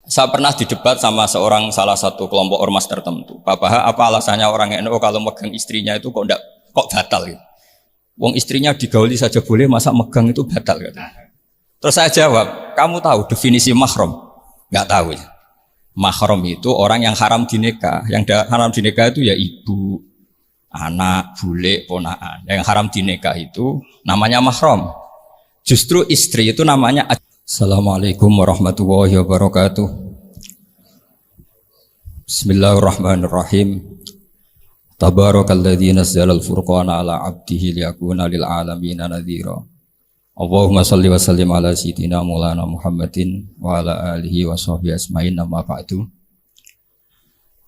Saya pernah didebat sama salah satu kelompok ormas tertentu. Pak Baha, apa alasannya orang NU kalau megang istrinya itu kok batal gitu? Wong istrinya digauli saja boleh, masa megang itu batal gitu. Terus saya jawab, kamu tahu definisi mahram? Enggak tahu ya. Mahram itu orang yang haram dinikah. Yang haram dinikah itu ya ibu, anak, bule, ponakan. Yang haram dinikah itu namanya mahram. Justru istri itu namanya. Assalamualaikum warahmatullahi wabarakatuh. Bismillahirrahmanirrahim. Tabarakalladzi nazzala al-furqana ala 'abdihi liyakuna lil 'alamin nadhira. Allahumma shalli wa sallim ala sayyidina Maulana Muhammadin wa ala alihi wa sahbihi asma'in, amma ba'du.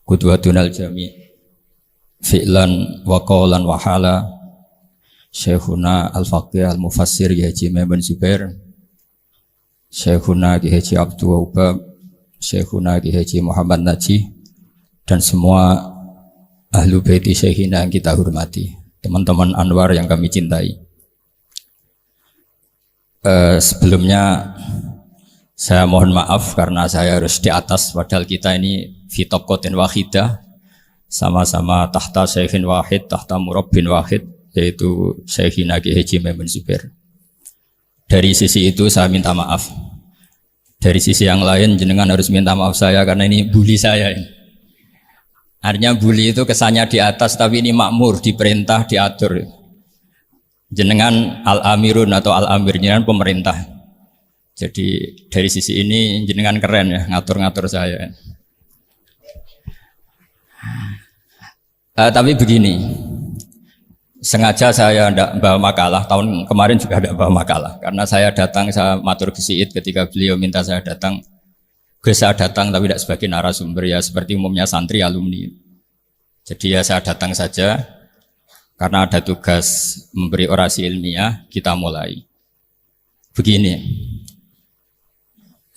Qudwatunal jami' fi'lan wa qawlan wa hala Syekhuna al-faqih al-mufassir Haji Maimun Zubair, Syekhuna Ki Haji Abdul Wahab, Syekhuna Ki Haji Muhammad Najih, dan semua ahlu baiti Syekhina yang kita hormati, teman-teman Anwar yang kami cintai. Sebelumnya saya mohon maaf karena saya harus di atas, padahal kita ini fi tabqatin wahidah, sama-sama tahta Syekhin wahid, tahta murabbin wahid, yaitu Syekhina Ki Haji Maimun Zubair. Dari sisi itu saya minta maaf. Dari sisi yang lain jenengan harus minta maaf saya karena ini bully saya ini. Artinya bully itu kesannya di atas, tapi ini makmur, diperintah, diatur. Jenengan al-amirun atau al-amir, jenengan pemerintah. Jadi dari sisi ini jenengan keren ya, ngatur-ngatur saya. Tapi begini, sengaja saya tidak bawa makalah, tahun kemarin juga tidak bawa makalah. Karena saya datang, saya matur ke Siid ketika beliau minta saya datang. Saya datang tapi tidak sebagai narasumber, ya seperti umumnya santri alumni. Jadi ya saya datang saja karena ada tugas memberi orasi ilmiah. Kita mulai begini.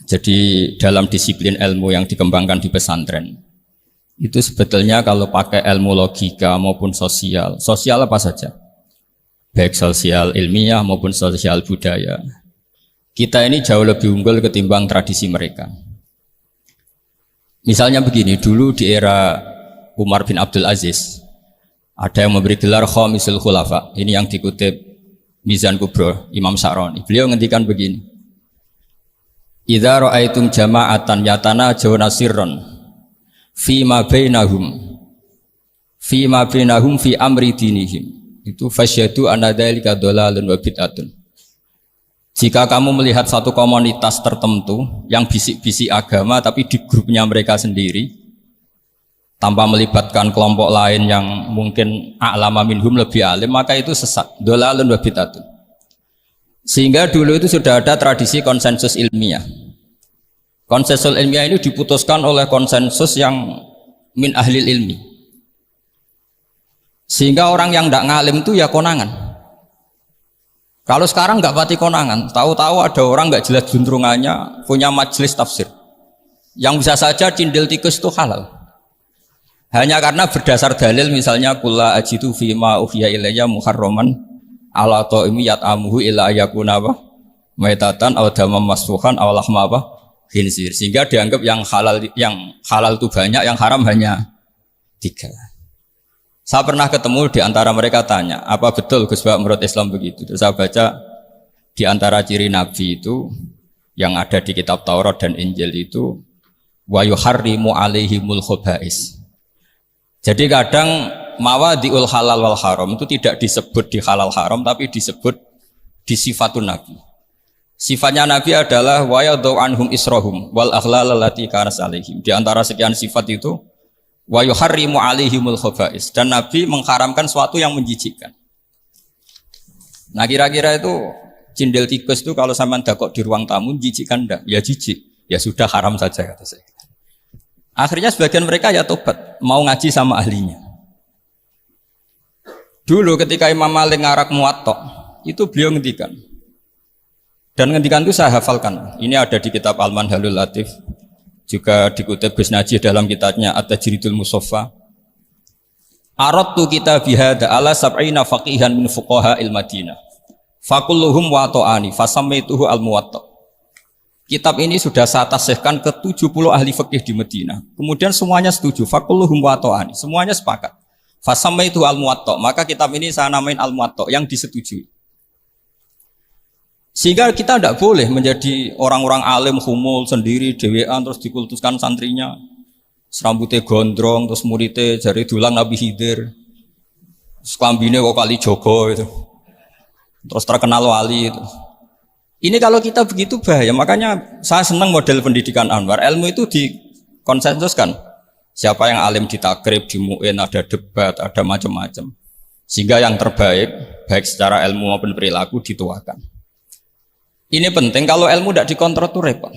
Jadi dalam disiplin ilmu yang dikembangkan di pesantren itu sebetulnya kalau pakai ilmu logika maupun sosial apa saja, baik sosial ilmiah maupun sosial budaya, kita ini jauh lebih unggul ketimbang tradisi mereka. Misalnya begini, dulu di era Umar bin Abdul Aziz ada yang memberi gelar Khamisul Khulafa. Ini yang dikutip Mizan Kubro Imam Sa'roni. Beliau ngendikan begini, idza ra'aitum jama'atan yatanajawna sirran fi ma bainahum fi amri dinihim, itu fasyadu anna dzalika dhalalun wa bid'atun. Jika kamu melihat satu komunitas tertentu yang bisik-bisik agama tapi di grupnya mereka sendiri tanpa melibatkan kelompok lain yang mungkin a'lama minhum, lebih alim, maka itu sesat, dhalalun wa bid'atun. Sehingga dulu itu sudah ada tradisi konsensus ilmiah. Konsensus ilmiah ini diputuskan oleh konsensus yang min ahlil ilmi. Sehingga orang yang tidak ngalim itu ya konangan. Kalau sekarang nggak pati konangan, tahu-tahu ada orang nggak jelas juntrungannya punya majelis tafsir, yang bisa saja cindil tikus itu halal, hanya karena berdasar dalil misalnya kula ajidu fima uhiya ilayya muharraman ala ta'imi yat'amuhu illa yakuna maitatan aw damam masfuhan aw lahma khinzir, sehingga dianggap yang halal itu banyak, yang haram hanya 3. Saya pernah ketemu di antara mereka tanya, apa betul Gus Bak menurut Islam begitu? Terus saya baca di antara ciri Nabi itu yang ada di kitab Taurat dan Injil itu wa yuharrimu alaihimul khaba'is. Jadi kadang mawadi'ul halal wal haram itu tidak disebut di halal haram, tapi disebut di sifatun Nabi. Sifatnya Nabi adalah wa yadau anhum israhum wal aghlal allati kanat alaihim. Di antara sekian sifat itu wa yuharrimu alaihimul khaba'is, dan Nabi mengharamkan sesuatu yang menjijikkan. Nah kira-kira itu cindil tikus itu kalau sampean dakok di ruang tamu jijikkan enggak? Ya jijik, ya sudah haram saja kata saya. Akhirnya sebagian mereka ya tobat, mau ngaji sama ahlinya. Dulu ketika Imam Malik ngarak Muwatta, itu beliau ngendikan. Dan ngendikan itu saya hafalkan. Ini ada di kitab Al-Manhalul Latif. Juga dikutip Gus Najih dalam kitabnya At-Tajridul Musaffa. Aradtu kitabi hadza ala sab'ina faqihan min fuqaha il-Madinah. Fakulluhum wa ta'ani fasammaituhu al-Muwatta. Kitab ini sudah saya tasihkan ke 70 ahli fikih di Madinah. Kemudian semuanya setuju. Fakulluhum wa ta'ani. Semuanya sepakat. Fasamaitu al-Muwatta'. Maka kitab ini saya namain al-Muwatta' yang disetujui. Sehingga kita tidak boleh menjadi orang-orang alim humul sendiri, dewean terus dikultuskan santrinya. Serambutnya gondrong, terus muridnya jari dulang Nabi Khidir. Sekambine kok kali Jogo itu. Terus terkenal wali itu. Ini kalau kita begitu bahaya. Makanya saya senang model pendidikan Anwar. Ilmu itu dikonsensuskan. Siapa yang alim di takrib, di mu'in, ada debat, ada macam-macam. Sehingga yang terbaik, baik secara ilmu maupun perilaku dituakan. Ini penting, kalau ilmu tidak dikontrol itu repot.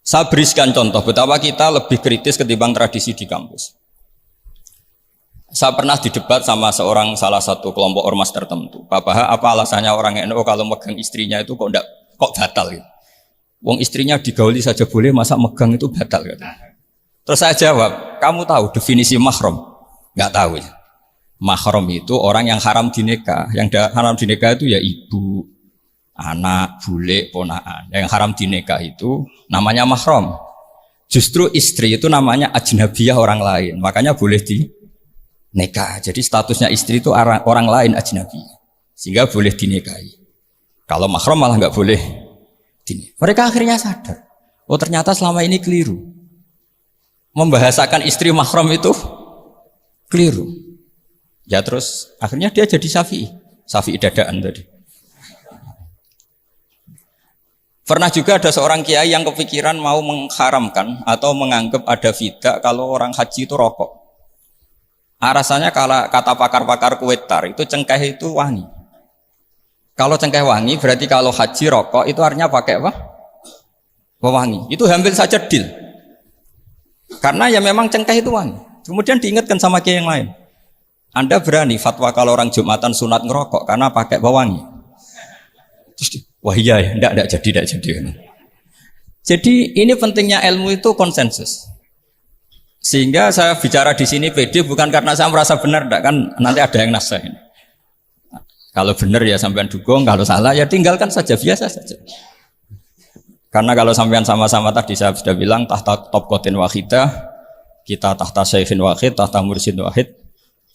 Saya berikan contoh betapa kita lebih kritis ketimbang tradisi di kampus. Saya pernah didebat sama salah satu kelompok ormas tertentu. Pak Baha, apa alasannya orang NU kalau megang istrinya itu kok batal gitu? Wong istrinya digauli saja boleh, masa megang itu batal gitu. Terus saya jawab, kamu tahu definisi mahram? Enggak tahu ya. Mahram itu orang yang haram dinikah. Yang haram dinikah itu ya ibu, anak, bule, ponaan. Yang haram dinikah itu namanya mahram. Justru istri itu namanya ajnabiyah orang lain. Makanya boleh dinikah. Jadi statusnya istri itu orang lain ajnabiyah. Sehingga boleh dinikahi. Kalau mahram malah nggak boleh dinikahi. Mereka akhirnya sadar. Oh ternyata selama ini keliru. Membahasakan istri mahram itu keliru. Ya terus akhirnya dia jadi Syafi'i. Syafi'i dadaan tadi. Pernah juga ada seorang kiai yang kepikiran mau mengharamkan atau menganggap ada fidah kalau orang haji itu rokok. Rasanya kalau kata pakar-pakar Kuwaitar itu cengkeh itu wangi. Kalau cengkeh wangi berarti kalau haji rokok itu artinya pakai apa? Wangi. Itu hampir saja deal. Karena ya memang cengkeh itu wangi. Kemudian diingatkan sama kiai yang lain. Anda berani fatwa kalau orang Jumatan sunat ngerokok karena pakai pewangi? Terus wah iya ya, enggak jadi. Jadi ini pentingnya ilmu itu konsensus. Sehingga saya bicara di sini pede bukan karena saya merasa benar, enggak, kan nanti ada yang nasihin. Kalau benar ya sampean dukung, kalau salah ya tinggalkan saja, biasa saja. Karena kalau sampean sama-sama tadi saya sudah bilang tahta topkotin wahidah, kita tahta syekhin wahid, tahta mursyid wahid.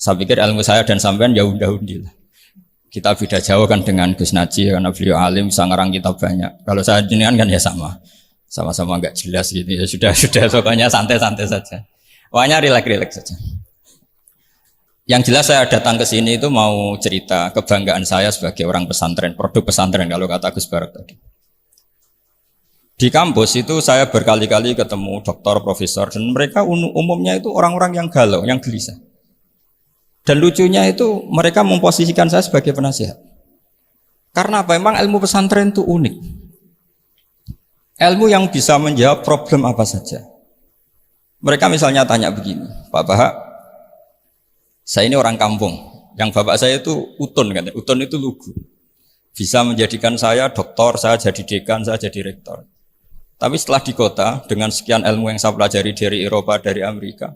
Saya pikir ilmu saya dan sampean ya udah-udah. Kita beda jauh kan dengan Gus Naji karena beliau alim bisa ngarang kitab banyak. Kalau saya jenengan kan ya sama-sama nggak jelas gitu ya sudah pokoknya santai-santai saja. Pokoknya rileks saja. Yang jelas saya datang ke sini itu mau cerita kebanggaan saya sebagai orang pesantren, produk pesantren kalau kata Gus Barak tadi. Di kampus itu saya berkali-kali ketemu doktor, profesor dan mereka umumnya itu orang-orang yang galau, yang gelisah. Dan lucunya itu mereka memposisikan saya sebagai penasihat. Karena apa? Memang ilmu pesantren itu unik. Ilmu yang bisa menjawab problem apa saja. Mereka misalnya tanya begini, Pak Baha, saya ini orang kampung. Yang bapak saya itu utun kan? Utun itu lugu. Bisa menjadikan saya doktor, saya jadi dekan, saya jadi rektor. Tapi setelah di kota dengan sekian ilmu yang saya pelajari dari Eropa, dari Amerika,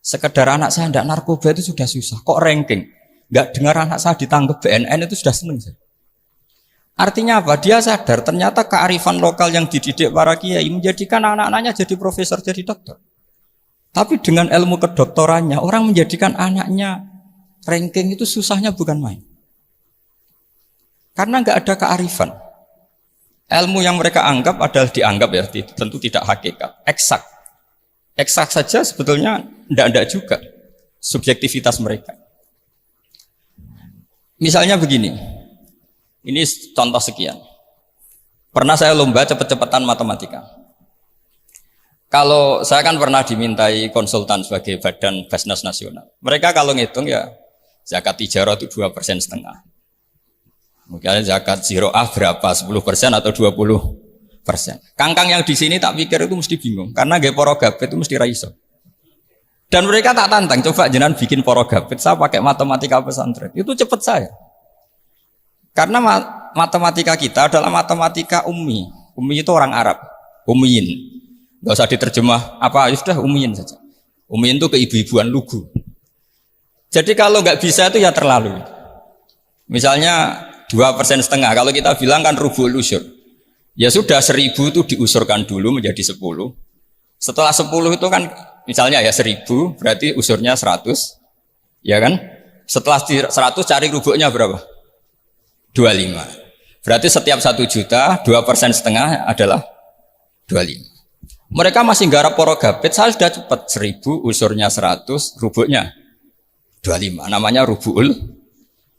sekedar anak saya tidak narkoba itu sudah susah. Kok ranking? Nggak dengar anak saya ditangkap BNN itu sudah seneng saya. Artinya apa? Dia sadar ternyata kearifan lokal yang dididik para kiai menjadikan anak-anaknya jadi profesor, jadi dokter. Tapi dengan ilmu kedoktorannya orang menjadikan anaknya ranking itu susahnya bukan main. Karena nggak ada kearifan. Ilmu yang mereka anggap adalah dianggap ya, tentu tidak hakikat, eksak. Eksak saja sebetulnya tidak juga subjektivitas mereka. Misalnya begini, ini contoh sekian. Pernah saya lomba cepet-cepetan matematika. Kalau saya kan pernah dimintai konsultan sebagai badan Basnas Nasional. Mereka kalau ngitung ya zakat tijarah itu 2,5%. Mungkin zakat ziro'ah berapa? 10% atau 20%. Kangkang yang di sini tak pikir itu mesti bingung. Karena gaya porogabit itu mesti raiso. Dan mereka tak tantang, coba jenengan bikin porogabit, saya pakai matematika pesantren. Itu cepat saya. Karena matematika kita adalah matematika ummi. Ummi itu orang Arab. Ummiyin. Gak usah diterjemah apa, ya sudah ummiyin saja. Ummiyin itu keibu-ibuan lugu. Jadi kalau nggak bisa itu ya terlalu. Misalnya 2,5%. Kalau kita bilang kan rubul usyur. Ya sudah 1000 itu diusurkan dulu menjadi 10. Setelah 10 itu kan misalnya ya 1000 berarti usurnya 100. Ya kan? Setelah 100 cari rubuknya berapa? 25. Berarti setiap 1 juta 2,5% adalah 25. Mereka masih garap poro gapit, saya sudah cepat 1000 usurnya 100, rubuknya 25. Namanya rubuul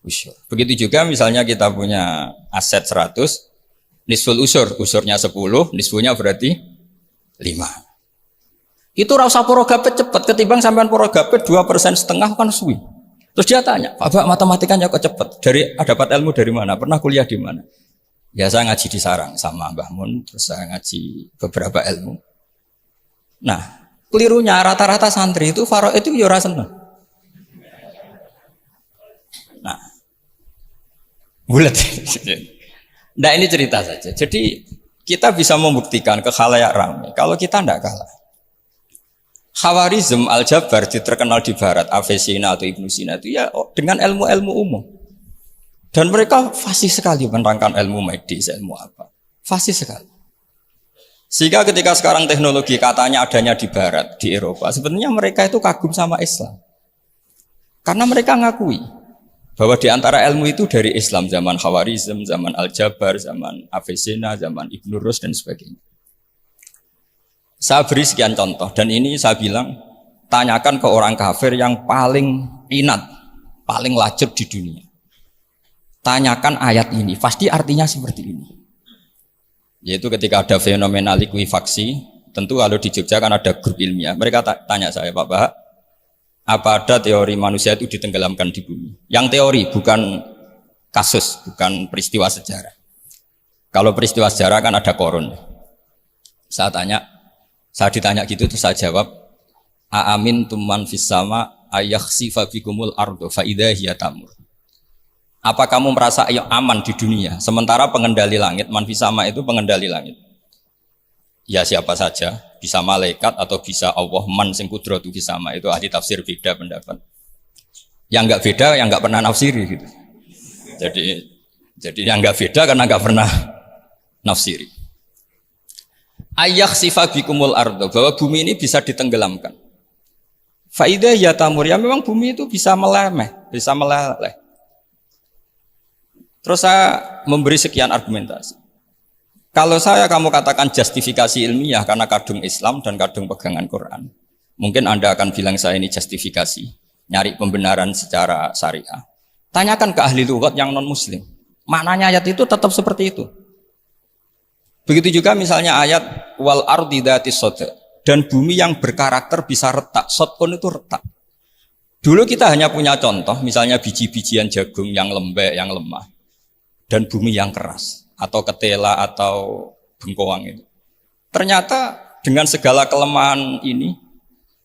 usur. Begitu juga misalnya kita punya aset 100, nisful usurnya 10, nisfunya berarti 5. Itu rasa poro gapit cepat ketimbang sampean poro gapit 2,5% kan suwi. Terus dia tanya, Pak matematikanya kok cepat? Dapat ilmu dari mana? Pernah kuliah di mana? Ya saya ngaji di sarang sama Mbah Mun, terus saya ngaji beberapa ilmu. Nah, kelirunya rata-rata santri itu faro itu ya ora seneng. Nah, bulat. Nah ini cerita saja. Jadi kita bisa membuktikan ke khalayak ramai kalau kita tidak kalah. Khawarizm Al-Jabar terkenal di barat, Avicenna atau Ibnu Sina itu ya dengan ilmu-ilmu umum. Dan mereka fasih sekali menerangkan ilmu medis, ilmu apa. Fasih sekali. Sehingga ketika sekarang teknologi katanya adanya di barat, di Eropa, sebenarnya mereka itu kagum sama Islam. Karena mereka ngakui bahwa di antara ilmu itu dari Islam, zaman Khawarizm, zaman Al-Jabar, zaman Avicenna, zaman Ibnu Rus dan sebagainya. Saya beri sekian contoh dan ini saya bilang tanyakan ke orang kafir yang paling inat, paling lajab di dunia. Tanyakan ayat ini, pasti artinya seperti ini. Yaitu ketika ada fenomena likuifaksi, tentu kalau di Jogja kan ada grup ilmiah. Mereka tanya saya, Pak Bahak, apa ada teori manusia itu ditenggelamkan di bumi? Yang teori, bukan kasus, bukan peristiwa sejarah. Kalau peristiwa sejarah kan ada korun. Saya ditanya gitu terus saya jawab, Aamin tuman fis sama ayakhsifa bikumul ardo fa idza hiya tamur. Apa kamu merasa aman di dunia sementara pengendali langit, man fis sama itu pengendali langit. Ya siapa saja, bisa malaikat atau bisa Allah, man sing kudratu fis sama, itu ahli tafsir beda pendapat. Yang enggak beda yang enggak pernah nafsiri gitu. Jadi yang enggak beda karena enggak pernah nafsiri. Ayah sifat bikumul ardo, bahwa bumi ini bisa ditenggelamkan. Faidah ya tamur, ya memang bumi itu bisa meleleh. Terus saya memberi sekian argumentasi. Kalau kamu katakan justifikasi ilmiah karena kadung Islam dan kadung pegangan Quran, mungkin Anda akan bilang saya ini justifikasi, nyari pembenaran secara syariah. Tanyakan ke ahli lughat yang non Muslim, maknanya ayat itu tetap seperti itu. Begitu juga misalnya ayat wal ardi dzatis sodq, dan bumi yang berkarakter bisa retak. Sodqun itu retak. Dulu kita hanya punya contoh, misalnya biji-bijian jagung yang lembek, yang lemah, dan bumi yang keras, atau ketela atau bengkoang itu. Ternyata dengan segala kelemahan ini,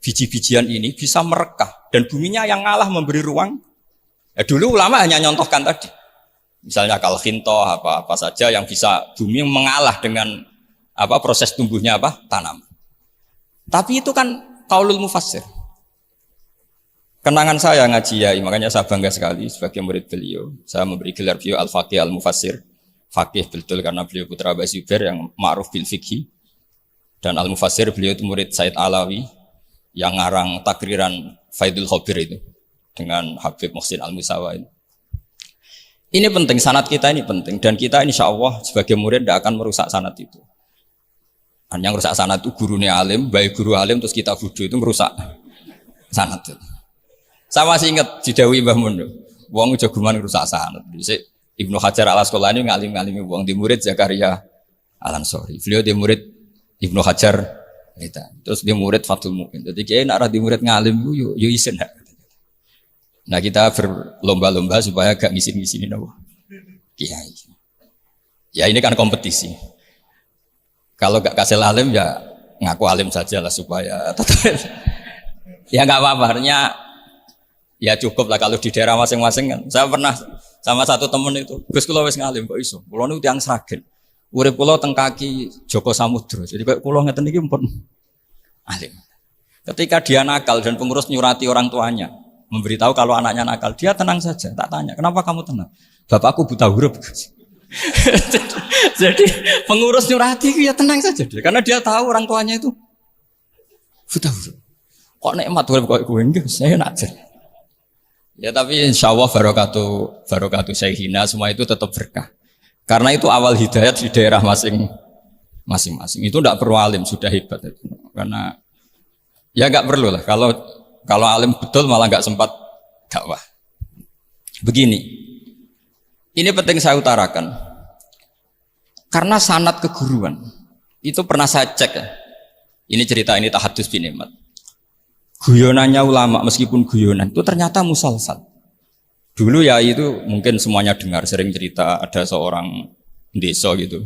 biji-bijian ini bisa merekah, dan buminya yang ngalah memberi ruang. Ya, dulu ulama hanya nyontohkan tadi. Misalnya kalkhinto apa saja yang bisa bumi mengalah dengan proses tumbuhnya tanam. Tapi itu kan qaulul mufassir. Kenangan saya ngaji Yai, makanya saya bangga sekali sebagai murid beliau. Saya memberi gelar beliau Al-Faqih Al-Mufassir. Faqih betul karena beliau putra Abu Zubair yang ma'ruf bil fiqhi. Dan Al-Mufassir beliau itu murid Said Alawi yang ngarang takriran Faidul Khabir itu dengan Habib Muhsin Al-Musawa itu. Ini penting, sanad kita ini penting. Dan kita insya Allah sebagai murid tidak akan merusak sanad itu. Dan yang merusak sanad itu gurunya alim, baik guru alim terus kita bodoh itu merusak sanad itu. Saya masih ingat didawi Mbah Mun, wong jagungan merusak sanad. Ibnu Hajar Al-Asqalani ngalim-ngalimi wong di murid Zakaria Al-Ansori. Beliau di murid Ibnu Hajar terus di murid Fathul Mu'in. Jadi kiai nak di murid ngalim yo isen. Nah kita berlomba-lomba supaya gak ngisin-ngisinin apa? Kiai. Ya ini kan kompetisi. Kalau gak kasih alim ya ngaku alim saja lah supaya ya gak apa-apa. Artinya ya cukup lah kalau di daerah masing-masing kan. Saya pernah sama satu temen itu, Gus kula wis ngalim kok iso. Kula niku tiyang Sragen. Urip kula teng kaki Joko Samudra. Jadi kok kula ngeten iki pun alim. Ketika dia nakal dan pengurus nyurati orang tuanya, memberitahu kalau anaknya nakal, dia tenang saja, tak tanya, kenapa kamu tenang? Bapakku buta huruf. Jadi pengurus nyurati ya tenang saja dia, karena dia tahu orang tuanya itu buta huruf. Kok nikmat kok gue enggak, saya najar. Ya tapi insya Allah barokatuh Syekhina semua itu tetap berkah. Karena itu awal hidayat di daerah masing-masing. Itu tidak perlu alim, sudah hebat itu. Karena ya nggak perlu lah. Kalau alim betul malah nggak sempat dakwah. Begini, ini penting saya utarakan. Karena sanad keguruan itu pernah saya cek ya. Ini cerita ini tahadus bin nikmat. Guyonannya ulama meskipun guyonan itu ternyata musalsal. Dulu ya itu mungkin semuanya dengar sering cerita ada seorang desa gitu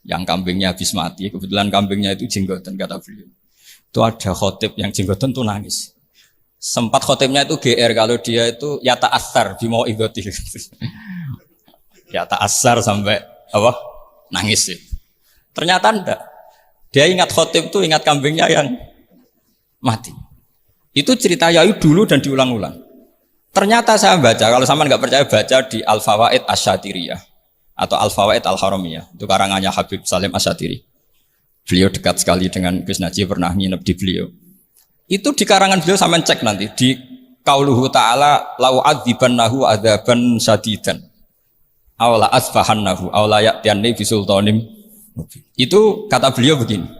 yang kambingnya habis mati. Kebetulan kambingnya itu jenggotan kata beliau. Itu ada khotib yang jenggotan tuh nangis. Sempat khotibnya itu GR kalau dia itu ya ta'assar bimau idoti. Ya ta'assar sampai apa? Nangis sih. Ternyata enggak. Dia ingat khotib itu ingat kambingnya yang mati. Itu cerita Yai dulu dan diulang-ulang. Ternyata saya baca, kalau sama nggak percaya baca di Al-Fawaid Asyatiriyah atau Al-Fawaid Al-Haramiyah. Itu karangannya Habib Salim Asyatiri. Beliau dekat sekali dengan Gus Najib, pernah nginep di beliau. Itu di karangan beliau sama cek nanti di Qauluhu Ta'ala lau adzibannahu adzaban syadidan aw la asfahannahu aw la ya'tiyanni bisultanim. Itu kata beliau begini.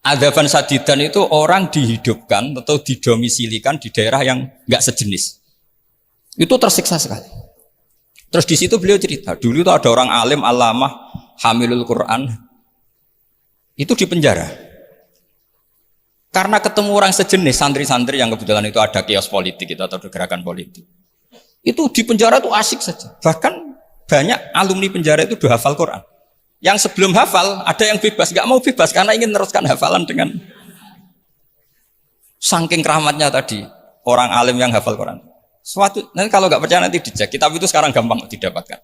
Adzaban syadidan itu orang dihidupkan atau didomisilikan di daerah yang enggak sejenis. Itu tersiksa sekali. Terus di situ beliau cerita, dulu itu ada orang alim alamah hamilul Quran itu di penjara. Karena ketemu orang sejenis santri-santri yang kebetulan itu ada kios politik itu atau gerakan politik. Itu di penjara itu asik saja. Bahkan banyak alumni penjara itu udah hafal Quran. Yang sebelum hafal ada yang bebas, nggak mau bebas karena ingin meneruskan hafalan dengan saking keramatnya tadi orang alim yang hafal Quran. Nanti kalau nggak percaya nanti dicek. Kitab itu sekarang gampang didapatkan.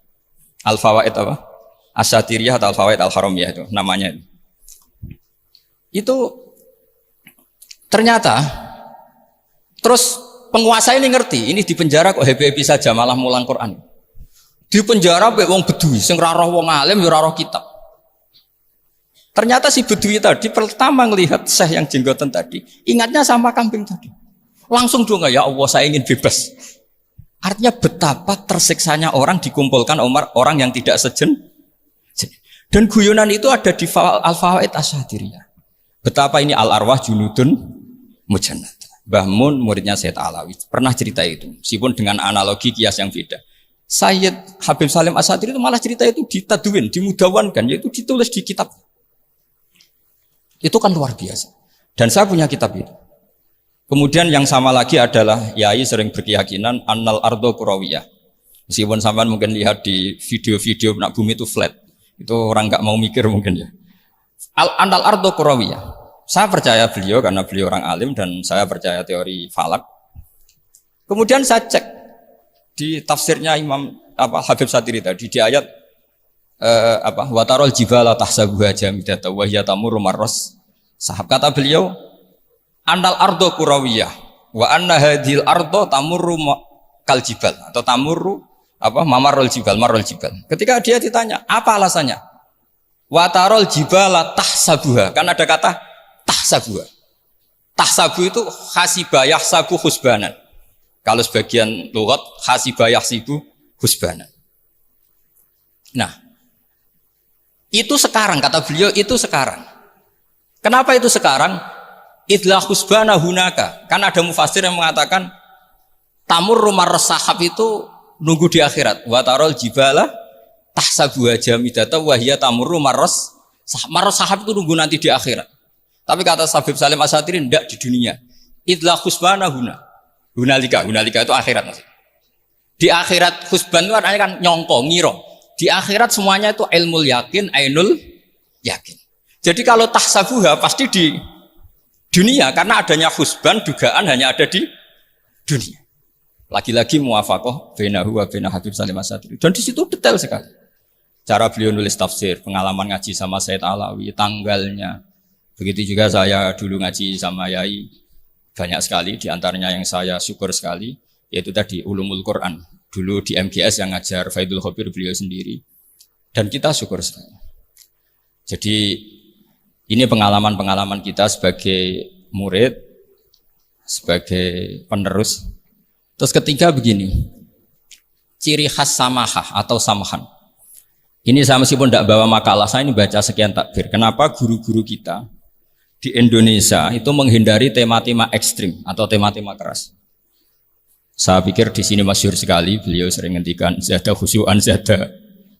Al-Fawaid apa? Asyatiriyah atau Al-Fawaid Al-Haramiyah itu namanya. Itu ternyata terus penguasa ini ngerti, ini di penjara kok happy-happy saja malah mulang Quran. Di penjara mbek wong bedui sing ora roh wong alim ya ora roh kitab. Ternyata si bedui tadi pertama melihat syekh yang jenggotan tadi, ingatnya sama kambing tadi. Langsung dong ya Allah saya ingin bebas. Artinya betapa tersiksanya orang dikumpulkan orang yang tidak sejen. Dan guyonan itu ada di Al-Fawaid Asyatiriyah. Betapa ini al-arwah junudun mujannad. Mbah Mun muridnya Sayyid Alawi pernah cerita itu, meskipun dengan analogi kias yang beda. Sayyid Habib Salim Asyatiri itu malah cerita itu ditadwin, dimudawankan, yaitu ditulis di kitab. Itu kan luar biasa. Dan saya punya kitab itu. Kemudian yang sama lagi adalah Yai sering berkeyakinan annal ardo kurawiyah. Meskipun sampean mungkin lihat di video-video nak bumi itu flat. Itu orang nggak mau mikir mungkin ya. Annal ardo kurawiyah. Saya percaya beliau karena beliau orang alim dan saya percaya teori falak. Kemudian saya cek di tafsirnya Imam Habib Satiri tadi di ayat watarol jibala tahsabuha jamidata wa hiya tamurru marras sahab. Kata beliau annal ardo kurawiyah wa anna hadhil ardo tamurru kal jibal atau tamurru mamarul jibal marul jibal. Ketika dia ditanya apa alasannya, watarol jibala tahsabuha, kan ada kata tahsabuha. Tahsabu itu hasiba yahsabu husbanan. Kalau sebagian lughat hasiba yahsibu husbanan. Nah, itu sekarang kata beliau itu sekarang. Kenapa itu sekarang? Idlah husbana hunaka. Kan ada mufassir yang mengatakan tamur rumah sahab itu nunggu di akhirat. Wa tarol jibala tahsabu jamidata wa hiya tamurru marras sahab itu nunggu nanti di akhirat. Tapi kata Habib Salim Asyatiri tidak di dunia. Idlah husbana hunalika itu akhirat masih. Di akhirat husban itu artinya kan nyongko, ngiro. Di akhirat semuanya itu ilmul yakin, ainul yakin. Jadi kalau tahsabuha pasti di dunia karena adanya husban dugaan hanya ada di dunia. Lagi-lagi muwafaqah bainahu wa bain Habib Salim Asyatiri. Dan di situ detail sekali. Cara beliau nulis tafsir, pengalaman ngaji sama Sayyid Alawi, tanggalnya. Begitu juga saya dulu ngaji sama Yai banyak sekali, di antaranya yang saya syukur sekali yaitu tadi Ulumul Quran. Dulu di MGS yang ngajar Faidul Khobir beliau sendiri. Dan kita syukur sekali. Jadi ini pengalaman-pengalaman kita sebagai murid, sebagai penerus. Terus ketiga begini, ciri khas samahah atau samahan. Ini saya meskipun tidak bawa makalah, saya ini baca sekian takbir. Kenapa guru-guru kita di Indonesia itu menghindari tema-tema ekstrim atau tema-tema keras? Saya pikir di sini masyhur sekali, beliau sering ngendikan zada khusyu'an zada.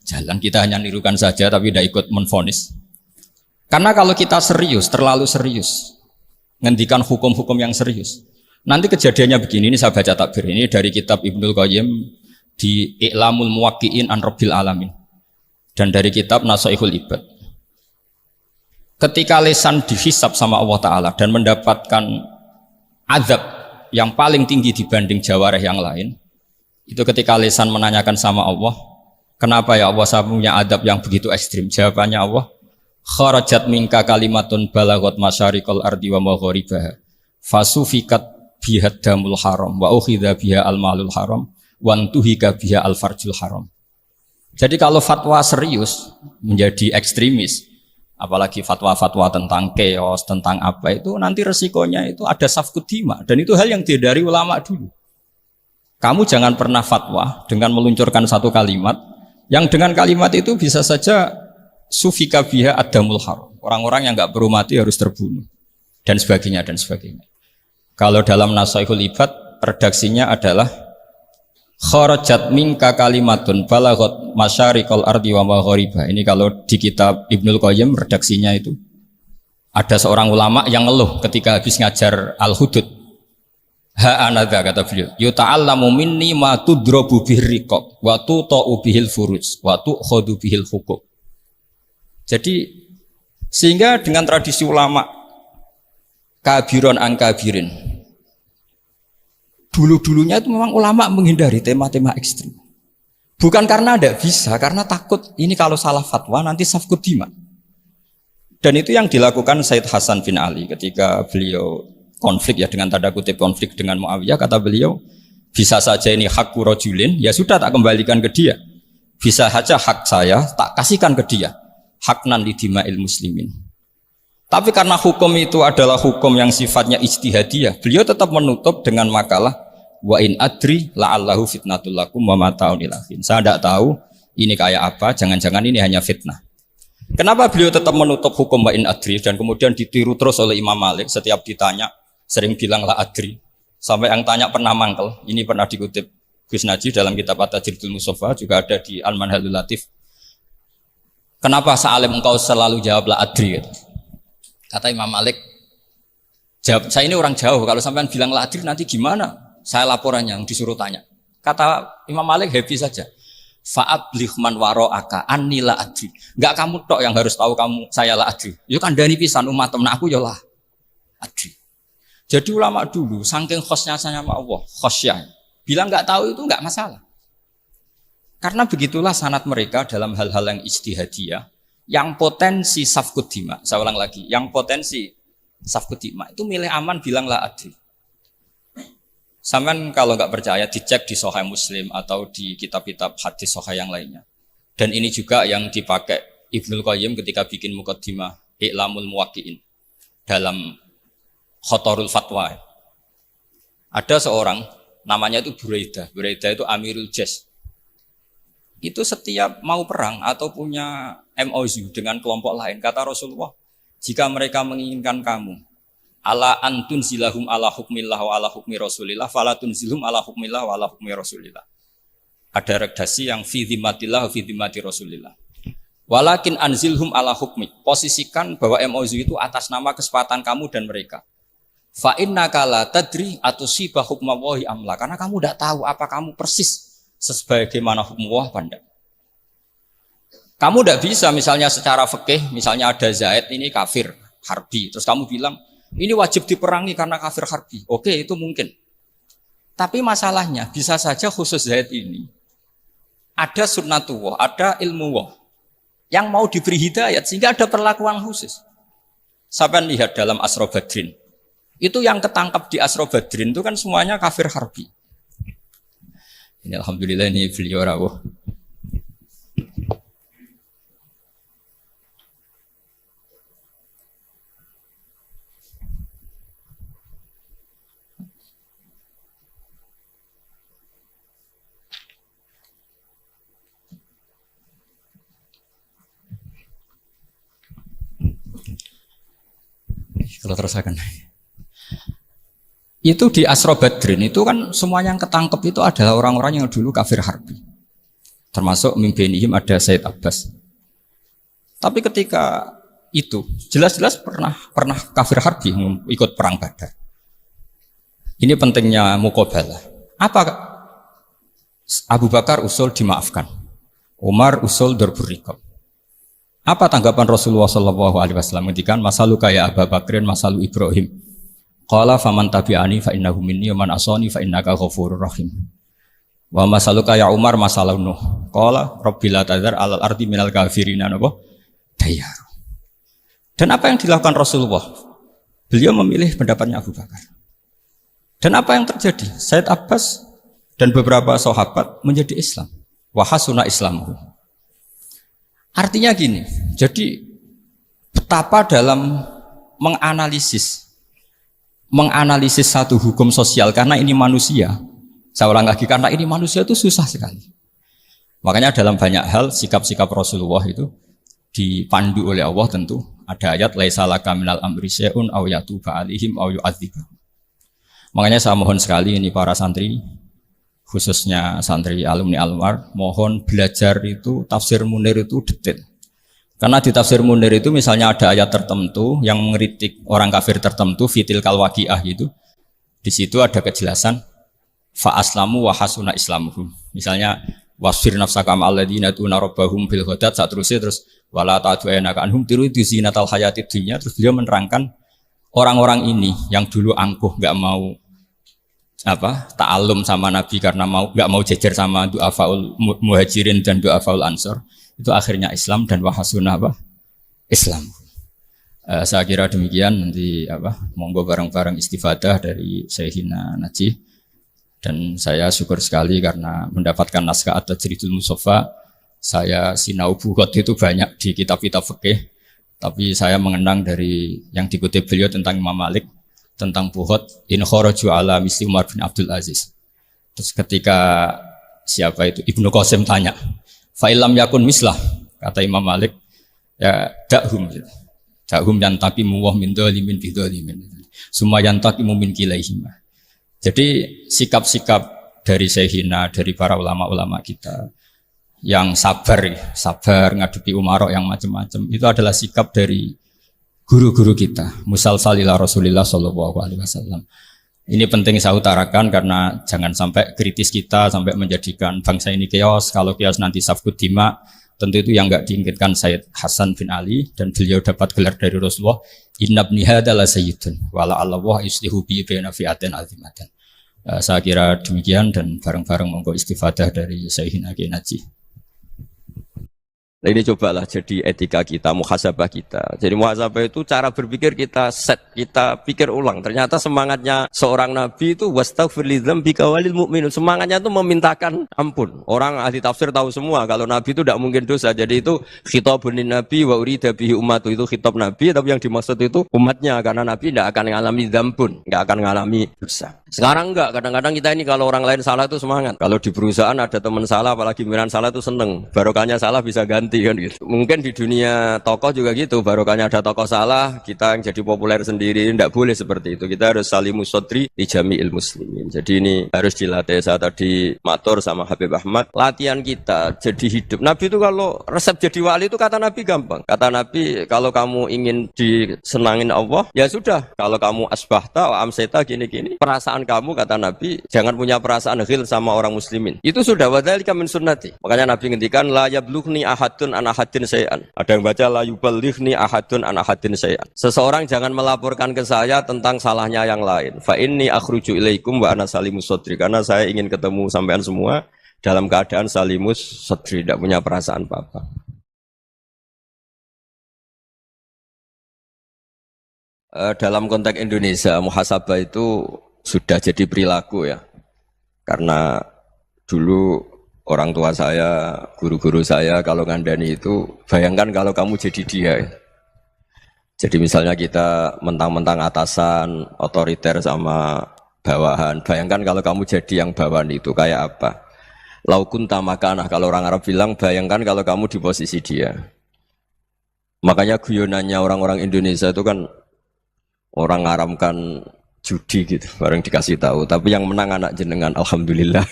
Jalan kita hanya nirukan saja tapi tidak ikut menvonis. Karena kalau kita serius, terlalu serius, ngendikan hukum-hukum yang serius, nanti kejadiannya begini. Ini saya baca takbir ini dari kitab Ibnul Qayyim di I'lamul Muwaqqi'in an Rabbil Alamin dan dari kitab Nasaihul Ibad. Ketika lisan dihisab sama Allah Ta'ala dan mendapatkan azab yang paling tinggi dibanding jawareh yang lain, itu ketika lisan menanyakan sama Allah, kenapa ya Allah saya punya adab yang begitu ekstrim? Jawabannya Allah, kharajat minka kalimatun balagot masyariqal ardi wa magharibaha fasufikat biha damul haram wa ukhidha biha al-malul haram wa antuhika biha al-farjul haram. Jadi kalau fatwa serius menjadi ekstremis, apalagi fatwa-fatwa tentang chaos, tentang apa itu, nanti resikonya itu ada safkud dima, dan itu hal yang dihindari ulama dulu. Kamu jangan pernah fatwa dengan meluncurkan satu kalimat yang dengan kalimat itu bisa saja sufika biha adamul haram. Orang-orang yang enggak perlu mati harus terbunuh dan sebagainya dan sebagainya. Kalau dalam Nasaihul Ibad redaksinya adalah kharajat minka kalimatun balagot masyariqal ardi wa magharibaha. Ini kalau di kitab Ibnul Qayyim redaksinya itu ada seorang ulama yang ngeluh ketika habis ngajar Al-Hudud. Ha'anadha kata beliau, yuta'allamu minni ma tudrabu bihir riqab wa tuta'u bihil furuj wa tu'khodu bihil hukum. Jadi sehingga dengan tradisi ulama kabiron an kabirin, dulu-dulunya itu memang ulama menghindari tema-tema ekstrim. Bukan karena tidak bisa, karena takut ini kalau salah fatwa nanti safkud dima. Dan itu yang dilakukan Said Hasan bin Ali ketika beliau konflik, ya dengan tanda kutip konflik dengan Muawiyah. Kata beliau, bisa saja ini hak rajulin, ya sudah tak kembalikan ke dia. Bisa saja hak saya tak kasihkan ke dia. Haknan lidima'il muslimin. Tapi karena hukum itu adalah hukum yang sifatnya ijtihadiyah, beliau tetap menutup dengan makalah wa in adri la'allahu fitnatul lakum wa mata'un ilahin. Saya tidak tahu ini kayak apa, jangan-jangan ini hanya fitnah. Kenapa beliau tetap menutup hukum wa in adri dan kemudian ditiru terus oleh Imam Malik setiap ditanya sering bilang la adri, sampai yang tanya pernah mangkel. Ini pernah dikutip Gus Najih dalam kitab At-Tajridul Mustafa, juga ada di Al-Manhalul Latif. Kenapa sa'alim engkau selalu jawab la adri? Kata Imam Malik, jawab, saya ini orang jauh, kalau sampean bilang la adri nanti gimana? Saya laporannya yang disuruh tanya. Kata Imam Malik happy saja. Fa'abligh man wara'aka anni la adri. Enggak kamu tok yang harus tahu kamu saya la adri. Yo kandhani pisan umat temen aku yo la adri. Jadi ulama dulu, saking khosnya sama Allah, khosyah, bilang nggak tahu itu nggak masalah. Karena begitulah sanad mereka dalam hal-hal yang ijtihadiyah, yang potensi safkud dima. Saya ulang lagi, yang potensi safkud dima itu milih aman bilang la adri. Sampean kalau nggak percaya dicek di Sahih Muslim atau di kitab-kitab hadis sahih yang lainnya. Dan ini juga yang dipakai Ibnul Qayyim ketika bikin muqaddimah I'lamul Muwaqqi'in dalam Khotorul Fatwa. Ada seorang namanya itu Buraidah. Buraidah itu Amirul Jaish. Itu setiap mau perang atau punya MOU dengan kelompok lain, kata Rasulullah, jika mereka menginginkan kamu ala antun zilahum ala hukmillah wa ala hukmi rasulillah fala tunzilhum ala hukmillah wa ala hukmi rasulillah. Ada redaksi yang fi dhimmatillah wa fi dhimmati rasulillah. Walakin anzilhum ala hukmi. Posisikan bahwa MOU itu atas nama kesepakatan kamu dan mereka. Fa innaka la tadri atusiba hukmallahi amla, karena kamu tidak tahu apa kamu persis sebagaimana hukum Allah pada. Kamu tidak bisa misalnya secara fikih, misalnya ada Zaid ini kafir harbi, terus kamu bilang ini wajib diperangi karena kafir harbi. Oke, itu mungkin. Tapi masalahnya bisa saja khusus Zaid ini ada sunnatullah, ada ilmu Allah yang mau diberi hidayat sehingga ada perlakuan khusus. Sampai lihat dalam Asra Badrin. Itu yang ketangkap di Asra Badrin itu kan semuanya kafir harbi. Ini alhamdulillah ini beliau rawuh. Terus akan. Itu di Asra Badrin itu kan semuanya yang ketangkep itu adalah orang-orang yang dulu kafir harbi. Termasuk mimpinihim ada Said Abbas. Tapi ketika itu jelas-jelas pernah kafir harbi ikut perang Badar. Ini pentingnya muqabalah. Apa Abu Bakar usul dimaafkan, Umar usul darbur riqab. Apa tanggapan Rasulullah sallallahu alaihi wasallam ketika masalu kaya Abu Bakrin masalu Ibrahim. Qala faman tabi'ani fa innahu minni wa man asani fa innaka ghafurur rahim. Wa masaluka ya Umar masalau Nuh. Qala rabbil tadzar alal ardi minal kafirina napa dayar. Dan apa yang dilakukan Rasulullah? Beliau memilih pendapatnya Abu Bakar. Dan apa yang terjadi? Said Abbas dan beberapa sahabat menjadi Islam. Wa hasuna islamuhu. Artinya gini, jadi betapa dalam menganalisis satu hukum sosial karena ini manusia. Saya ulang lagi, karena ini manusia itu susah sekali. Makanya dalam banyak hal sikap-sikap Rasulullah itu dipandu oleh Allah tentu. Ada ayat laisa laka minal amri syai'un aw yatuba alaihim aw yu'adzibahum. Makanya saya mohon sekali ini para santri, khususnya santri alumni Almar, mohon belajar itu tafsir Munir itu detail. Karena di tafsir Munir itu misalnya ada ayat tertentu yang mengkritik orang kafir tertentu fitil kalwaqiah gitu. Di situ ada kejelasan fa aslamu wa hasuna islamuhum. Misalnya wasfir nafsaka ma'al ladzina tuna rabbahum bil ghadat terus wala ta'du'ana anhum turidu zinatal hayatid dunya. Terus beliau menerangkan orang-orang ini yang dulu angkuh enggak mau ta'alum sama Nabi karena enggak mau jejer sama du'afaul muhajirin dan du'afaul ansor. Itu akhirnya Islam dan wahasuna Islam. Saya kira demikian, nanti monggo bareng-bareng istifadah dari Syekhina Najih. Dan saya syukur sekali karena mendapatkan naskah At-Tajridul Mushaffa. Saya sinau bughot itu banyak di kitab-kitab fikih, tapi saya mengenang dari yang dikutip beliau tentang Imam Malik, tentang bughot in kharaju ala misli Umar bin Abdul Aziz. Terus ketika siapa itu Ibnu Qasim tanya, fa'ilam yakun mislah, kata Imam Malik, ya dakhum yang tapi muwah min dhalimin bidhalimin. Semua yang tapi min kilaihima. Jadi sikap-sikap dari Syekhina, dari para ulama-ulama kita yang sabar ngadepi umarok yang macam-macam, itu adalah sikap dari guru-guru kita, musalsalila Rasulillah sallallahu alaihi wasallam. Ini penting saya utarakan karena jangan sampai kritis kita sampai menjadikan bangsa ini keos. Kalau keos nanti safkut dima, tentu itu yang enggak diinginkan Sayyid Hasan bin Ali, dan beliau dapat gelar dari Rasulullah, inna ibni hadza la sayyidun wa la Allah yuslihu bi baina fi'atin azimatan. Saya kira demikian, dan bareng-bareng monggo istifadah dari Syekhina Kiai Najih. Nah, ini cobalah jadi etika kita, muhasabah kita. Jadi muhasabah itu cara berpikir kita set, kita pikir ulang. Ternyata semangatnya seorang nabi itu wastaghfir lidzambika walil mu'minun. Semangatnya itu memintakan ampun. Orang ahli tafsir tahu semua kalau nabi itu tidak mungkin dosa. Jadi itu khitabun nabi wa urida bihi ummatu, itu khitab nabi, tapi yang dimaksud itu umatnya, karena nabi tidak akan mengalami dzambun, tidak akan mengalami dosa. Sekarang enggak, kadang-kadang kita ini kalau orang lain salah itu semangat. Kalau di perusahaan ada teman salah, apalagi miran salah itu seneng. Barokahnya salah bisa ganti kan gitu. Mungkin di dunia tokoh juga gitu, barokahnya ada tokoh salah, kita yang jadi populer sendiri. Tidak boleh seperti itu. Kita harus salimus sodri di jami'il muslimin. Jadi ini harus dilatih. Saya tadi matur sama Habib Ahmad, latihan kita jadi hidup. Nabi itu kalau resep jadi wali itu kata Nabi gampang. Kata Nabi, kalau kamu ingin disenangin Allah, ya sudah. Kalau kamu asbahta wa amseta gini-gini, perasaan kamu, kata Nabi, jangan punya perasaan ghil sama orang muslimin. Itu sudah wadzalika min sunnati. Makanya Nabi ngendikan la yablughni ahadun an ahadin syai'an. Ada yang baca la yuballighni ahadun an ahadin syai'an. Seseorang jangan melaporkan ke saya tentang salahnya yang lain. Fa inni akhruju ilaikum wa ana salimus sadri. Karena saya ingin ketemu sampean semua dalam keadaan salimus sadri, tidak punya perasaan apa-apa. Dalam konteks Indonesia, muhasabah itu sudah jadi perilaku ya, karena dulu orang tua saya, guru-guru saya kalau ngandani itu, bayangkan kalau kamu jadi dia ya. Jadi misalnya kita mentang-mentang atasan, otoriter sama bawahan, bayangkan kalau kamu jadi yang bawahan itu kayak apa. Laukun tamakana, kalau orang Arab bilang, bayangkan kalau kamu di posisi dia. Makanya guyonannya orang-orang Indonesia itu kan orang ngaramkan judi gitu, bareng dikasih tahu. Tapi yang menang anak jenengan, alhamdulillah.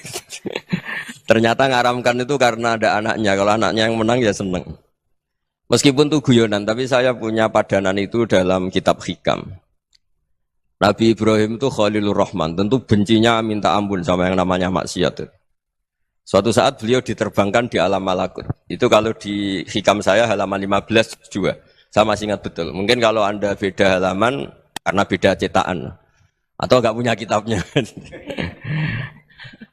Ternyata ngaramkan itu karena ada anaknya. Kalau anaknya yang menang ya seneng. Meskipun itu guyonan, tapi saya punya padanan itu dalam kitab Hikam. Nabi Ibrahim itu Khalilur Rahman, tentu bencinya minta ampun sama yang namanya maksiat. Suatu saat beliau diterbangkan di alam malakut. Itu kalau di Hikam saya halaman 15 juga. Saya masih ingat betul. Mungkin kalau Anda beda halaman karena beda cetakan. Atau nggak punya kitabnya.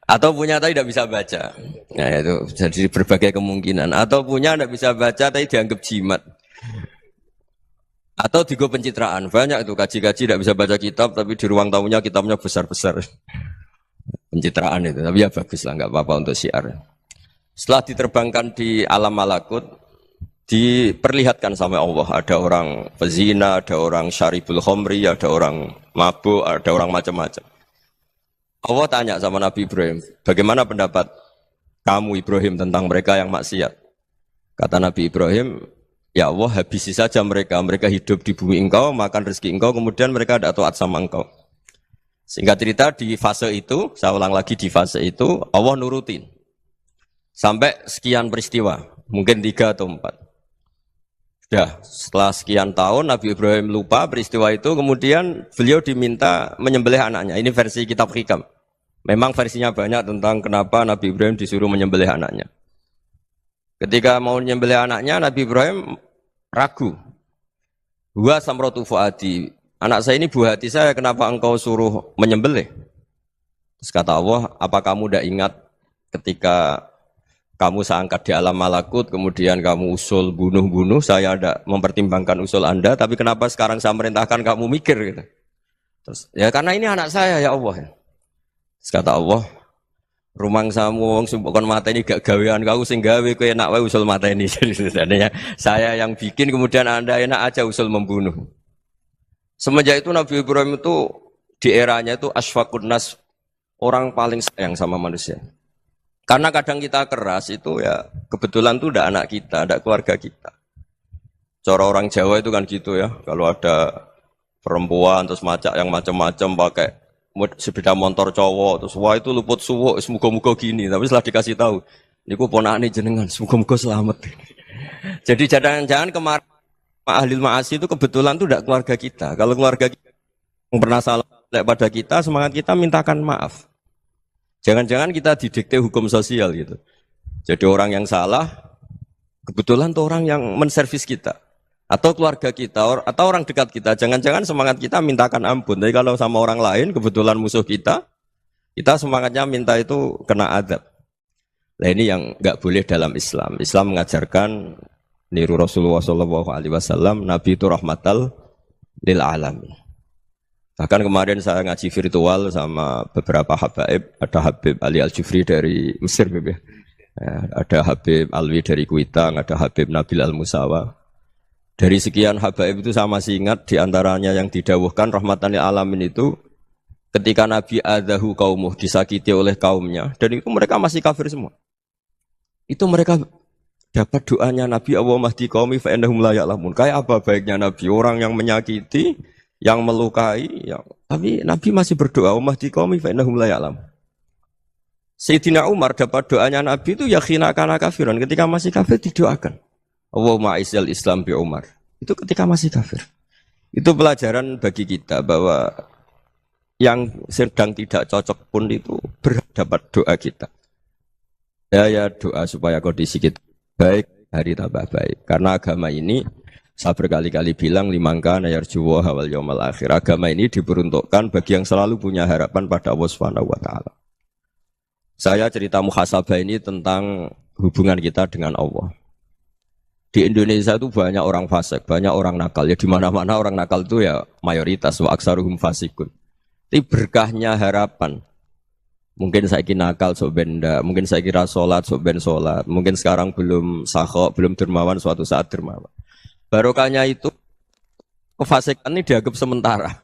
Atau punya tapi tidak bisa baca. Nah itu jadi berbagai kemungkinan. Atau punya tidak bisa baca tapi dianggap jimat. Atau digo pencitraan. Banyak itu kaji-kaji tidak bisa baca kitab tapi di ruang tamunya kitabnya besar-besar. Pencitraan itu. Tapi ya bagus lah, nggak apa-apa untuk syiar. Setelah diterbangkan di alam malakut, diperlihatkan sama Allah. Ada orang pezina, ada orang syaribul khomri, ada orang mabuk, ada orang macam-macam. Allah tanya sama Nabi Ibrahim, bagaimana pendapat kamu Ibrahim tentang mereka yang maksiat? Kata Nabi Ibrahim, ya Allah habisi saja mereka. Mereka hidup di bumi engkau, makan rezeki engkau, kemudian mereka tidak taat sama engkau. Singkat cerita di fase itu, saya ulang lagi di fase itu, Allah nurutin. Sampai sekian peristiwa, mungkin 3 atau 4. Sudah, setelah sekian tahun Nabi Ibrahim lupa peristiwa itu, kemudian beliau diminta menyembelih anaknya. Ini versi kitab Hikam. Memang versinya banyak tentang kenapa Nabi Ibrahim disuruh menyembelih anaknya. Ketika mau menyembelih anaknya, Nabi Ibrahim ragu. Huwa samratu fuadi. Anak saya ini buah hati saya, kenapa engkau suruh menyembelih? Terus kata Allah, apa kamu tidak ingat ketika kamu saya angkat di alam malakut, kemudian kamu usul bunuh-bunuh, saya tidak mempertimbangkan usul Anda, tapi kenapa sekarang saya merintahkan kamu mikir? Gitu. Terus, ya karena ini anak saya ya Allah. Terus kata Allah, rumang samu wong sumpukon mata ini gak gawean kau sing gawe kowe enak wae usul mata ini. Jadi saya yang bikin, kemudian Anda enak aja usul membunuh. Semenjak itu Nabi Ibrahim itu di eranya itu asfaqun nas, orang paling sayang sama manusia. Karena kadang kita keras itu ya kebetulan tuh udah anak kita, ada keluarga kita. Cara orang Jawa itu kan gitu ya, kalau ada perempuan terus macak yang macam-macam pakai sepeda motor cowok terus wah itu luput suwuk, semoga-moga gini. Tapi setelah dikasih tahu, niku ponakane jenengan, semoga-moga selamat. Jadi jangan-jangan kemarin ahlil ma'asi itu kebetulan tuh tidak keluarga kita. Kalau keluarga kita yang pernah salah pada kita, semangat kita mintakan maaf. Jangan-jangan kita didikte hukum sosial gitu. Jadi orang yang salah, kebetulan tuh orang yang menservis kita. Atau keluarga kita, atau orang dekat kita. Jangan-jangan semangat kita mintakan ampun. Tapi kalau sama orang lain, kebetulan musuh kita semangatnya minta itu kena adab. Nah ini yang nggak boleh dalam Islam. Islam mengajarkan niru Rasulullah SAW, Nabi itu rahmatal lil alamin. Bahkan kemarin saya ngaji virtual sama beberapa habaib, ada Habib Ali Al-Jufri dari Mesir, ya, ada Habib Alwi dari Kuitang, ada Habib Nabil Al-Musawa. Dari sekian habaib itu saya masih ingat diantaranya yang didawuhkan rahmatan lil alamin itu ketika Nabi adahu kaumuh, disakiti oleh kaumnya, dan itu mereka masih kafir semua. Itu mereka dapat doanya Nabi, Allahumma hdi qaumi fa innahum la ya'lamun. Kayak apa baiknya Nabi, orang yang menyakiti, yang melukai, tapi Nabi masih berdoa, Allahumma hdi qaumi fa innahum la ya'lamun. Sayyidina Umar dapat doanya Nabi itu yakhina kana kafiran, ketika masih kafir didoakan. Allahumma a'izzal Islam bi Umar. Itu ketika masih kafir. Itu pelajaran bagi kita bahwa yang sedang tidak cocok pun itu berdapat doa kita. Ya doa supaya kondisi kita baik, hari tambah baik. Karena agama ini saya berkali-kali bilang limangka nayarjuwa hawal yaumal akhir. Agama ini diperuntukkan bagi yang selalu punya harapan pada Allah Subhanahu wa taala. Saya cerita muhasabah ini tentang hubungan kita dengan Allah. Di Indonesia itu banyak orang fasik, banyak orang nakal. Ya di mana-mana orang nakal itu ya mayoritas, wa aksaruhum fasikun. Tapi berkahnya harapan. Mungkin saya kira nakal sok benda, mungkin saya kira sholat sok ben sholat, mungkin sekarang belum sakhok, belum dermawan, suatu saat dermawan. Barokahnya itu kefasikan ini dianggap sementara.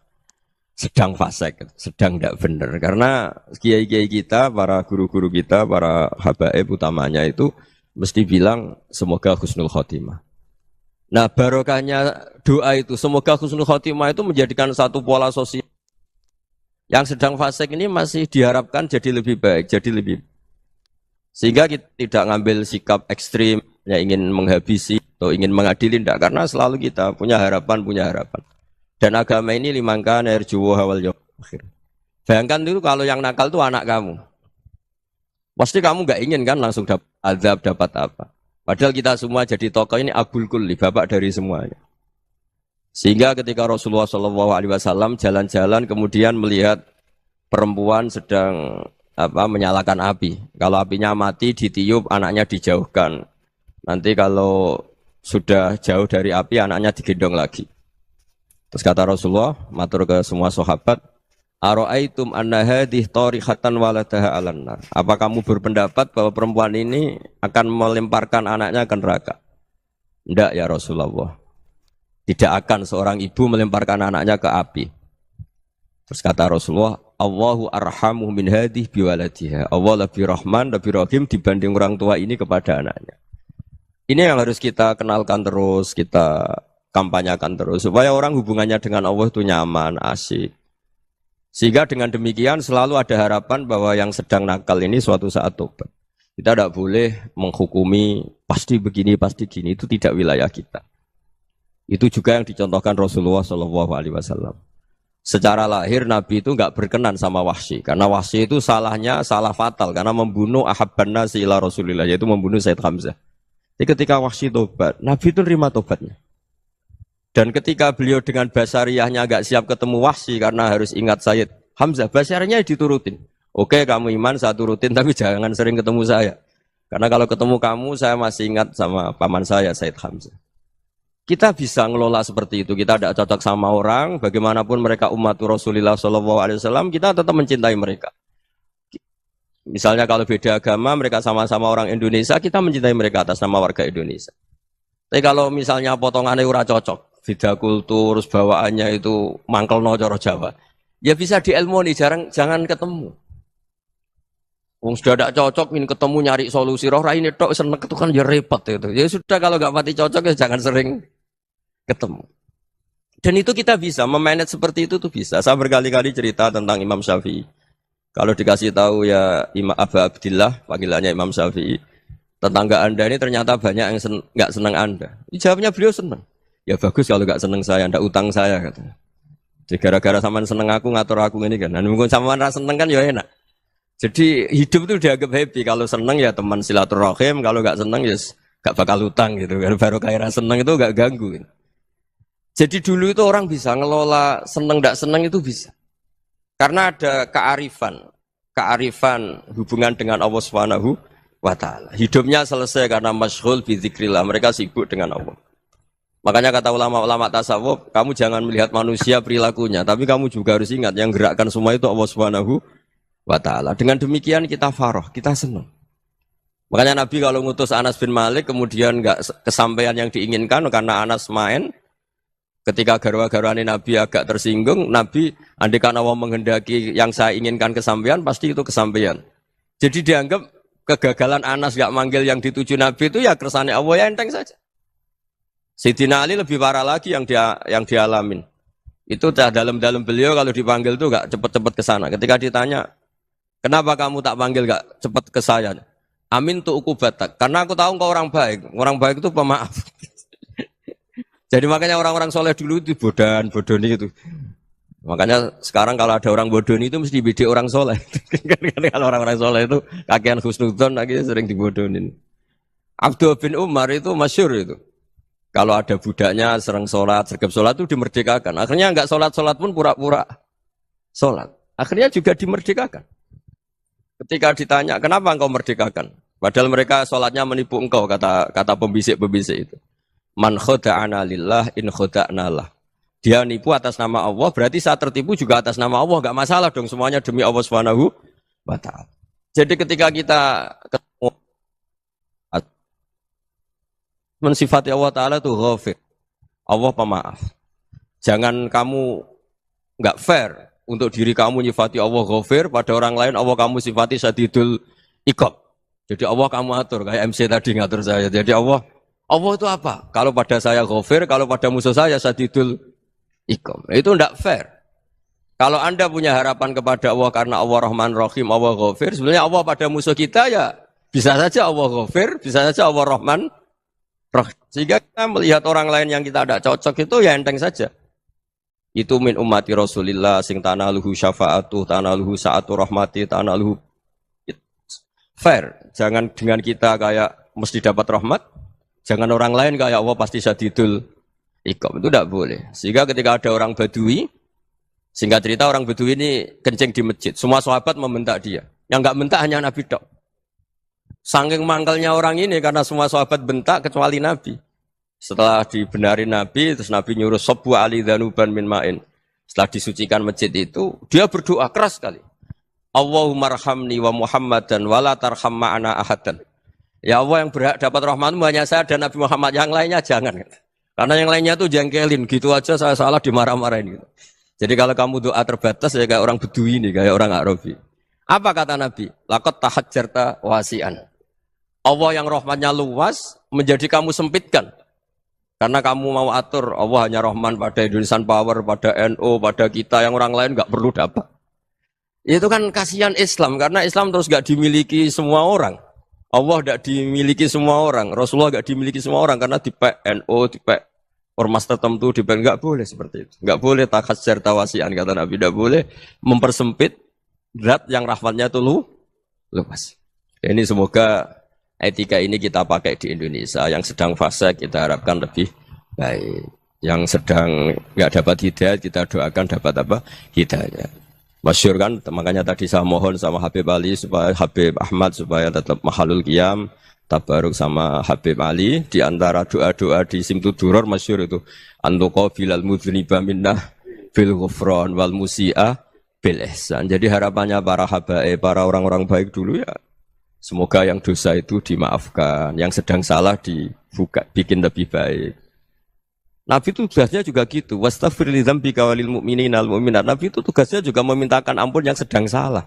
Sedang fasik, sedang tidak benar. Karena kiai-kiai kita, para guru-guru kita, para habaib utamanya itu mesti bilang semoga husnul khotimah. Nah, barokahnya doa itu, semoga husnul khotimah itu menjadikan satu pola sosial. Yang sedang fasik ini masih diharapkan jadi lebih baik, jadi lebih. Sehingga kita tidak ngambil sikap ekstrim, ya ingin menghabisi atau ingin mengadili, tidak. Karena selalu kita punya harapan, Dan agama ini limangkan erjuwo hawal yaum akhir. Bayangkan dulu kalau yang nakal itu anak kamu. Pasti kamu nggak ingin kan langsung dapat azab, dapat apa. Padahal kita semua jadi tokoh ini abul kulli, bapak dari semuanya. Sehingga ketika Rasulullah SAW jalan-jalan kemudian melihat perempuan sedang menyalakan api. Kalau apinya mati ditiup, anaknya dijauhkan. Nanti kalau sudah jauh dari api, anaknya digendong lagi. Terus kata Rasulullah, matur ke semua sahabat, Aro'aitum anna hadih tarihatan waladaha alan nar. Apa kamu berpendapat bahwa perempuan ini akan melemparkan anaknya ke neraka? Tidak ya Rasulullah. Tidak akan seorang ibu melemparkan anaknya ke api. Terus kata Rasulullah, Allahu arhamu min hadih biwaladiha. Allah lebih rahman, lebih rahim dibanding orang tua ini kepada anaknya. Ini yang harus kita kenalkan terus, kita kampanyakan terus. Supaya orang hubungannya dengan Allah itu nyaman, asik. Sehingga dengan demikian selalu ada harapan bahwa yang sedang nakal ini suatu saat tobat. Kita tidak boleh menghukumi pasti begini, pasti gini. Itu tidak wilayah kita. Itu juga yang dicontohkan Rasulullah SAW. Secara lahir Nabi itu nggak berkenan sama Wahsy. Karena Wahsy itu salahnya salah fatal. Karena membunuh ahabban nasi ila Rasulillah. Yaitu membunuh Sayyid Hamzah. Jadi ketika Wahsy tobat, Nabi itu nerima tobatnya. Dan ketika beliau dengan basariyahnya agak siap ketemu Wahsy karena harus ingat Sayyid Hamzah, basariyahnya diturutin. Oke, kamu iman, saya turutin, tapi jangan sering ketemu saya. Karena kalau ketemu kamu, saya masih ingat sama paman saya, Sayyid Hamzah. Kita bisa ngelola seperti itu. Kita tidak cocok sama orang, bagaimanapun mereka umat Rasulullah SAW, kita tetap mencintai mereka. Misalnya kalau beda agama, mereka sama-sama orang Indonesia, kita mencintai mereka atas nama warga Indonesia. Tapi kalau misalnya potongannya ora cocok, beda kultur, bawaannya itu mangkel no coro Jawa. Ya bisa diilmoni, jangan ketemu. Wong sudah tidak cocok, ingin ketemu nyari solusi. Roh ini tok seneng itu kan ya repot itu. Ya sudah kalau nggak pati cocok ya jangan sering ketemu. Dan itu kita bisa memanage seperti itu tuh bisa. Saya berkali-kali cerita tentang Imam Syafi'i. Kalau dikasih tahu ya Imam Abu Abdillah, panggilannya Imam Syafi'i, tetangga Anda ini ternyata banyak yang nggak senang Anda. Jawabnya beliau senang. Ya bagus kalau nggak seneng saya, ndak utang saya katanya. Jadi gara-gara sampean seneng aku ngatur aku ini kan. Dan mungkin sampean rasa seneng kan ya enak. Jadi hidup itu dianggap happy. Kalau seneng ya teman silaturahim, kalau nggak seneng ya nggak bakal utang gitu. Baru kayak seneng itu nggak ganggu. Gitu. Jadi dulu itu orang bisa ngelola seneng ndak seneng itu bisa. Karena ada kearifan hubungan dengan Allah Subhanahu wa taala. Hidupnya selesai karena masyghul bi dzikrillah. Mereka sibuk dengan Allah. Makanya kata ulama-ulama tasawuf, kamu jangan melihat manusia perilakunya, tapi kamu juga harus ingat yang gerakkan semua itu Allah Subhanahu wa taala. Dengan demikian kita farah, kita senang. Makanya Nabi kalau ngutus Anas bin Malik kemudian enggak kesampaian yang diinginkan karena Anas main, ketika garwa-garwane Nabi agak tersinggung, Nabi andaikan Allah menghendaki yang saya inginkan kesampaian, pasti itu kesampaian. Jadi dianggap kegagalan Anas enggak manggil yang dituju Nabi itu ya kersane Allah, ya enteng saja. Sayyidina Ali lebih parah lagi yang dialamin. Itu dalam beliau kalau dipanggil tuh gak cepet-cepet ke sana. Ketika ditanya, kenapa kamu tak panggil gak cepet ke saya? Amin tuh ukubatak. Karena aku tahu kau orang baik. Orang baik itu pemaaf. Jadi makanya orang-orang soleh dulu itu bodoni itu. Makanya sekarang kalau ada orang bodoni itu mesti beda orang soleh. Kalau orang-orang soleh itu kakean husnudzon akhirnya sering dibodonin. Abdul bin Umar itu masyhur itu. Kalau ada budaknya sering sholat, sergap sholat itu dimerdekakan. Akhirnya enggak sholat pun pura-pura sholat. Akhirnya juga dimerdekakan. Ketika ditanya, kenapa engkau merdekakan? Padahal mereka sholatnya menipu engkau, kata pembisik-pembisik itu. Man khoda'ana lillah in khoda'na lah. Dia nipu atas nama Allah, berarti saat tertipu juga atas nama Allah. Enggak masalah dong, semuanya demi Allah Subhanahu wa ta'ala. Jadi ketika kita ketemu mensifati Allah Ta'ala itu ghafir. Allah pemaaf. Jangan kamu enggak fair untuk diri kamu nyifati Allah ghafir, pada orang lain Allah kamu sifati syadidul iqab. Jadi Allah kamu atur, kayak MC tadi ngatur saya. Jadi Allah Allah itu apa? Kalau pada saya ghafir, kalau pada musuh saya sadidul iqam. Itu tidak fair. Kalau Anda punya harapan kepada Allah karena Allah Rahman Rahim, Allah ghafir, sebenarnya Allah pada musuh kita ya bisa saja Allah ghafir, bisa saja Allah Rahman Rahim. Sehingga kita melihat orang lain yang kita tidak cocok itu ya enteng saja. Itu min ummati Rasulillah sing tanaluhu syafa'atu, tanaluhu sa'atu rahmati, tanaluhu fair. Jangan dengan kita kayak mesti dapat rahmat. Jangan orang lain kayak Allah pasti sadidul iqam. Itu tidak boleh. Sehingga ketika ada orang Badui, singkat cerita orang Badui ini kencing di masjid. Semua sahabat membentak dia. Yang enggak bentak hanya Nabi tok. Saking mangkalnya orang ini karena semua sahabat bentak kecuali Nabi. Setelah dibenarin Nabi, terus Nabi nyuruh Sobbu Ali Dhanuban min ma'in. Setelah disucikan masjid itu, dia berdoa keras sekali. Allahumma rahamni wa Muhammadan wa la tarham ma'ana ahadan. Ya Allah yang berhak dapat rahmatmu hanya saya dan Nabi Muhammad, yang lainnya jangan. Karena yang lainnya tuh jengkelin, gitu aja saya salah dimarah-marahin. Gitu. Jadi kalau kamu doa terbatas ya kayak orang Bedui ini, kayak orang Arabi. Apa kata Nabi? Laqad tahajjarta wasi'an. Allah yang rahmatnya luas menjadi kamu sempitkan. Karena kamu mau atur Allah hanya Rahman pada Indonesian Power, pada NU, pada kita yang orang lain nggak perlu dapat. Itu kan kasihan Islam karena Islam terus nggak dimiliki semua orang. Allah nggak dimiliki semua orang, Rasulullah nggak dimiliki semua orang karena dipek NU, dipek ormas tertentu, dipek nggak boleh seperti itu. Nggak boleh takhasyar tawasian kata Nabi, nggak boleh mempersempit zat yang rahmatnya itu luas. Ini semoga etika ini kita pakai di Indonesia. Yang sedang fase kita harapkan lebih baik. Yang sedang nggak dapat hidayah kita doakan dapat apa? Hidayah. Masyhur kan, makanya tadi saya mohon sama Habib Ali supaya Habib Ahmad supaya tetap mahalul qiyam, tabaruk sama Habib Ali di antara doa-doa di Simtud Duror masyhur itu antuqa bilal mudhniba minnah bil ghufran wal musi'a bil ihsan. Jadi harapannya para habaib, para orang-orang baik dulu ya semoga yang dosa itu dimaafkan, yang sedang salah dibuka, bikin lebih baik. Nabi itu tugasnya juga gitu. Wastaghfir li dzambika walil mu'minina wal mu'minat. Nabi itu tugasnya juga memintakan ampun yang sedang salah.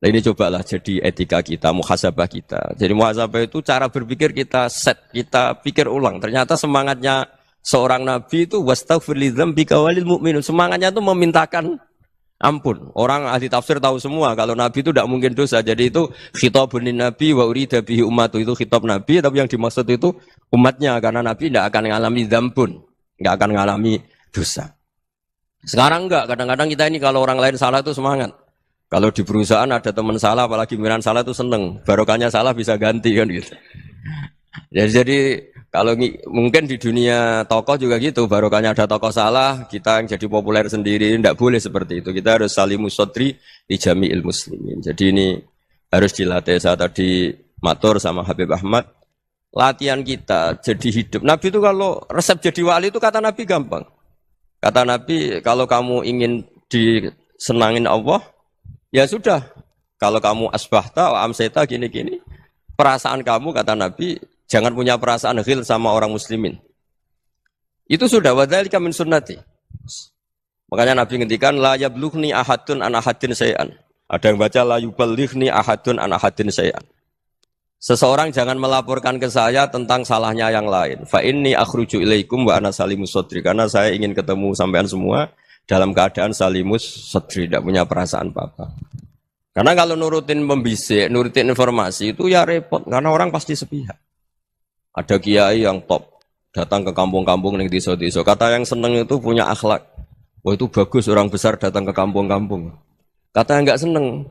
Nah ini cobalah jadi etika kita, muhasabah kita. Jadi muhasabah itu cara berpikir kita set, kita pikir ulang. Ternyata semangatnya seorang Nabi itu wastaghfir li dzambika walil mu'minun. Semangatnya itu memintakan ampun. Orang ahli tafsir tahu semua kalau Nabi itu tidak mungkin dosa. Jadi itu khitabun Nabi wa urida bihi ummatu, itu khitab Nabi, tapi yang dimaksud itu umatnya karena Nabi tidak akan mengalami dzambun, tidak akan mengalami dosa. Sekarang enggak, kadang-kadang kita ini kalau orang lain salah itu semangat. Kalau di perusahaan ada teman salah, apalagi pimpinan salah itu seneng. Barokahnya salah bisa ganti kan gitu. Jadi kalau mungkin di dunia tokoh juga gitu, barokahnya ada tokoh salah, kita yang jadi populer sendiri, tidak boleh seperti itu. Kita harus salimus sodri di jami'il muslimin. Jadi ini harus dilatih. Saya tadi matur sama Habib Ahmad, latihan kita jadi hidup. Nabi itu kalau resep jadi wali itu kata Nabi gampang. Kata Nabi, kalau kamu ingin disenangin Allah, ya sudah. Kalau kamu asbahta, amseta, gini-gini, perasaan kamu kata Nabi, jangan punya perasaan ghil sama orang muslimin. Itu sudah wadzalika min sunnati. Makanya Nabi ngendikan la yablughni ahadun an ahadin syai'an. Ada yang baca la yuballighni ahadun an ahadin syai'an. Seseorang jangan melaporkan ke saya tentang salahnya yang lain. Fa inni akhruju ilaikum wa ana salimus sadri. Karena saya ingin ketemu sampean semua dalam keadaan salimus sadri, tidak punya perasaan apa-apa. Karena kalau nurutin pembisik, nurutin informasi itu ya repot karena orang pasti sepihak. Ada kiai yang top, datang ke kampung-kampung ning desa-desa. Kata yang seneng itu punya akhlak. Wah itu bagus orang besar datang ke kampung-kampung. Kata yang enggak seneng,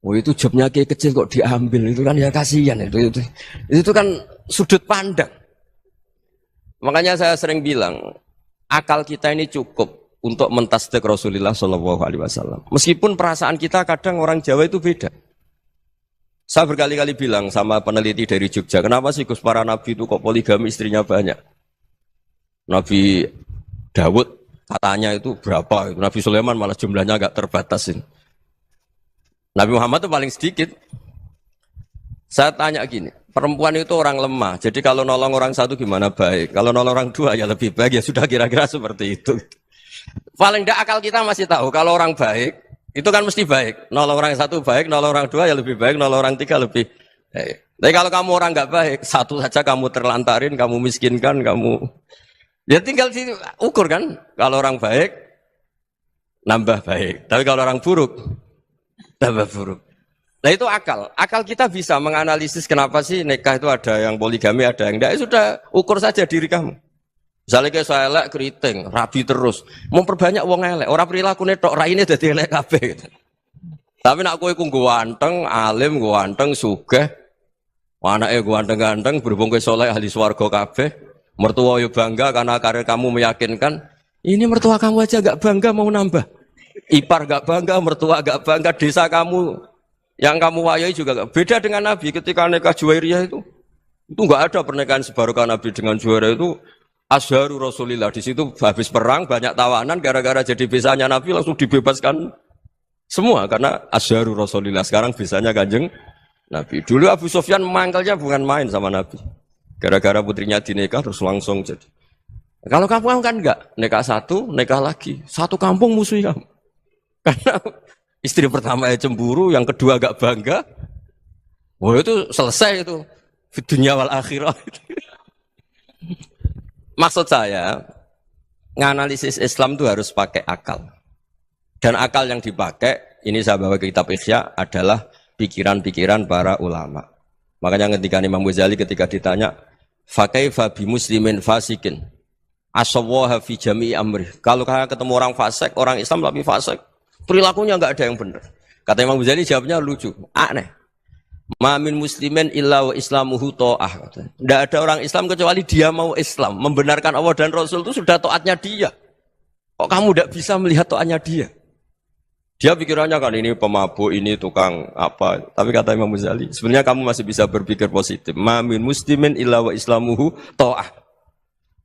wah itu jobnya kiai kecil kok diambil. Itu kan ya kasihan itu kan sudut pandang. Makanya saya sering bilang, akal kita ini cukup untuk mentasdik Rasulullah SAW. Meskipun perasaan kita kadang orang Jawa itu beda. Saya berkali-kali bilang sama peneliti dari Jogja, kenapa sih Gus para nabi itu kok poligami istrinya banyak? Nabi Dawud katanya itu berapa? Nabi Sulaiman malah jumlahnya agak terbatasin. Nabi Muhammad itu paling sedikit. Saya tanya gini, perempuan itu orang lemah, jadi kalau nolong orang satu gimana baik? Kalau nolong orang dua ya lebih baik, ya sudah kira-kira seperti itu. Paling tidak akal kita masih tahu kalau orang baik, itu kan mesti baik. Nolong orang satu baik, nolong orang dua ya lebih baik, nolong orang tiga lebih baik. Tapi kalau kamu orang nggak baik, satu saja kamu terlantarin, kamu miskinkan, kamu ya tinggal ukur kan. Kalau orang baik, nambah baik. Tapi kalau orang buruk, tambah buruk. Nah itu akal. Akal kita bisa menganalisis kenapa sih nikah itu ada yang poligami, ada yang enggak. Ya sudah, ukur saja diri kamu. Misalnya kayak saya elek keriting, rabi terus. Memperbanyak wong elek. Orang perilaku netok, raine dadi elek kabeh. Gitu. Tapi nak kowe ku ganteng, alim, ganteng, sugih. Anake ganteng-ganteng, berhubung kowe saleh ahli swarga kabeh. Mertua yo bangga karena karir kamu meyakinkan. Ini mertua kamu aja gak bangga mau nambah. Ipar gak bangga, mertua gak bangga, desa kamu yang kamu wayai juga gak. Beda dengan Nabi ketika nikah Juwairiyah itu gak ada pernikahan sebarokah Nabi dengan Juwairiyah itu asharu Rasulillah. Di situ habis perang banyak tawanan gara-gara jadi bisanya Nabi langsung dibebaskan semua karena asharu Rasulillah. Sekarang bisanya Kanjeng Nabi. Dulu Abu Sufyan mangkelnya bukan main sama Nabi. Gara-gara putrinya dinikah terus langsung jadi. Kalau kamu kan enggak, nikah satu, nikah lagi. Satu kampung musuh kamu. Karena istri pertama ya cemburu, yang kedua agak bangga. Wah itu selesai itu. Dunia wal akhirah. Maksud saya, nganalisis Islam itu harus pakai akal. Dan akal yang dipakai, ini saya bawa ke kitab Ihya, adalah pikiran-pikiran para ulama. Makanya ketika Imam Ghazali ketika ditanya, fakaifa bi muslimin fasikin asawaha fi jami'i amri. Kalau kalian ketemu orang fasik, orang Islam tapi fasik, perilakunya enggak ada yang benar. Kata Imam Ghazali jawabnya lucu, aneh. Ma min muslimin illa wa islamuhu ta'ah. Tidak ada orang Islam kecuali dia mau Islam, membenarkan Allah dan Rasul itu sudah taatnya dia. Kok kamu tidak bisa melihat taatnya dia? Dia pikirannya kan ini pemabuk, ini tukang apa. Tapi kata Imam Ghazali, sebenarnya kamu masih bisa berpikir positif. Ma min muslimin illa wa islamuhu ta'ah.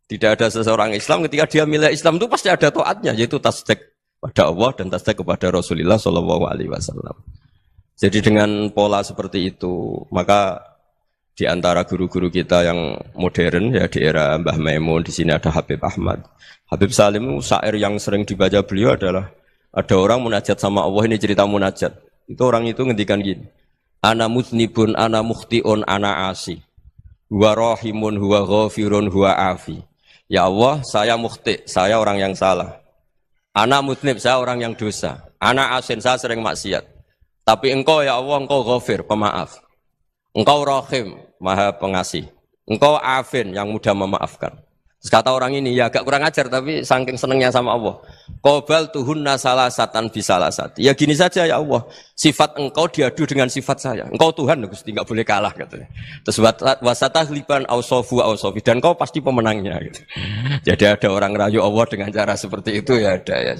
Tidak ada seseorang Islam ketika dia milih Islam itu pasti ada taatnya, yaitu tasdik pada Allah dan tasdik kepada Rasulullah Shallallahu Alaihi Wasallam. Jadi dengan pola seperti itu, maka di antara guru-guru kita yang modern ya di era Mbah Maimun, di sini ada Habib Ahmad, Habib Salim, syair yang sering dibaca beliau adalah ada orang munajat sama Allah, ini cerita munajat. Itu orang itu ngendikan gini, ana muznibun, ana mukhtiun, ana asi, huwa rahimun, huwa ghafirun, huwa afi. Ya Allah, saya mukhti, saya orang yang salah. Ana mudnib, saya orang yang dosa. Ana asin, saya sering maksiat. Tapi engkau ya Allah, engkau ghafir, pemaaf. Engkau rahim, maha pengasih. Engkau afin, yang mudah memaafkan. Terus kata orang ini, ya agak kurang ajar, tapi saking senengnya sama Allah. Qobal tuhunna salasatan bisalasati. Ya gini saja ya Allah, sifat engkau diadu dengan sifat saya. Engkau Tuhan, Gusti, enggak boleh kalah katanya. Terus wasatahliban ausofu ausofi, dan kau pasti pemenangnya gitu. Jadi ada orang rayu Allah dengan cara seperti itu ya ada ya.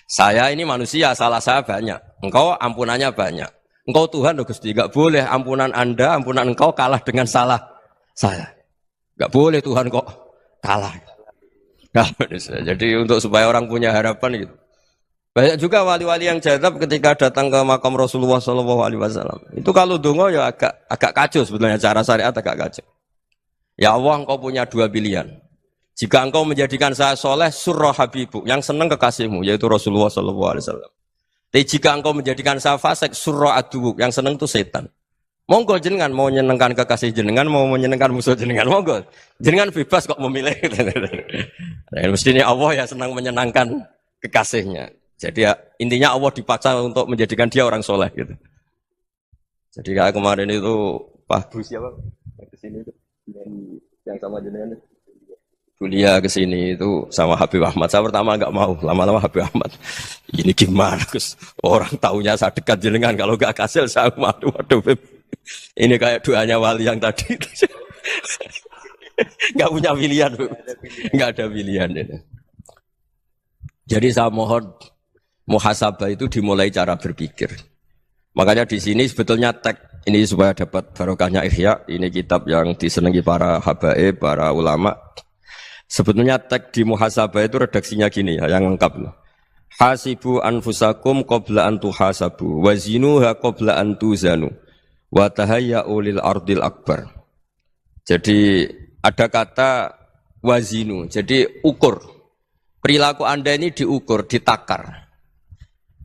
Saya ini manusia, salah saya banyak. Engkau ampunannya banyak. Engkau Tuhan, Gusti, enggak boleh ampunan Anda, ampunan engkau kalah dengan salah saya. Enggak boleh Tuhan kok kalah. Nah, jadi untuk supaya orang punya harapan gitu. Banyak juga wali-wali yang jadab ketika datang ke makam Rasulullah SAW. Itu kalau dongo ya agak kacau sebetulnya, cara syariat agak kacau. Ya Allah, engkau punya dua pilihan. Jika engkau menjadikan saya soleh, surah habibu, yang senang kekasihmu, yaitu Rasulullah SAW. Tapi jika engkau menjadikan saya fasik, surah adubu, yang senang itu setan. Monggo jenengan mau menyenangkan kekasih jenengan, mau menyenangkan musuh jenengan, monggo. Jenengan bebas kok memilih. Nah, mestinya Allah ya senang menyenangkan kekasihnya. Jadi ya, intinya Allah dipaksa untuk menjadikan dia orang soleh gitu. Jadi kayak kemarin itu Pak Bu siapa? Kesini itu yang sama jenengan itu. Kuliah ke sini itu sama Habib Ahmad. Saya pertama enggak mau, lama-lama Habib Ahmad. Ini gimana, Gus? Orang taunya saya dekat jenengan, kalau enggak kasil saya waduh Habib. Ini kayak doanya wali yang tadi. Enggak punya pilihan, Bu. Enggak ada pilihan ini. Jadi saya mohon muhasabah itu dimulai cara berpikir. Makanya di sini sebetulnya teks ini supaya dapat barokahnya Ihya, ini kitab yang disenangi para habaib, para ulama. Sebetulnya teks di muhasabah itu redaksinya gini ya, yang lengkap loh. Hasibu anfusakum qabla an tuhasabu wa zinuha qabla an tuzanu wa tahayya'u lil ardil akbar. Jadi ada kata wazinu, jadi ukur. Perilaku Anda ini diukur, ditakar.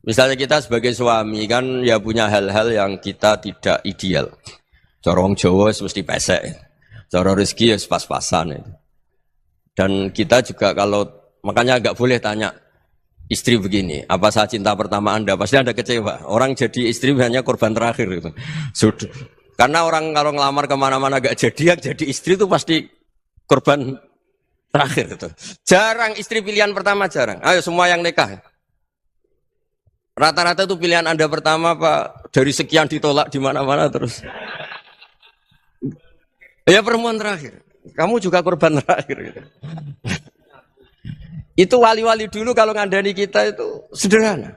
Misalnya kita sebagai suami kan ya punya hal-hal yang kita tidak ideal. Cara wong Jawa mesti pesek. Cara rezeki ya pas-pasan itu. Dan kita juga kalau makanya nggak boleh tanya istri begini, apa saya cinta pertama Anda? Pasti Anda kecewa. Orang jadi istri hanya korban terakhir itu. Sudah. Karena orang kalau ngelamar kemana-mana gak jadi, yang jadi istri itu pasti korban terakhir itu. Jarang istri pilihan pertama, jarang. Ayo semua yang nikah. Rata-rata itu pilihan Anda pertama Pak, dari sekian ditolak di mana-mana terus. Ya perempuan terakhir. Kamu juga korban terakhir gitu. Itu wali-wali dulu kalau ngandani kita itu sederhana.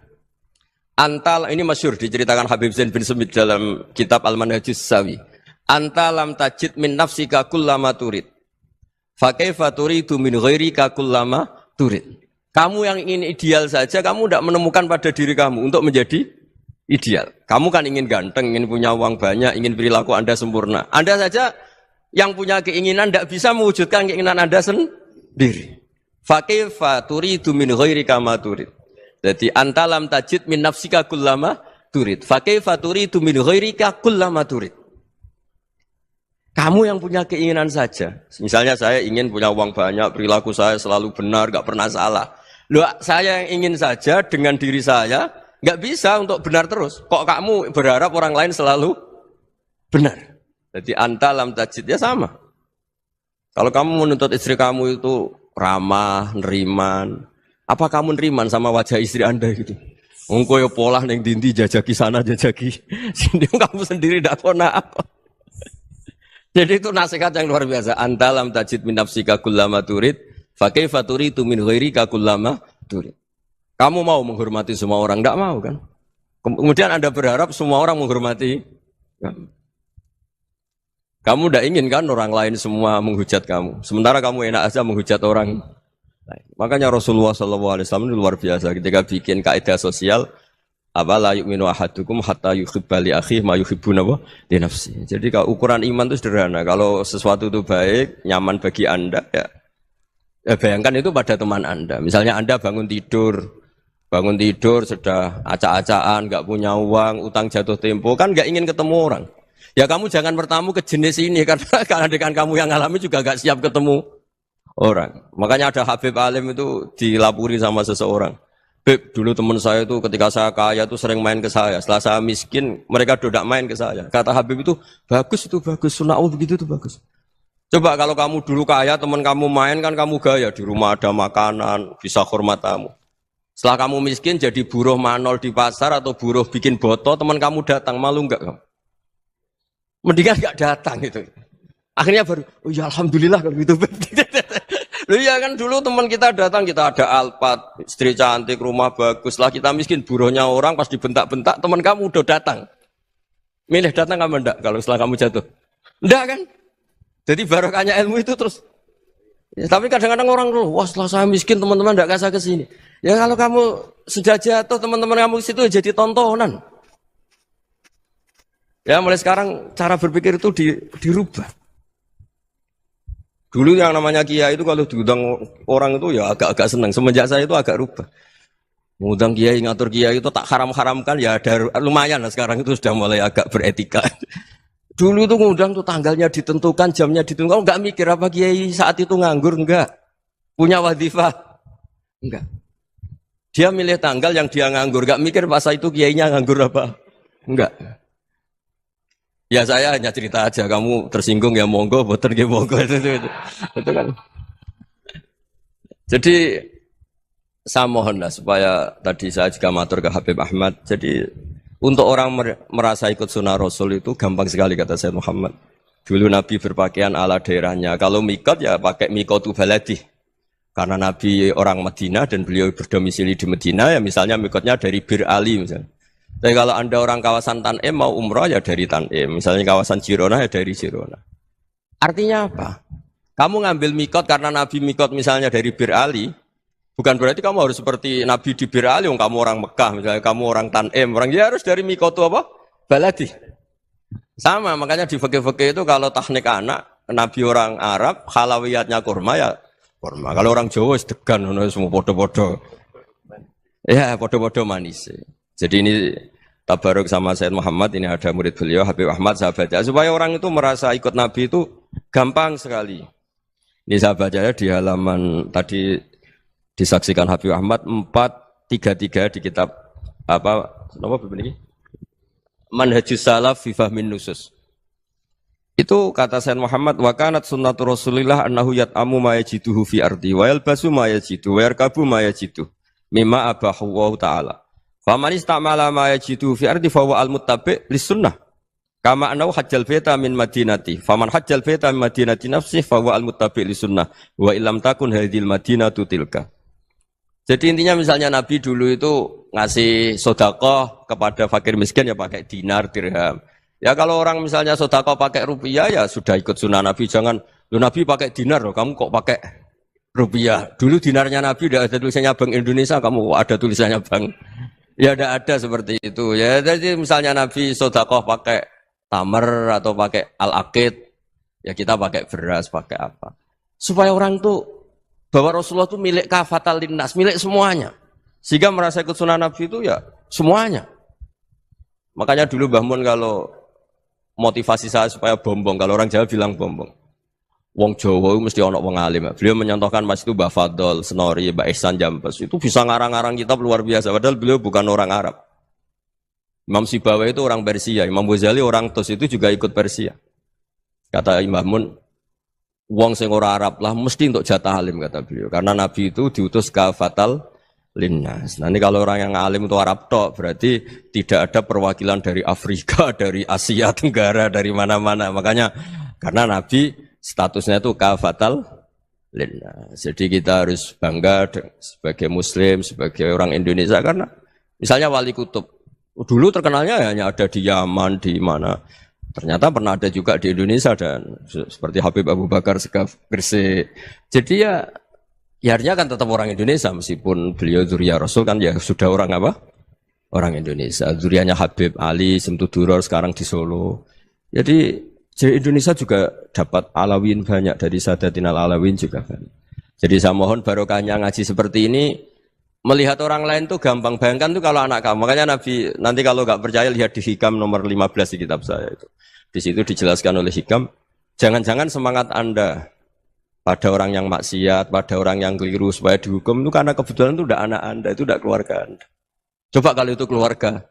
Antal ini masyhur diceritakan Habib Zain bin Semit dalam kitab Al-Manhajus Sawi. Antalam tajid min nafsika kullama turid. Fa kaifa turidu min ghairika kullama turid. Kamu yang ingin ideal saja kamu tidak menemukan pada diri kamu untuk menjadi ideal. Kamu kan ingin ganteng, ingin punya uang banyak, ingin perilaku Anda sempurna. Anda saja yang punya keinginan tidak bisa mewujudkan keinginan Anda sendiri. Fa kaifa turidu min ghairika ma turid. Jadi antalam tajid min nafsika kullama turid. Fa kaifa turidu min ghairika kullama turid. Kamu yang punya keinginan saja. Misalnya saya ingin punya uang banyak, perilaku saya selalu benar, enggak pernah salah. Loh, saya yang ingin saja dengan diri saya enggak bisa untuk benar terus. Kok kamu berharap orang lain selalu benar? Jadi antalam tajid ya sama. Kalau kamu menuntut istri kamu itu ramah, neriman. Apa kamu neriman sama wajah istri Anda gitu? Engko yo polah ning dindi jajaki sana jajaki sini kamu sendiri ndak kona apa. Jadi itu nasihat yang luar biasa. Antalam tajid min nafsika kullama turid, fa kaifa turidu min ghairika kullama turid. Kamu mau menghormati semua orang, ndak mau kan? Kemudian Anda berharap semua orang menghormati kamu. Kamu tidak ingin kan orang lain semua menghujat kamu. Sementara kamu enak aja menghujat orang lain. Makanya Rasulullah SAW itu luar biasa ketika bikin kaidah sosial. Apa la yu'minu ahadukum hatta yuhibba li akhihi ma yuhibbu li nafsi. Jadi kalau ukuran iman itu sederhana. Kalau sesuatu itu baik, nyaman bagi Anda ya bayangkan itu pada teman Anda. Misalnya Anda bangun tidur sudah acak-acakan, nggak punya uang, utang jatuh tempo, kan nggak ingin ketemu orang. Ya kamu jangan bertamu ke jenis ini karena dengan kamu yang alami juga gak siap ketemu orang. Makanya ada Habib Alim itu dilapuri sama seseorang. Beb, dulu teman saya itu ketika saya kaya itu sering main ke saya. Setelah saya miskin, mereka tidak main ke saya. Kata Habib itu bagus, sunnaul begitu itu bagus. Coba kalau kamu dulu kaya, teman kamu main kan kamu gaya. Di rumah ada makanan, bisa hormat kamu. Setelah kamu miskin jadi buruh manol di pasar atau buruh bikin boto, teman kamu datang, malu enggak kamu? Mendingan gak datang gitu. Akhirnya baru, oh ya alhamdulillah kalau gitu. Loh ya kan dulu teman kita datang, kita ada Alphard, istri cantik, rumah bagus. Lah kita miskin, buruhnya orang pas dibentak-bentak, teman kamu udah datang. Milih datang kamu enggak kalau setelah kamu jatuh? Enggak kan? Jadi barokahnya ilmu itu terus. Ya, tapi kadang-kadang orang tuh, wah setelah saya miskin teman-teman enggak kasih ke sini. Ya kalau kamu sudah jatuh, teman-teman kamu ke situ jadi tontonan. Ya mulai sekarang cara berpikir itu dirubah. Dulu yang namanya kiai itu kalau diundang orang itu ya agak-agak senang. Semenjak saya itu agak rubah. Mengundang kiai, ngatur kiai itu tak haram-haramkan ya ada lumayan lah sekarang itu sudah mulai agak beretika. Dulu itu ngundang tuh tanggalnya ditentukan, jamnya ditentukan. Enggak mikir apa kiai saat itu nganggur, enggak. Punya wadifah, enggak. Dia milih tanggal yang dia nganggur, enggak mikir masa itu kiainya nganggur apa. Enggak. Ya saya hanya cerita aja, kamu tersinggung ya monggo, boten ya monggo itu kan. Jadi saya mohonlah supaya tadi saya juga matur ke Habib Ahmad. Jadi untuk orang merasa ikut sunnah Rasul itu gampang sekali kata Sayyid Muhammad. Dulu Nabi berpakaian ala daerahnya. Kalau mikot ya pakai mikotu baladi. Karena Nabi orang Madinah dan beliau berdomisili di Madinah ya misalnya mikotnya dari Bir Ali misalnya. Tapi kalau Anda orang kawasan Tanim mau umrah ya dari Tanim. Misalnya kawasan Jirona ya dari Jirona. Artinya apa? Kamu ngambil mikot karena Nabi mikot misalnya dari Bir Ali. Bukan berarti kamu harus seperti Nabi di Bir Ali. Kamu orang Mekah misalnya. Kamu orang Tanim. Orang dia harus dari mikot itu apa? Baladi. Sama makanya di fikih-fikih itu kalau tahnik anak. Nabi orang Arab. Halawiyatnya kurma ya kurma. Kalau orang Jawa sedegan. Semua podo-podo. Ya podo-podo manis. Jadi ini tabaruk sama Sayyid Muhammad, ini ada murid beliau Habib Ahmad, saya baca supaya orang itu merasa ikut Nabi itu gampang sekali. Ini saya baca ya di halaman tadi disaksikan Habib Ahmad 433 di kitab apa begini? Manhajus Salaf fi Fahmin Nusus. Itu kata Sayyid Muhammad, wa kanat sunnatu Rasulillah annahu yat'amu ma yajiduhu fi ardi wa yalbasu ma yajidu wa yarkabu ma yajidu mimma abahu wa ta'ala. Faman istamala ma yajiduhu fi ardi fa huwa al-muttabi' lis-sunnah. Kama annahu hajjal baita min madinati. Faman hajjal baita min madinati nafsi fa huwa al-muttabi' lis-sunnah wa illam takun hadhil madinatu tilka. Jadi intinya misalnya Nabi dulu itu ngasih sedekah kepada fakir miskin ya pakai dinar, dirham. Ya kalau orang misalnya sedekah pakai rupiah ya sudah ikut sunnah Nabi. Jangan, lu Nabi pakai dinar loh, kamu kok pakai rupiah. Dulu dinarnya Nabi udah ada tulisannya Bank Indonesia, kamu kok ada tulisannya Bank. Ya tidak ada seperti itu. Ya jadi misalnya Nabi sedekah pakai tamar atau pakai al-aqid, ya kita pakai beras, pakai apa. Supaya orang tuh bahwa Rasulullah itu milik kafatal linnas, milik semuanya. Sehingga merasa ikut sunnah Nabi itu ya semuanya. Makanya dulu Mbah Mun kalau motivasi saya supaya bombong, kalau orang Jawa bilang bombong. Wong Jawa mesti ono wong alim. Beliau menyontohkan Mas itu Mbah Fadol, Senori, Mbah Ihsan Jambes. Itu bisa ngarang-ngarang kitab luar biasa. Padahal beliau bukan orang Arab. Imam Sibawai itu orang Persia. Imam Ghazali orang Tus itu juga ikut Persia. Kata Imam Mun, wong sing ora Arab lah mesti untuk jatah alim kata beliau. Karena Nabi itu diutus kafatal linnas. Nanti kalau orang yang alim itu Arab tok, berarti tidak ada perwakilan dari Afrika, dari Asia Tenggara, dari mana-mana. Makanya karena Nabi statusnya itu kafatal linnas. Jadi kita harus bangga sebagai Muslim, sebagai orang Indonesia karena misalnya Wali Kutub dulu terkenalnya hanya ada di Yaman, di mana. Ternyata pernah ada juga di Indonesia dan seperti Habib Abu Bakar Segaf Gresik. Jadi ya artinya kan tetap orang Indonesia meskipun beliau dzurriyyah Rasul kan ya sudah orang apa? Orang Indonesia. Dzurriyyahnya Habib Ali Simtuduror sekarang di Solo. Jadi Indonesia juga dapat alawin banyak dari Sadatin al-Alawin juga banyak. Jadi saya mohon barokahnya ngaji seperti ini melihat orang lain tuh gampang. Bayangkan tuh kalau anak kamu. Makanya Nabi nanti kalau nggak percaya lihat di Hikam nomor 15 di kitab saya itu. Di situ dijelaskan oleh Hikam, jangan-jangan semangat Anda pada orang yang maksiat, pada orang yang keliru supaya dihukum itu karena kebetulan itu udah anak Anda, itu udah keluarga Anda. Coba kalau itu keluarga.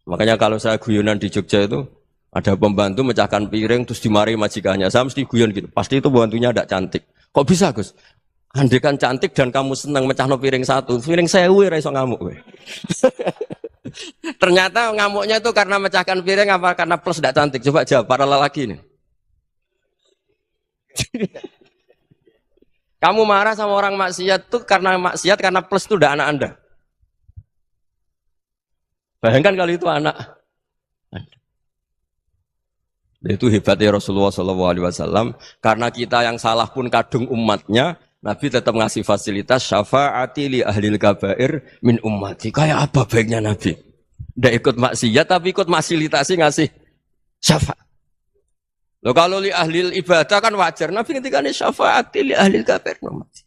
Makanya kalau saya guyonan di Jogja itu ada pembantu mecahkan piring terus dimarahi majikannya. Saya mesti guyon gitu. Pasti itu pembantunya tidak cantik. Kok bisa, Gus? Andai kan cantik dan kamu senang mecahno piring satu, piring 1000 ora iso ngamuk kowe. Ternyata ngamuknya itu karena mecahkan piring apa karena plus tidak cantik? Coba jawab para lelaki ini. Kamu marah sama orang maksiat tuh karena maksiat karena plus itu udah anak Anda. Bayangkan kalau itu anak Anda. Itu hebatnya Rasulullah SAW karena kita yang salah pun kadung umatnya. Nabi tetap ngasih fasilitas syafaati li ahlil kabair min ummati. Kayak apa baiknya Nabi? Tidak ikut maksiat tapi ikut fasilitasi ngasih syafaat. Loh kalau li ahlil ibadah kan wajar. Nabi ketika ini syafaati li ahlil kabair min ummati.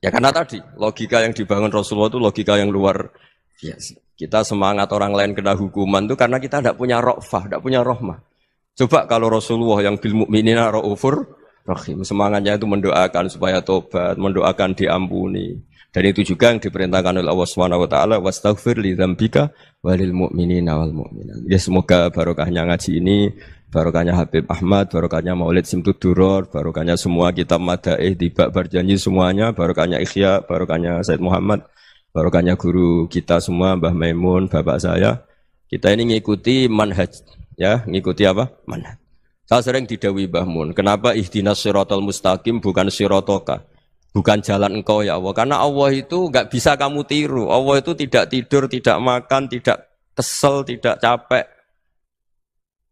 Ya karena tadi logika yang dibangun Rasulullah itu logika yang luar biasa. Kita semangat orang lain kena hukuman itu karena kita tidak punya ra'fah, tidak punya rahmah. Coba kalau Rasulullah yang bil mu'minina ra'ufur rahim, semangatnya itu mendoakan supaya tobat, mendoakan diampuni. Dan itu juga yang diperintahkan oleh Allah Subhanahu wa taala, wastaghfir li dzambika walil mu'minina wal mu'minat. Ya semoga barokahnya ngaji ini, barokahnya Habib Ahmad, barokahnya Maulid Simtuduror, barokahnya semua kitab madaih tiba berjanji semuanya, barokahnya Ikhya, barokahnya Said Muhammad, barokahnya guru kita semua Mbah Maimun, bapak saya. Kita ini ngikuti manhaj, ya, ngikuti apa? Manhaj. Saya sering didhawuhi Mbah Mun, kenapa ihdinas siratal mustaqim bukan siratoka, bukan jalan engkau ya Allah, karena Allah itu enggak bisa kamu tiru. Allah itu tidak tidur, tidak makan, tidak kesel, tidak capek.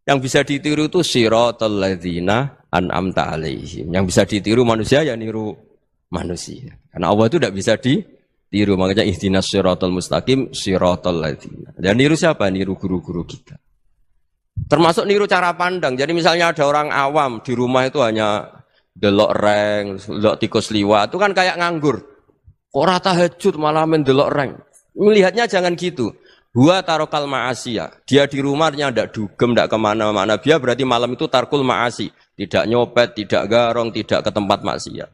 Yang bisa ditiru itu siratal ladzina an'amta alaihim. Yang bisa ditiru manusia ya niru manusia. Karena Allah itu tidak bisa ditiru, makanya ihdinas siratal mustaqim siratal ladzina. Dan niru siapa? Niru guru-guru kita. Termasuk niru cara pandang. Jadi misalnya ada orang awam di rumah itu hanya delok reng, delok tikus liwat, itu kan kayak nganggur. Kok ora tahajud malah main delok reng. Melihatnya jangan gitu. Huwa tarokal ma'asiyah. Dia di rumahnya tidak dugem, tidak kemana-mana. Dia berarti malam itu tarkul ma'asi. Tidak nyopet, tidak garong, tidak ke tempat maksiat.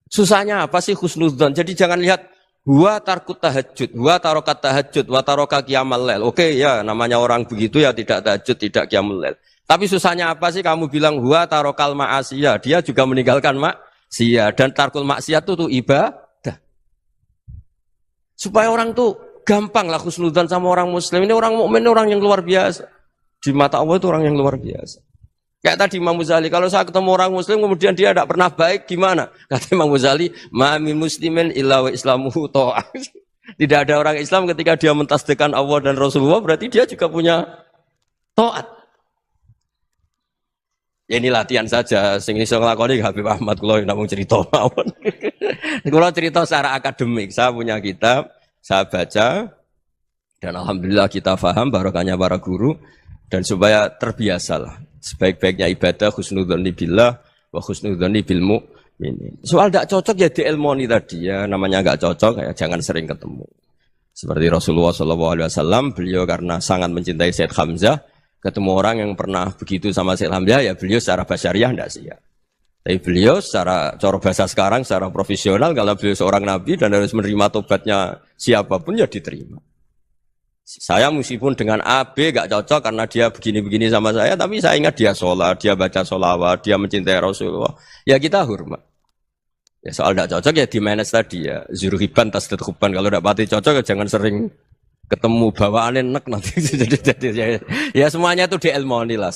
Susahnya apa sih husnudzon? Jadi jangan lihat huwa tarkut tahajud, huwa tarokat tahajud, wa taroka qiyamal lail. Oke ya, namanya orang begitu ya tidak tahajud, tidak qiyamul lail. Tapi susahnya apa sih kamu bilang huwa tarokal ma'asiyah? Dia juga meninggalkan maksiat dan tarkul maksiat itu ibadah. Supaya orang tuh gampang lah husnudzon sama orang muslim. Ini orang mukmin, orang yang luar biasa. Di mata Allah itu orang yang luar biasa. Kayak tadi Imam Ghazali, kalau saya ketemu orang muslim kemudian dia tidak pernah baik, gimana? Kata Imam Ghazali, ma min muslimin illa wa islamuhu ta'ah. Tidak ada orang Islam ketika dia mentasdihkan Allah dan Rasulullah, berarti dia juga punya taat. Ya ini latihan saja, sing iso nglakoni Habib Ahmad kula namung cerita mawon. Kula cerita secara akademik, saya punya kitab, saya baca dan alhamdulillah kita paham barokahnya para guru dan supaya terbiasalah. Sebaik-baiknya ibadah husnudzonni billah wa husnudzonni bil mu'minin. Soal tidak cocok ya diilmoni tadi ya, namanya enggak cocok ya jangan sering ketemu. Seperti Rasulullah SAW, beliau karena sangat mencintai Sayyid Hamzah, ketemu orang yang pernah begitu sama Sayyid Hamzah, ya beliau secara basyariah tidak siap. Tapi beliau secara cara bahasa sekarang, secara profesional, kalau beliau seorang nabi dan harus menerima tobatnya siapapun ya diterima. Saya meskipun dengan A, B gak cocok karena dia begini-begini sama saya, tapi saya ingat dia sholat, dia baca sholawat, dia mencintai Rasulullah. Ya kita hormat. Ya soal gak cocok ya di manage tadi ya. Zuruhiban tasdid huban. Kalau gak pati cocok ya jangan sering ketemu bawaannya enak nanti. Ya semuanya itu diilmoni lah.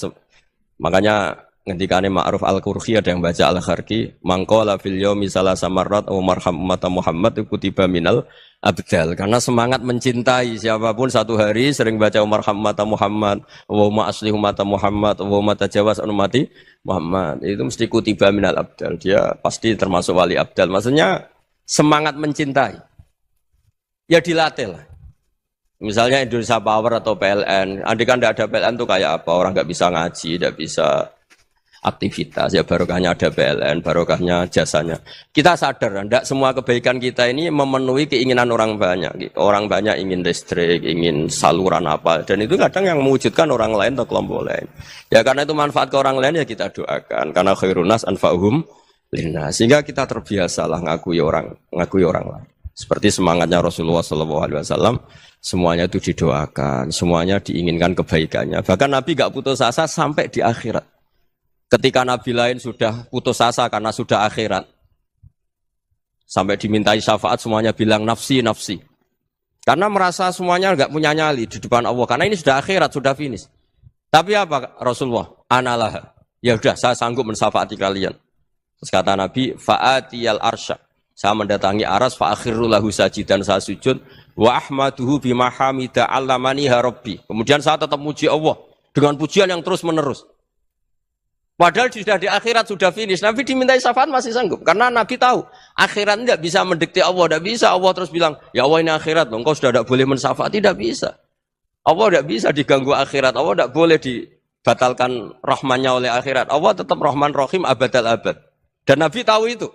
Makanya ngendikane Ma'ruf Al-Qurhi ada yang baca Al-Kharki, mangqala fil yaumi salasa marrat wa marham ummata Muhammad kutiba minal abdal. Karena semangat mencintai siapapun satu hari sering baca marham ummata Muhammad, wa ma aslih ummata Muhammad, wa ma tajawaz an ummati Muhammad. Itu mesti kutiba minal abdal. Dia pasti termasuk wali abdal. Maksudnya semangat mencintai. Ya dilatih lah. Misalnya Indonesia Power atau PLN, andai kan tidak ada PLN itu kayak apa? Orang nggak bisa ngaji, tidak bisa aktivitas, ya barokahnya ada PLN, barokahnya jasanya. Kita sadar, tidak semua kebaikan kita ini memenuhi keinginan orang banyak. Gitu. Orang banyak ingin listrik, ingin saluran apa, dan itu kadang yang mewujudkan orang lain atau kelompok lain. Ya karena itu manfaat ke orang lain ya kita doakan, karena khairunas anfa'uhum linnas. Sehingga kita terbiasalah ngakui orang lain. Seperti semangatnya Rasulullah SAW, semuanya itu didoakan, semuanya diinginkan kebaikannya. Bahkan Nabi gak putus asa sampai di akhirat. Ketika Nabi lain sudah putus asa karena sudah akhirat, sampai dimintai syafaat semuanya bilang nafsi, nafsi. Karena merasa semuanya enggak punya nyali di depan Allah. Karena ini sudah akhirat, sudah finish. Tapi apa Rasulullah? Analah. Ya sudah, saya sanggup mensyafaati kalian. Terus kata Nabi, fa'atiyal arsya. Saya mendatangi aras, fa'akhiru lahu sajidan, saya sujud. Wa ahmaduhu bimahamida allamaniha rabbi. Kemudian saya tetap muji Allah dengan pujian yang terus menerus. Padahal sudah di akhirat, sudah finish. Nabi dimintai syafaat masih sanggup. Karena Nabi tahu, akhirat tidak bisa mendikte Allah. Tidak bisa Allah terus bilang, ya Allah ini akhirat, engkau sudah tidak boleh mensyafaat. Tidak bisa. Allah tidak bisa diganggu akhirat. Allah tidak boleh dibatalkan rahmannya oleh akhirat. Allah tetap rahman rahim abadal abad. Dan Nabi tahu itu.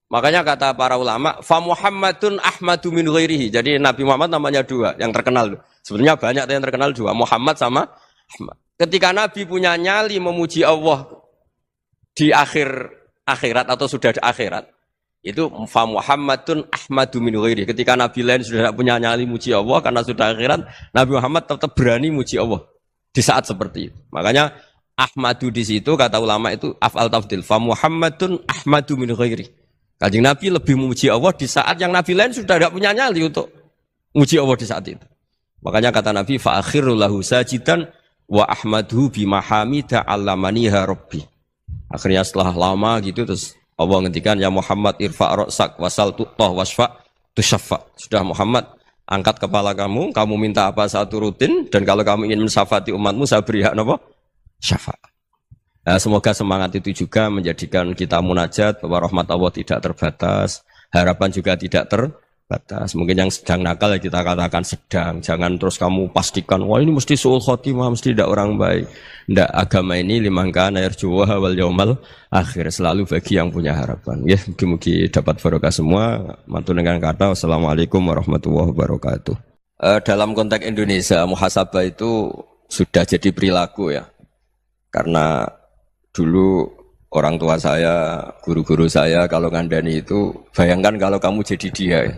Makanya kata para ulama, fa Muhammadun ahmadu min ghairihi. Jadi Nabi Muhammad namanya dua, yang terkenal. Sebenarnya banyak yang terkenal dua, Muhammad sama Ahmad. Ketika Nabi punya nyali memuji Allah di akhirat atau sudah di akhirat, itu fa Muhammadun ahmadu min ghairihi. Ketika Nabi lain sudah tidak punya nyali muji Allah karena sudah akhirat, Nabi Muhammad tetap berani muji Allah di saat seperti itu. Makanya ahmadu di situ kata ulama itu af'al tafdil, fa Muhammadun ahmadu min ghairihi. Kanjeng Nabi lebih memuji Allah di saat yang Nabi lain sudah tidak punya nyali untuk memuji Allah di saat itu. Makanya kata Nabi fa akhiru lahu sajidan wa ahmaduhu bimahamida allamaniha rabbi. Akhirnya setelah lama gitu terus Allah ngendikan ya Muhammad irfa' ra'sak wasal tu'tah wasfa' tusyaffa. Sudah Muhammad, angkat kepala kamu minta apa saya turutin, dan kalau kamu ingin mensyafaati umatmu saya beri hak apa? Syafaat. Nah, semoga semangat itu juga menjadikan kita munajat bahwa rahmat Allah tidak terbatas, harapan juga tidak batas. Mungkin yang sedang nakal ya kita katakan sedang. Jangan terus kamu pastikan, wah ini mesti suul khotimah, mesti tidak orang baik. Tidak, agama ini liman kana yarjuwa wal yaumal akhir, selalu bagi yang punya harapan. Ya, mugi-mugi dapat barokah semua. Mantu dengan kata wassalamualaikum warahmatullahi wabarakatuh. Dalam konteks Indonesia, muhasabah itu sudah jadi perilaku ya. Karena dulu orang tua saya, guru-guru saya kalau ngandani itu, bayangkan kalau kamu jadi dia ya.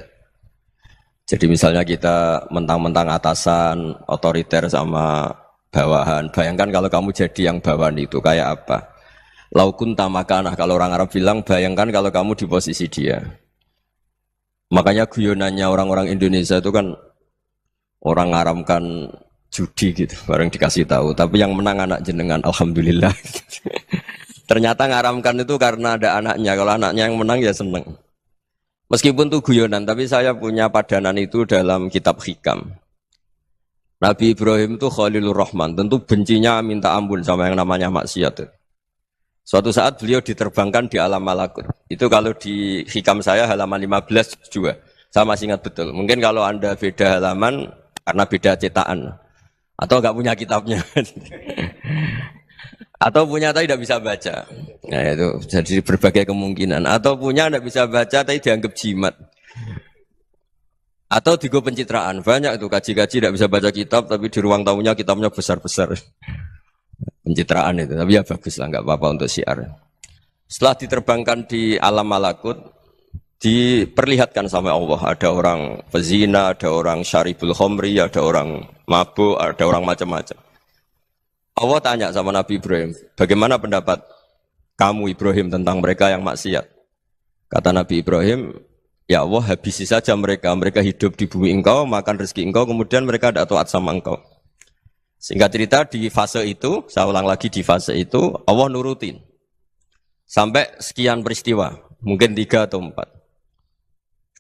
Jadi misalnya kita mentang-mentang atasan, otoriter sama bawahan. Bayangkan kalau kamu jadi yang bawahan itu kayak apa? Laukun tamakanah, kalau orang Arab bilang, bayangkan kalau kamu di posisi dia. Makanya guyonannya orang-orang Indonesia itu kan orang ngaramkan judi gitu, bareng dikasih tahu. Tapi yang menang anak jenengan, alhamdulillah. Ternyata ngaramkan itu karena ada anaknya. Kalau anaknya yang menang ya seneng. Meskipun itu guyonan, tapi saya punya padanan itu dalam kitab Hikam. Nabi Ibrahim itu Khalilur Rahman, tentu bencinya minta ampun sama yang namanya maksiat. Suatu saat beliau diterbangkan di alam malakut. Itu kalau di Hikam saya halaman 15 juga. Saya masih ingat betul. Mungkin kalau Anda beda halaman karena beda cetakan. Atau enggak punya kitabnya. Atau punya tapi tidak bisa baca. Nah itu jadi berbagai kemungkinan. Atau punya tidak bisa baca tapi dianggap jimat. Atau digo pencitraan. Banyak itu kaji-kaji tidak bisa baca kitab tapi di ruang tamunya kitabnya besar-besar. Pencitraan itu. Tapi ya bagus lah, nggak apa-apa untuk syiar. Setelah diterbangkan di alam malakut, diperlihatkan sama Allah. Ada orang pezina, ada orang syaribul khomri, ada orang mabuk, ada orang macam-macam. Allah tanya sama Nabi Ibrahim, bagaimana pendapat kamu Ibrahim tentang mereka yang maksiat? Kata Nabi Ibrahim, ya Allah habisi saja mereka. Mereka hidup di bumi engkau, makan rezeki engkau, kemudian mereka tidak taat sama engkau. Singkat cerita di fase itu, saya ulang lagi di fase itu, Allah nurutin. Sampai sekian peristiwa, mungkin 3 atau 4.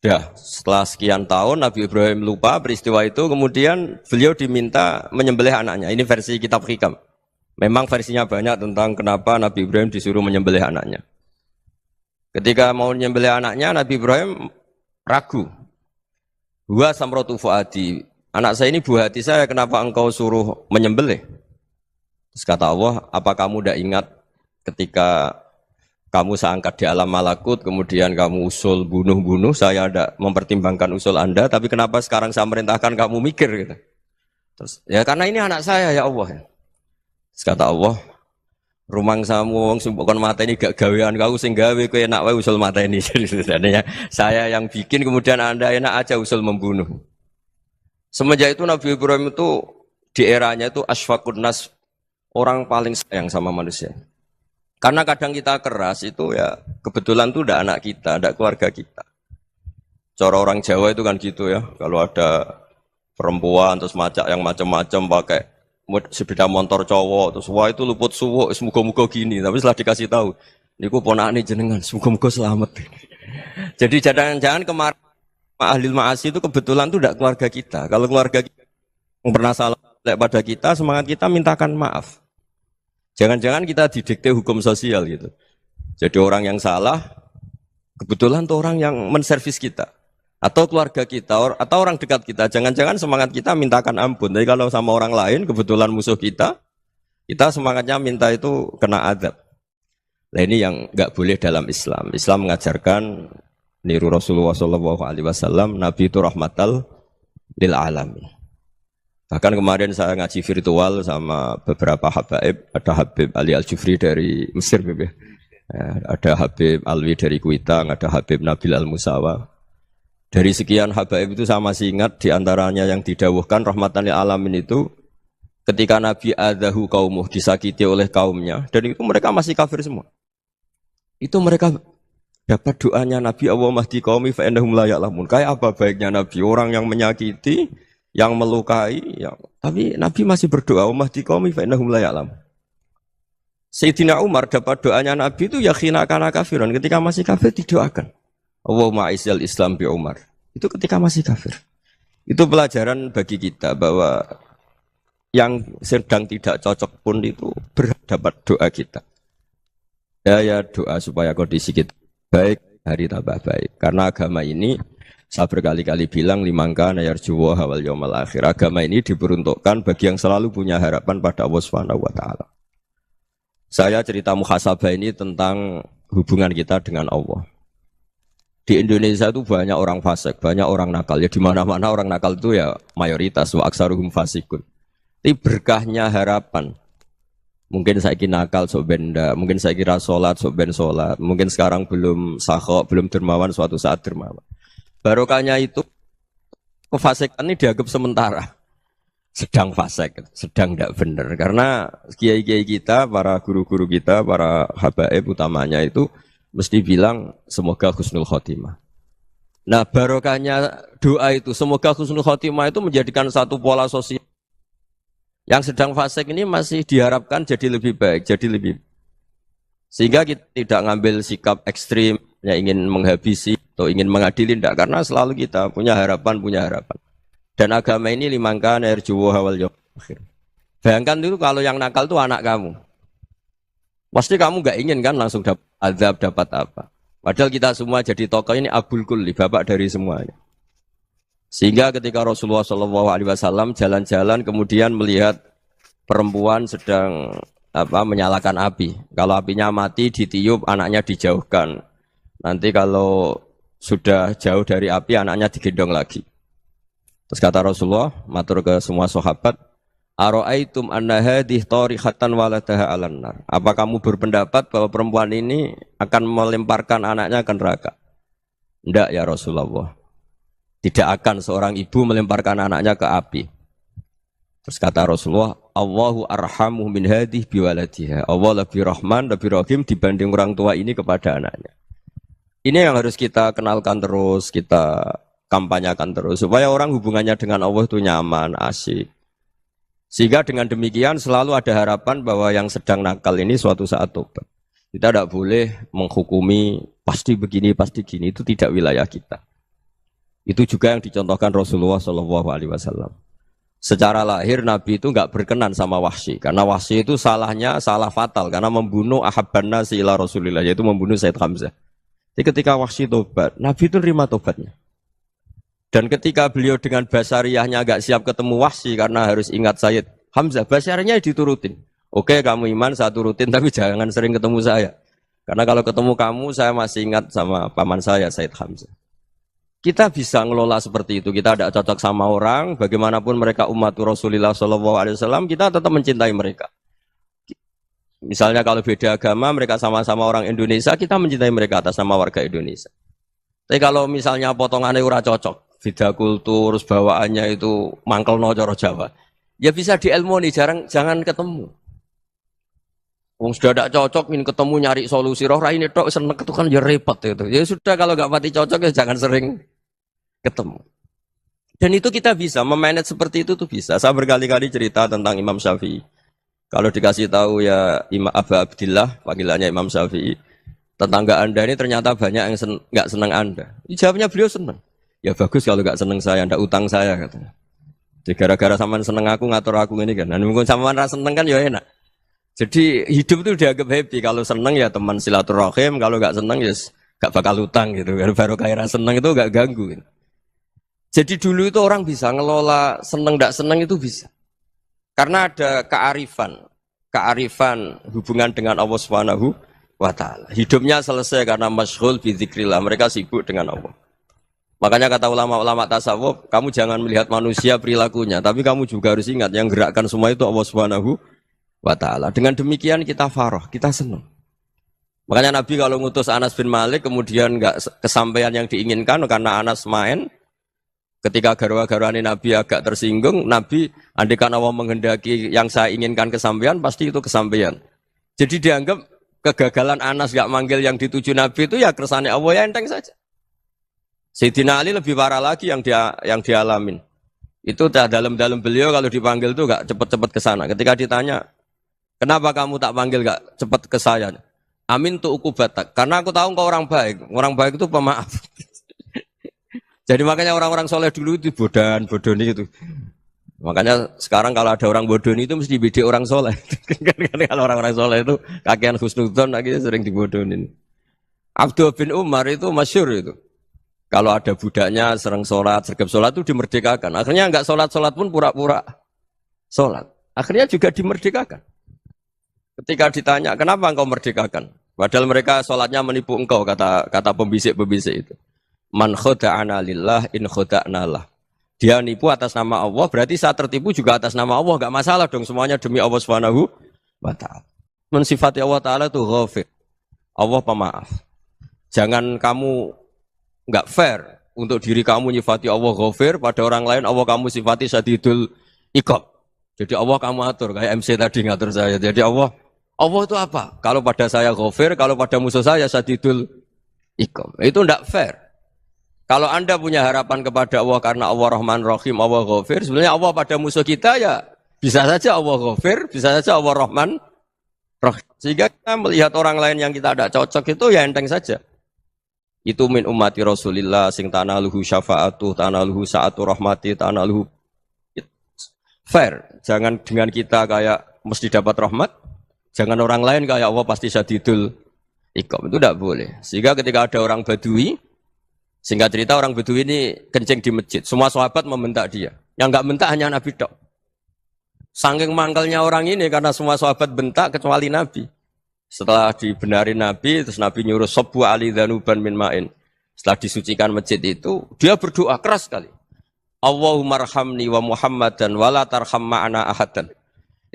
Sudah, setelah sekian tahun Nabi Ibrahim lupa peristiwa itu, kemudian beliau diminta menyembelih anaknya. Ini versi kitab Hikam. Memang versinya banyak tentang kenapa Nabi Ibrahim disuruh menyembelih anaknya. Ketika mau menyembelih anaknya, Nabi Ibrahim ragu. Wa samratu fuadi, anak saya ini buah hati saya, kenapa engkau suruh menyembelih? Terus kata Allah, apa kamu tidak ingat ketika kamu saya angkat di alam malakut, kemudian kamu usul bunuh-bunuh, saya tidak mempertimbangkan usul Anda, tapi kenapa sekarang saya merintahkan kamu mikir gitu. Terus, ya karena ini anak saya ya Allah. Terus kata Allah, rumang samu wong sumpukon mata ini gak gawean kau sing gawe kowe enak wae usul mata ini. Jadi sebenarnya saya yang bikin, kemudian Anda enak aja usul membunuh. Semenjak itu Nabi Ibrahim itu di eranya itu asfaqun nas, orang paling sayang sama manusia. Karena kadang kita keras itu ya kebetulan itu udah anak kita, udah keluarga kita. Cara orang Jawa itu kan gitu ya. Kalau ada perempuan terus macak yang macam-macam pakai sepeda motor cowok terus wah itu luput suwuk, semoga-moga gini. Tapi setelah dikasih tahu, niku ponakane jenengan, semoga-moga selamat. Jadi jangan-jangan kemarin ahli ma'asi itu kebetulan itu udah keluarga kita. Kalau keluarga kita yang pernah salah pada kita, semangat kita mintakan maaf. Jangan-jangan kita didikte hukum sosial gitu. Jadi orang yang salah, kebetulan tuh orang yang menservis kita. Atau keluarga kita, atau orang dekat kita. Jangan-jangan semangat kita mintakan ampun. Tapi kalau sama orang lain, kebetulan musuh kita semangatnya minta itu kena azab. Nah ini yang nggak boleh dalam Islam. Islam mengajarkan, niru Rasulullah SAW, Nabi itu rahmatal lil alamin. Bahkan kemarin saya ngaji virtual sama beberapa habaib, ada Habib Ali Al-Jufri dari Mesir, ada Habib Alwi dari Kuitang, ada Habib Nabil Al-Musawa. Dari sekian habaib itu saya masih ingat diantaranya yang didawuhkan rahmatan lil alamin itu ketika Nabi adahu kaumuh, disakiti oleh kaumnya, dan itu mereka masih kafir semua. Itu mereka dapat doanya Nabi, Allah mahdi qaumi fa innahum la ya'lamun. Kayak apa baiknya Nabi, orang yang menyakiti, yang melukai, tapi Nabi masih berdoa, mahdi qaumi fa innahum la ya'lamun. Sayyidina Umar dapat doanya Nabi itu ya khina kana kafiran, ketika masih kafir didoakan. Allahumma aizzal Islam bi Umar. Itu ketika masih kafir. Itu pelajaran bagi kita bahwa yang sedang tidak cocok pun itu berdapat doa kita. Ya doa supaya kondisi kita baik, hari tambah baik. Karena agama ini Saya berkali-kali bilang limangka nayarjuwa hawal yaumal akhir. Agama ini diperuntukkan bagi yang selalu punya harapan pada Allah Subhanahu wa taala. Saya cerita muhasabah ini tentang hubungan kita dengan Allah. Di Indonesia itu banyak orang fasik, banyak orang nakal. Ya di mana-mana orang nakal itu ya mayoritas wa aksaruhum fasikun. Tapi berkahnya harapan. Mungkin saya kira nakal sok benda, mungkin saya kira sholat sok ben sholat, mungkin sekarang belum sakhok, belum dermawan, suatu saat dermawan. Barokahnya itu kefasikan ini dianggap sementara, sedang fasik, sedang tidak benar. Karena kiai-kiai kita, para guru-guru kita, para habaib utamanya itu mesti bilang semoga husnul khotimah. Nah barokahnya doa itu semoga husnul khotimah itu menjadikan satu pola sosial. Yang sedang fasik ini masih diharapkan jadi lebih baik, jadi lebih. Sehingga kita tidak ngambil sikap ekstrim, yang ingin menghabisi atau ingin mengadili, tidak. Karena selalu kita punya harapan. Dan agama ini limangka nerjuwo hawal yom akhir. Bayangkan dulu kalau yang nakal itu anak kamu. Pasti kamu gak ingin kan langsung dapat azab, dapat apa. Padahal kita semua jadi tokoh ini abul kulli, bapak dari semuanya. Sehingga ketika Rasulullah SAW jalan-jalan kemudian melihat perempuan sedang menyalakan api. Kalau apinya mati ditiup, anaknya dijauhkan. Nanti kalau sudah jauh dari api, anaknya digendong lagi. Terus kata Rasulullah, matur ke semua sahabat, Aro'aitum anna hadih tarihatan waladaha alan nar. Apa kamu berpendapat bahwa perempuan ini akan melemparkan anaknya ke neraka? Tidak ya Rasulullah. Tidak akan seorang ibu melemparkan anaknya ke api. Terus kata Rasulullah, Allahu arhamu min hadih biwaladiha. Allah lebih rahman, lebih rahim dibanding orang tua ini kepada anaknya. Ini yang harus kita kenalkan terus, kita kampanyakan terus. Supaya orang hubungannya dengan Allah itu nyaman, asik. Sehingga dengan demikian selalu ada harapan bahwa yang sedang nakal ini suatu saat tobat. Kita tidak boleh menghukumi pasti begini, pasti gini. Itu tidak wilayah kita. Itu juga yang dicontohkan Rasulullah SAW. Secara lahir Nabi itu nggak berkenan sama Wahsy, karena Wahsy itu salahnya salah fatal karena membunuh ahabban nasi ila Rasulillah, yaitu membunuh Sayyid Hamzah. Jadi ketika Wahsy tobat, Nabi itu nerima tobatnya. Dan ketika beliau dengan basariyahnya agak siap ketemu Wahsy karena harus ingat Sayyid Hamzah, basariyahnya diturutin. Oke, kamu iman, saya turutin, tapi jangan sering ketemu saya. Karena kalau ketemu kamu, saya masih ingat sama paman saya, Sayyid Hamzah. Kita bisa ngelola seperti itu. Kita tidak cocok sama orang, bagaimanapun mereka umat Rasulullah SAW, kita tetap mencintai mereka. Misalnya kalau beda agama, mereka sama-sama orang Indonesia, kita mencintai mereka atas nama warga Indonesia. Tapi kalau misalnya potongannya ora cocok, beda kultur, bawaannya itu mangkel no coro Jawa, ya bisa diilmoni, jangan ketemu. Wong sudah tidak cocok, ingin ketemu nyari solusi. Roh ini tok seneng itu kan ya repot itu. Ya sudah kalau nggak pati cocok ya jangan sering ketemu. Dan itu kita bisa memanage seperti itu tuh bisa. Saya berkali-kali cerita tentang Imam Syafi'i. Kalau dikasih tahu ya Imam Abu Abdillah, panggilannya Imam Syafi'i, tetangga Anda ini ternyata banyak yang nggak senang Anda. Jawabnya beliau senang. Ya bagus kalau nggak senang saya, ndak utang saya katanya. Jadi gara-gara sampean seneng aku ngatur aku ini kan. Dan mungkin sampean rasa seneng kan ya enak. Jadi hidup itu dianggap happy. Kalau seneng ya teman silaturahim, kalau nggak seneng ya nggak bakal utang gitu. Baru kayak seneng itu nggak ganggu. Gitu. Jadi dulu itu orang bisa ngelola seneng nggak seneng itu bisa. Karena ada kearifan hubungan dengan Allah Subhanahu wa taala. Hidupnya selesai karena masyghul bi dzikrillah. Mereka sibuk dengan Allah. Makanya kata ulama-ulama tasawuf, kamu jangan melihat manusia perilakunya, tapi kamu juga harus ingat yang gerakkan semua itu Allah Subhanahu wa ta'ala. Dengan demikian kita farah, kita senang. Makanya Nabi kalau ngutus Anas bin Malik kemudian enggak kesampaian yang diinginkan karena Anas main, ketika garwa-garwani Nabi agak tersinggung, Nabi andaikan Allah menghendaki yang saya inginkan kesampaian, pasti itu kesampaian. Jadi dianggap kegagalan Anas enggak manggil yang dituju Nabi itu ya kersane Allah, ya enteng saja. Sayyidina Ali lebih parah lagi yang dialamin. Itu dalam-dalam beliau kalau dipanggil itu enggak cepat-cepat ke sana. Ketika ditanya, kenapa kamu tak panggil gak cepat ke saya? Amin tu ukubatak. Karena aku tahu kau orang baik. Orang baik itu pemaaf. Jadi makanya orang-orang soleh dulu itu bodoni itu. Makanya sekarang kalau ada orang bodoni itu mesti beda orang soleh. Kalau orang-orang soleh itu kakean husnudzon akhirnya sering dibodonin. Abdul bin Umar itu masyhur itu. Kalau ada budaknya sering sholat, sergap sholat itu dimerdekakan. Akhirnya nggak sholat pun pura-pura sholat. Akhirnya juga dimerdekakan. Ketika ditanya, kenapa engkau merdekakan? Padahal mereka sholatnya menipu engkau, kata pembisik-pembisik itu. Man khoda'ana lillah in khoda'na lah. Dia nipu atas nama Allah, berarti saat tertipu juga atas nama Allah. Gak masalah dong, semuanya demi Allah Subhanahu wa ta'ala. Mensifati Allah Ta'ala itu ghafir. Allah pemaaf. Jangan kamu gak fair untuk diri kamu nyifati Allah ghafir, pada orang lain Allah kamu sifati syadidul iqab. Jadi Allah kamu atur, kayak MC tadi ngatur saya. Jadi Allah itu apa? Kalau pada saya ghafir, kalau pada musuh saya syadidul iqab. Itu tidak fair. Kalau Anda punya harapan kepada Allah karena Allah Rahman Rahim, Allah ghafir, sebenarnya Allah pada musuh kita ya bisa saja Allah ghafir, bisa saja Allah Rahman Rahim. Sehingga kita melihat orang lain yang kita tidak cocok itu ya enteng saja. Itu min ummati Rasulillah sing tanaluhu syafa'atu, tanaluhu sa'atu rahmati, tanaluhu fair. Jangan dengan kita kayak mesti dapat rahmat. Jangan orang lain kayak Allah pasti syadidul iqab. Itu tidak boleh. Sehingga ketika ada orang Badui, singkat cerita orang Badui ini kencing di masjid. Semua sahabat membentak dia. Yang enggak bentak hanya Nabi tok. Saking mangkalnya orang ini karena semua sahabat bentak kecuali Nabi. Setelah dibenarin Nabi, terus Nabi nyuruh Sobbu ali dhanuban min ma'in. Setelah disucikan masjid itu, dia berdoa keras sekali. Allahumma arhamni wa Muhammadan wa la tarham ma'ana ahadan.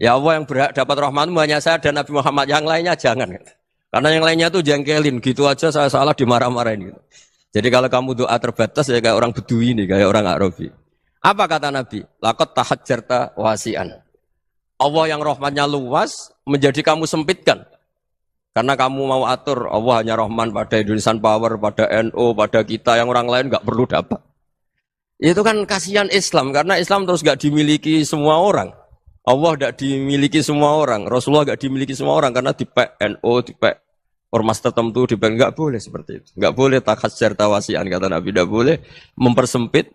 Ya Allah, yang berhak dapat rahmatmu hanya saya dan Nabi Muhammad, yang lainnya jangan. Karena yang lainnya tuh jengkelin, gitu aja saya salah dimarah-marahin gitu. Jadi kalau kamu doa terbatas ya kayak orang Bedui ini, kayak orang Arabi. Apa kata Nabi? Laqad tahajjarta wasi'an. Allah yang rahmatnya luas menjadi kamu sempitkan. Karena kamu mau atur Allah hanya Rahman pada Indonesian Power, pada NU, pada kita, yang orang lain nggak perlu dapat. Itu kan kasihan Islam, karena Islam terus nggak dimiliki semua orang. Allah nggak dimiliki semua orang, Rasulullah nggak dimiliki semua orang, karena dipek NU, dipek ormas tertentu, dipek nggak boleh seperti itu. Nggak boleh takhasyar tawasian, kata Nabi, nggak boleh mempersempit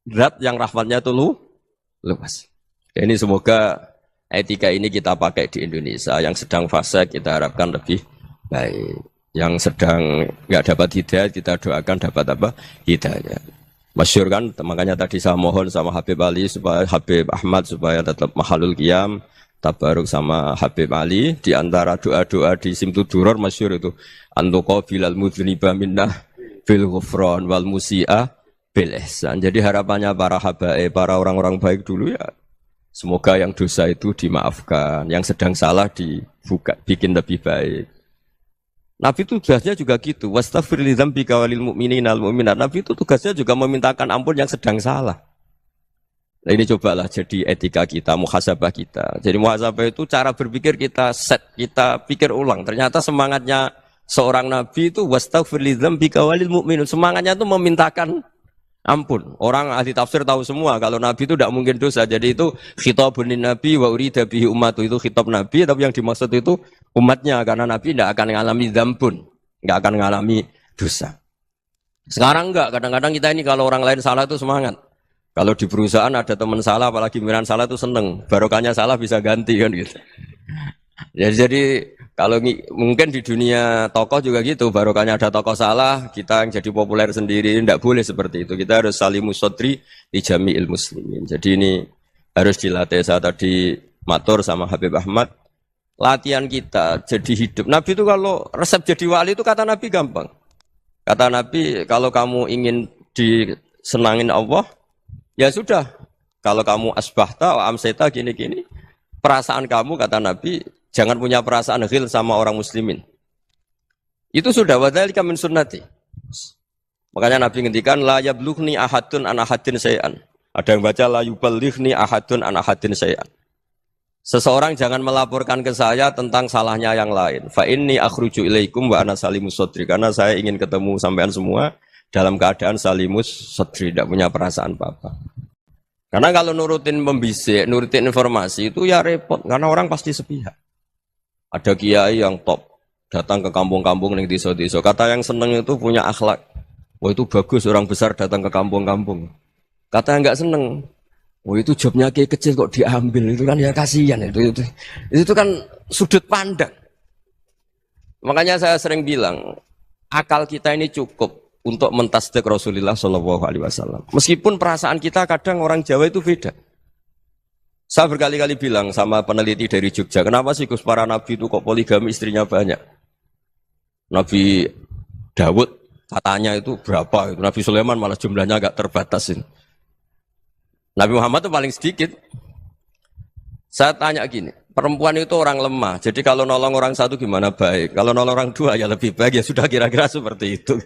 zat yang rahmatnya itu luas. Ini semoga etika ini kita pakai di Indonesia. Yang sedang fase kita harapkan lebih baik. Yang sedang nggak dapat hidayah kita doakan dapat apa? Hidayah. Masyhur kan, makanya tadi saya mohon sama Habib Ali supaya Habib Ahmad supaya tetap mahalul qiyam, tabaruk sama Habib Ali. Di antara doa-doa di Simtud Duror masyhur itu antuqa bilal mudhniba minnah bil ghufran wal musi'a bil ihsan. Jadi harapannya para habaib, para orang-orang baik dulu ya, semoga yang dosa itu dimaafkan, yang sedang salah dibuka, bikin lebih baik. Nabi itu tugasnya juga gitu. Wastaghfir li dzambika walil mu'minina wal mu'minat. Nabi itu tugasnya juga memintakan ampun yang sedang salah. Nah, ini cobalah jadi etika kita, muhasabah kita. Jadi muhasabah itu cara berpikir kita set, kita pikir ulang. Ternyata semangatnya seorang nabi itu wastaghfir li dzambika walil mu'minun. Semangatnya itu memintakan ampun. Orang ahli tafsir tahu semua kalau Nabi itu tidak mungkin dosa. Jadi itu khitabun Nabi wa urida bihi ummatu, itu khitab Nabi, tapi yang dimaksud itu umatnya, karena Nabi tidak akan mengalami dzambun, tidak akan mengalami dosa. Sekarang enggak, kadang-kadang kita ini kalau orang lain salah itu semangat. Kalau di perusahaan ada teman salah, apalagi pimpinan salah itu seneng. Barokahnya salah bisa ganti kan gitu. Jadi kalau mungkin di dunia tokoh juga gitu, barokahnya ada tokoh salah, kita yang jadi populer sendiri, tidak boleh seperti itu. Kita harus salimus sodri di jami'il muslimin. Jadi ini harus dilatih. Saya tadi matur sama Habib Ahmad, latihan kita jadi hidup. Nabi itu kalau resep jadi wali itu kata Nabi gampang. Kata Nabi, kalau kamu ingin disenangin Allah, ya sudah. Kalau kamu asbahta, amseta, gini-gini, perasaan kamu, kata Nabi, jangan punya perasaan ghil sama orang muslimin. Itu sudah wadzalika min sunnati. Makanya Nabi ngendikan la yablughni ahadun an ahadin syai'an. Ada yang baca la yuballighni ahadun an ahadin syai'an. Seseorang jangan melaporkan ke saya tentang salahnya yang lain. Fa inni akhruju ilaikum wa ana salimus sadri. Karena saya ingin ketemu sampean semua dalam keadaan salimus sadri, tidak punya perasaan apa-apa. Karena kalau nurutin membisik, nurutin informasi itu ya repot, karena orang pasti sepihak. Ada kiai yang top, datang ke kampung-kampung ning desa-desa. Kata yang seneng itu punya akhlak. Wah itu bagus, orang besar datang ke kampung-kampung. Kata yang enggak seneng, wah itu jobnya kiai kecil kok diambil, itu kan ya kasihan itu kan sudut pandang. Makanya saya sering bilang, akal kita ini cukup untuk mentasdik Rasulullah Shallallahu Alaihi Wasallam. Meskipun perasaan kita kadang orang Jawa itu beda. Saya berkali-kali bilang sama peneliti dari Jogja, kenapa sih Gus para nabi itu kok poligami istrinya banyak? Nabi Dawud katanya itu berapa? Nabi Sulaiman malah jumlahnya agak terbatas ini. Nabi Muhammad itu paling sedikit. Saya tanya gini, perempuan itu orang lemah, jadi kalau nolong orang satu gimana baik? Kalau nolong orang dua ya lebih baik, ya sudah kira-kira seperti itu.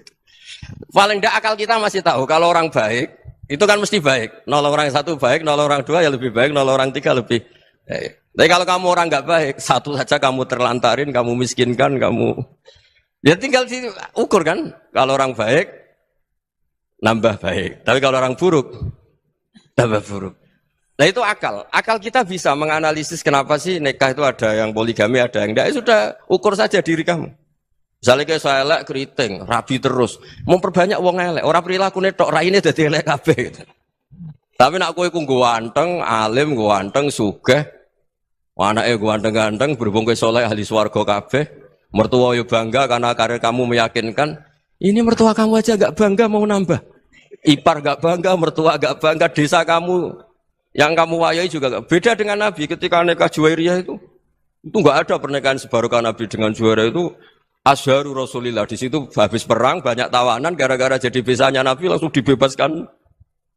Paling tidak akal kita masih tahu, kalau orang baik, itu kan mesti baik. Nolong orang satu baik, nolong orang dua ya lebih baik, nolong orang tiga lebih baik. Tapi kalau kamu orang nggak baik, satu saja kamu terlantarin, kamu miskinkan, kamu... Ya tinggal diukur kan, kalau orang baik, nambah baik. Tapi kalau orang buruk, tambah buruk. Nah itu akal. Akal kita bisa menganalisis kenapa sih nikah itu ada yang poligami, ada yang enggak. Ya sudah, ukur saja diri kamu. Misalnya kayak saya elek keriting, rabi terus. Mau perbanyak wong elek, orang perilaku netok raine dadi elek kabeh gitu. Tapi nak kowe ku ganteng, alim, ganteng, sugih. Anake ganteng-ganteng, berhubung kowe saleh ahli swarga kabeh. Mertua yo bangga karena karir kamu meyakinkan. Ini mertua kamu aja enggak bangga mau nambah. Ipar enggak bangga, mertua enggak bangga, desa kamu yang kamu wayai juga beda dengan Nabi ketika nikah Juwairiyah itu enggak ada pernikahan sebarokah Nabi dengan Juwairiyah itu Azharu Rasulillah. Di situ habis perang banyak tawanan gara-gara jadi besanya Nabi langsung dibebaskan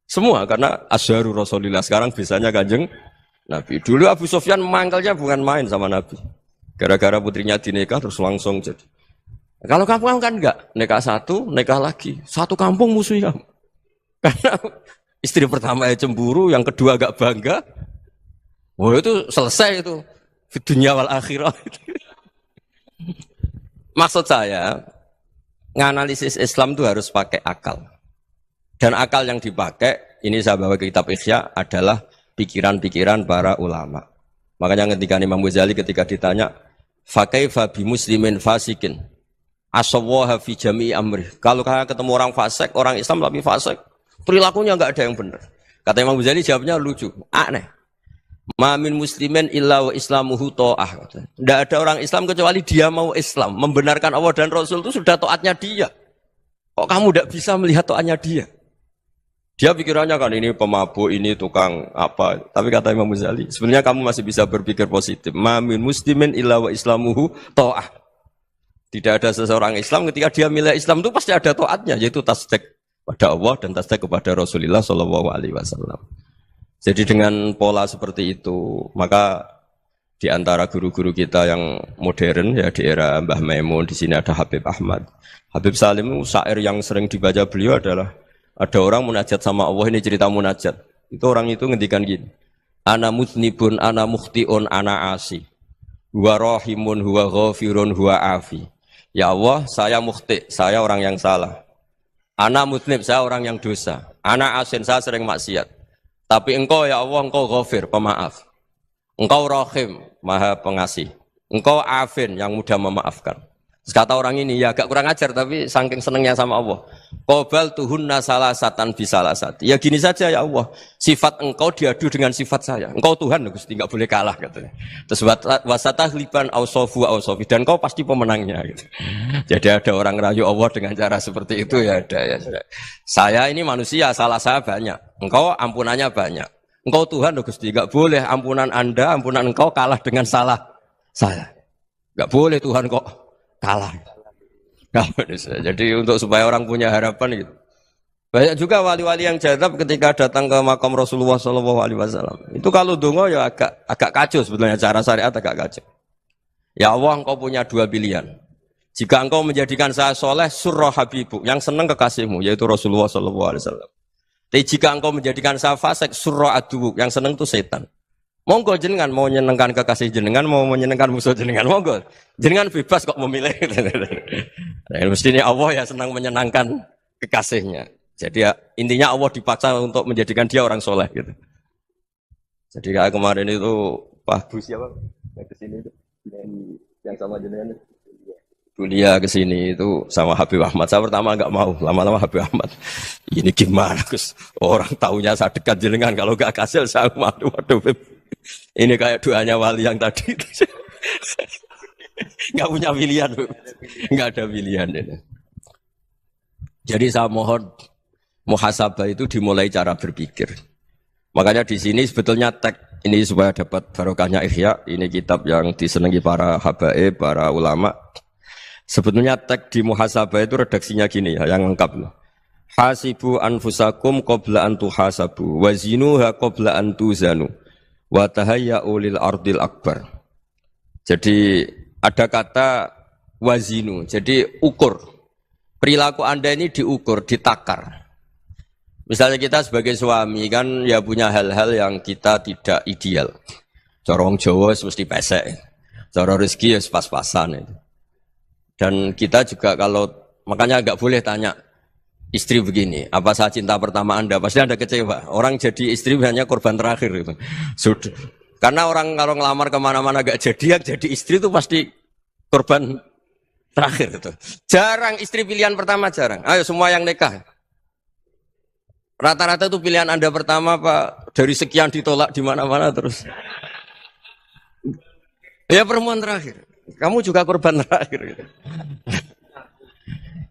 semua karena Azharu Rasulillah. Sekarang besanya Kanjeng Nabi. Dulu Abu Sufyan mangkelnya bukan main sama Nabi. Gara-gara putrinya dinikah terus langsung jadi. Kalau kamu kan enggak, nikah satu, nikah lagi. Satu kampung musuhnya. Karena istri pertama ya cemburu, yang kedua agak bangga. Wah itu selesai itu. Dunia wal akhirah. Maksud saya, nganalisis Islam itu harus pakai akal. Dan akal yang dipakai, ini saya bawa ke kitab Ihya, adalah pikiran-pikiran para ulama. Makanya ketika Imam Ghazali ketika ditanya, fakaifa bi muslimin fasikin, asawwaha fi jami'i amri. Kalau kalian ketemu orang fasik, orang Islam tapi fasik, perilakunya enggak ada yang benar. Kata Imam Ghazali jawabnya lucu, aneh. Ma min muslimin illa wa islamuhu ta'ah. Tidak ada orang Islam kecuali dia mau Islam, membenarkan Allah dan Rasul itu sudah taatnya dia. Kok kamu tidak bisa melihat taatnya dia? Dia pikirannya kan ini pemabuk, ini tukang apa. Tapi kata Imam Ghazali, sebenarnya kamu masih bisa berpikir positif. Ma min muslimin illa wa islamuhu ta'ah. Tidak ada seseorang Islam ketika dia milih Islam itu pasti ada taatnya, yaitu tasdik pada Allah dan tasdik kepada Rasulullah Shallallahu Alaihi Wasallam. Jadi dengan pola seperti itu, maka di antara guru-guru kita yang modern ya di era Mbah Maimun, di sini ada Habib Ahmad. Habib Salim, syair yang sering dibaca beliau adalah ada orang munajat sama Allah, ini cerita munajat. Itu orang itu ngendikan gini, ana mutnibun, ana mukhtiun, ana asi. Huwa rahimun, huwa ghafirun, huwa afi. Ya Allah, saya mukhti, saya orang yang salah. Ana mutnib, saya orang yang dosa. Ana asin, saya sering maksiat. Tapi engkau ya Allah, engkau ghafir, pemaaf. Engkau rahim, maha pengasih. Engkau afin, yang mudah memaafkan. Terus kata orang ini, ya agak kurang ajar, tapi saking senengnya sama Allah. Qobal tuhunna salasatan bisalasati. Ya gini saja ya Allah, sifat engkau diadu dengan sifat saya. Engkau Tuhan, Gusti, enggak boleh kalah katanya. Terus wasatahliban ausofu ausofi, dan engkau pasti pemenangnya gitu. Jadi ada orang rayu Allah dengan cara seperti itu ya ada ya. Saya ini manusia, salah saya banyak. Engkau ampunannya banyak. Engkau Tuhan, Gusti, enggak boleh ampunan Anda, ampunan engkau kalah dengan salah saya. Enggak boleh Tuhan kok kalah. Jadi untuk supaya orang punya harapan gitu. Banyak juga wali-wali yang jadab ketika datang ke makam Rasulullah SAW. Itu kalau dongo ya agak kacau sebetulnya, cara syariat agak kacau. Ya Allah, engkau punya dua pilihan. Jika engkau menjadikan saya soleh, surah habibu, yang senang kekasihmu, yaitu Rasulullah SAW. Tapi jika engkau menjadikan saya fasik, surah adubu, yang senang itu setan. Monggo jenengan mau menyenangkan kekasih jenengan, mau menyenangkan musuh jenengan, monggo. Jenengan bebas kok memilih. Nah, mestinya Allah ya senang menyenangkan kekasihnya. Jadi ya, intinya Allah dipaksa untuk menjadikan dia orang soleh gitu. Jadi kayak kemarin itu Pak Bu siapa yang kesini itu, yang sama jenengan kuliah kesini itu sama Habib Ahmad. Saya pertama nggak mau, lama-lama Habib Ahmad. Ini gimana Gus? Orang taunya saya dekat jenengan, kalau nggak kasih saya waduh. Ini kayak doanya wali yang tadi. Nggak punya pilihan, nggak ada pilihan ini. Jadi saya mohon muhasabah itu dimulai cara berpikir. Makanya di sini sebetulnya teks ini supaya dapat barokahnya Ihya, ini kitab yang disenangi para habaib, para ulama. Sebetulnya teks di muhasabah itu redaksinya gini ya, yang lengkap loh. Hasibu anfusakum qabla an tuhasabu wazinuha qabla an tuzanu wa tahayya'u lil ardil akbar. Jadi ada kata wazinu, jadi ukur. Perilaku Anda ini diukur, ditakar. Misalnya kita sebagai suami kan ya punya hal-hal yang kita tidak ideal. Cara wong Jawa mesti pesek. Cara rezeki ya pas-pasan itu. Dan kita juga kalau makanya enggak boleh tanya istri begini, apa saya cinta pertama Anda? Pasti Anda kecewa. Orang jadi istri hanya korban terakhir itu. Sudah. Karena orang kalau ngelamar kemana-mana enggak jadi, yang jadi istri itu pasti korban terakhir itu. Jarang istri pilihan pertama, jarang. Ayo semua yang nikah. Rata-rata itu pilihan Anda pertama Pak, dari sekian ditolak di mana-mana terus. Ya perempuan terakhir. Kamu juga korban terakhir gitu.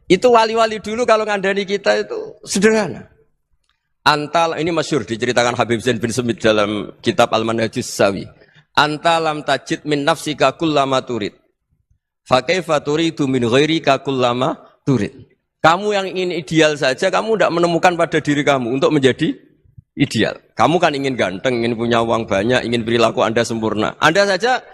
Itu wali-wali dulu kalau ngandani kita itu sederhana. Antal ini masyhur diceritakan Habib Zain bin Semit dalam kitab Al-Manhajus Sawi. Anta lam tajid min nafsika kullama turid. Fa kaifa turidu min ghairika kullama turid. Kamu yang ingin ideal saja kamu tidak menemukan pada diri kamu untuk menjadi ideal. Kamu kan ingin ganteng, ingin punya uang banyak, ingin perilaku Anda sempurna. Anda saja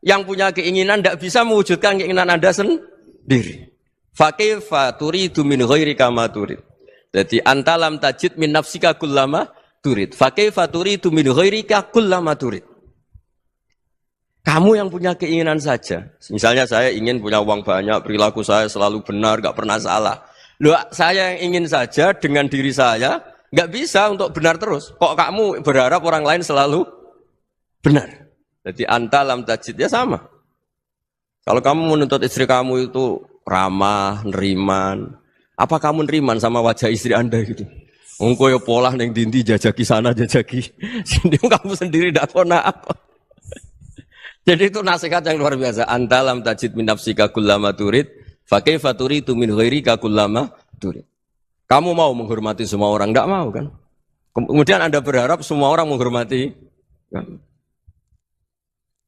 yang punya keinginan tidak bisa mewujudkan keinginan Anda sendiri. Fa kaifa turidu min ghairika ma turid. Jadi anta lam tajid min nafsika kullama turid. Fa kaifa turidu min ghairika kullama turid. Kamu yang punya keinginan saja. Misalnya saya ingin punya uang banyak, perilaku saya selalu benar, enggak pernah salah. Loh, saya yang ingin saja dengan diri saya enggak bisa untuk benar terus. Kok kamu berharap orang lain selalu benar? Jadi anta lam tajid ya sama. Kalau kamu menuntut istri kamu itu ramah, neriman. Apa kamu neriman sama wajah istri Anda gitu? Engko ya pola ning dindi jajaki sana jajaki sini kamu sendiri ndak kona apa. Jadi itu nasihat yang luar biasa. Anta lam tajid min nafsika kullama turid, fa kaifa turidu min ghairika kullama turid. Kamu mau menghormati semua orang, ndak mau kan? Kemudian Anda berharap semua orang menghormati kamu.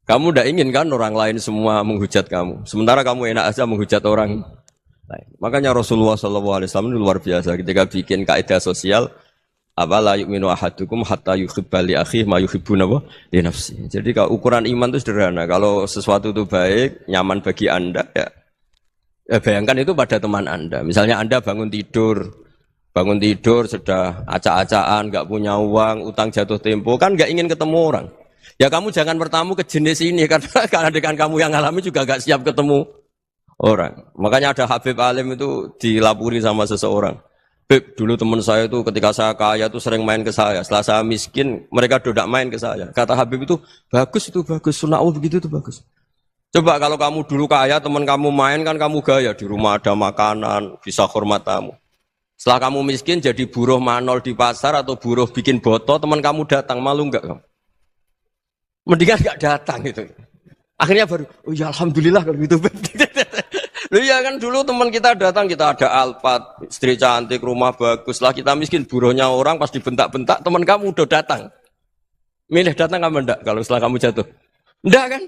Kamu tidak ingin kan orang lain semua menghujat kamu. Sementara kamu enak aja menghujat orang lain. Makanya Rasulullah SAW luar biasa ketika bikin kaidah sosial. Apa la yu'minu ahadukum hatta yuhibba li akhihi ma yuhibbu li nafsi. Jadi kalau ukuran iman itu sederhana. Kalau sesuatu itu baik, nyaman bagi Anda, ya bayangkan itu pada teman Anda. Misalnya Anda bangun tidur sudah acak-acakan, nggak punya uang, utang jatuh tempo, kan nggak ingin ketemu orang. Ya kamu jangan bertamu ke jenis ini karena dengan kamu yang alami juga gak siap ketemu orang. Makanya ada Habib Alim itu dilapuri sama seseorang. Beb, dulu teman saya itu ketika saya kaya itu sering main ke saya. Setelah saya miskin, mereka tidak main ke saya. Kata Habib itu bagus, sunahul begitu itu bagus. Coba kalau kamu dulu kaya, teman kamu main kan kamu gaya. Di rumah ada makanan, bisa hormat tamu. Setelah kamu miskin jadi buruh manol di pasar atau buruh bikin boto, teman kamu datang, malu enggak kamu? Mendingan gak datang gitu. Akhirnya baru, oh ya alhamdulillah kalau gitu. Loh ya kan dulu teman kita datang, kita ada Alphard, istri cantik, rumah bagus. Lah kita miskin, buruhnya orang pas dibentak-bentak, teman kamu udah datang. Milih datang apa enggak kalau setelah kamu jatuh? Enggak kan?